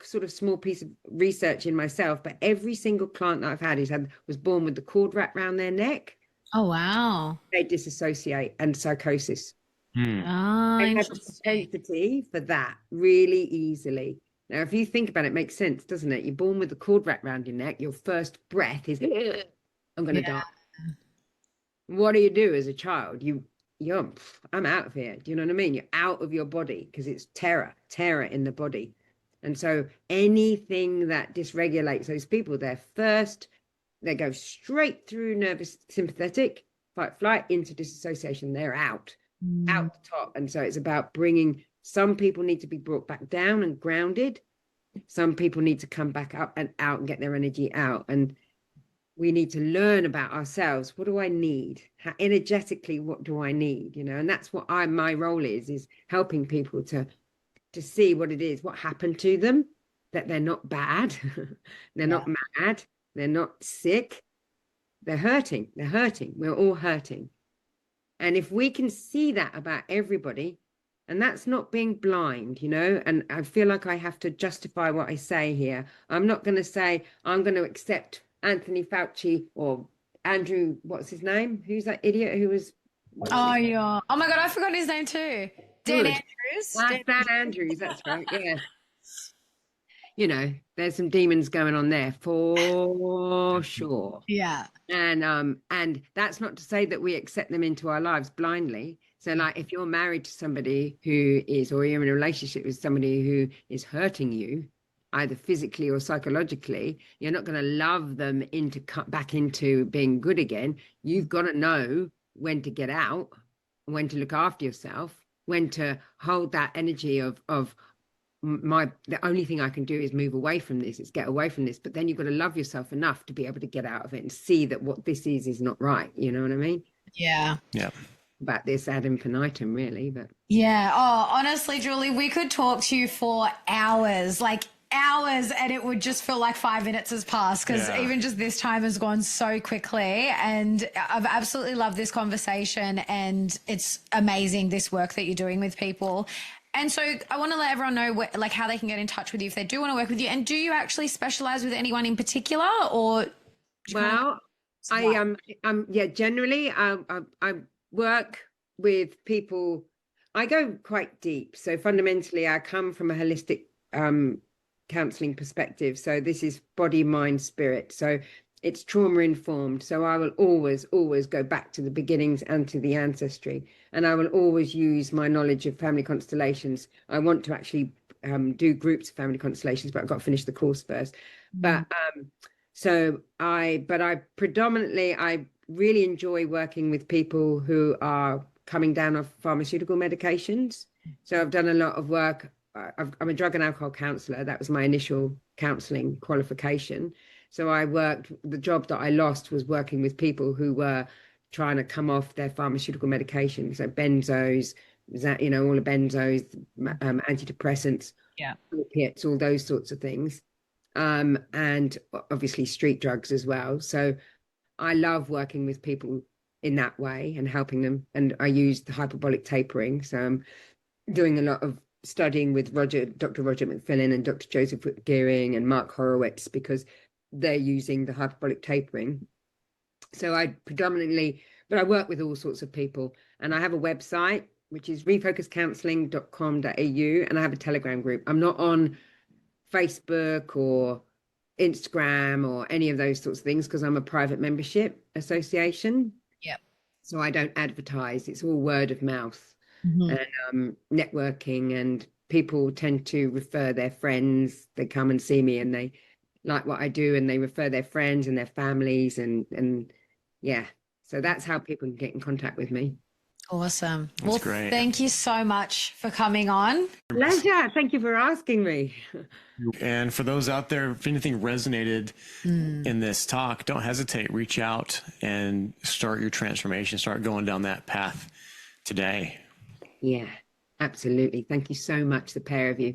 sort of small piece of research in myself, but every single client that I've had was born with the cord wrapped around their neck. Oh, wow. They disassociate and psychosis. Oh, I have a propensity for that really easily. Now, if you think about it, it makes sense, doesn't it? You're born with the cord wrapped around your neck. Your first breath is, I'm going to die. What do as a child? I'm out of here. Do you know what I mean? You're out of your body because it's terror in the body. And so anything that dysregulates those people, they go straight through nervous sympathetic, fight, flight, into disassociation. They're out the top. And so it's about some people need to be brought back down and grounded. Some people need to come back up and out and get their energy out. And we need to learn about ourselves. What do I need? How energetically, what do I need? You know, and that's what my role is helping people to see what it is, what happened to them, that they're not bad. They're not mad. They're not sick. They're hurting. We're all hurting. And if we can see that about everybody, and that's not being blind, you know, and I feel like I have to justify what I say here. I'm not going to say I'm going to accept Anthony Fauci or Andrew, what's his name? Who's that idiot who was... Oh, yeah. Oh, my God, I forgot his name too. Dan Andrews. Dan Andrews, that's right, yeah. you know, there's some demons going on there for sure. Yeah. And that's not to say that we accept them into our lives blindly. So like if you're married to somebody who is, or you're in a relationship with somebody who is hurting you, either physically or psychologically, you're not going to love them into cut back into being good again. You've got to know when to get out, when to look after yourself, when to hold that energy of the only thing I can do is move away from this, is get away from this. But then you've got to love yourself enough to be able to get out of it and see that what this is not right. You know what I mean? Yeah. Yeah. About this ad infinitum, really. But yeah. Oh, honestly, Julie, we could talk to you for hours, like hours, and it would just feel like 5 minutes has passed, because even just this time has gone so quickly. And I've absolutely loved this conversation, and it's amazing, this work that you're doing with people. And so I want to let everyone know like how they can get in touch with you if they do want to work with you. And do you actually specialize with anyone in particular, or? Well, generally I work with people. I go quite deep. So fundamentally, I come from a holistic counselling perspective. So this is body, mind, spirit. So it's trauma informed. So I will always go back to the beginnings and to the ancestry. And I will always use my knowledge of family constellations. I want to actually do groups of family constellations, but I've got to finish the course first. But I predominantly, I really enjoy working with people who are coming down off pharmaceutical medications. So I've done a lot of work. I'm a drug and alcohol counsellor. That was my initial counselling qualification. So the job that I lost was working with people who were trying to come off their pharmaceutical medications, so benzos, all the benzos, antidepressants, opiates, all those sorts of things, and obviously street drugs as well. So I love working with people in that way and helping them. And I use the hyperbolic tapering. So I'm doing a lot of studying with Dr. Roger McFillin and Dr. Joseph Gearing and Mark Horowitz, because they're using the hyperbolic tapering. So I work with all sorts of people, and I have a website, which is refocuscounselling.com.au, and I have a Telegram group. I'm not on Facebook or Instagram or any of those sorts of things, because I'm a private membership association. Yep. So I don't advertise. It's all word of mouth and networking, and people tend to refer their friends. They come and see me and they like what I do, and they refer their friends and their families, and so that's how people can get in contact with me. Awesome. That's great. Thank you so much for coming on. Pleasure. Thank you for asking me. And for those out there, if anything resonated in this talk, don't hesitate. Reach out and start your transformation. Start going down that path today. Yeah, absolutely. Thank you so much, the pair of you.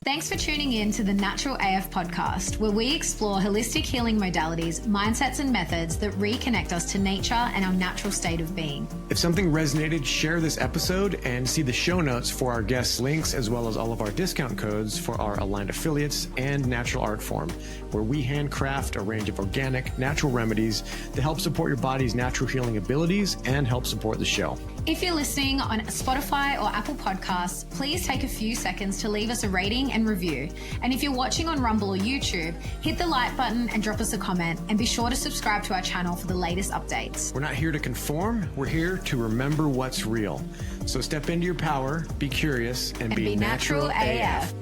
Thanks for tuning in to the Natural AF podcast, where we explore holistic healing modalities, mindsets, and methods that reconnect us to nature and our natural state of being. If something resonated, share this episode and see the show notes for our guest links, as well as all of our discount codes for our aligned affiliates and natural art form, where we handcraft a range of organic, natural remedies to help support your body's natural healing abilities and help support the show. If you're listening on Spotify or Apple Podcasts, please take a few seconds to leave us a rating and review. And if you're watching on Rumble or YouTube, hit the like button and drop us a comment, and be sure to subscribe to our channel for the latest updates. We're not here to conform. We're here to remember what's real. So step into your power, be curious, and be natural AF.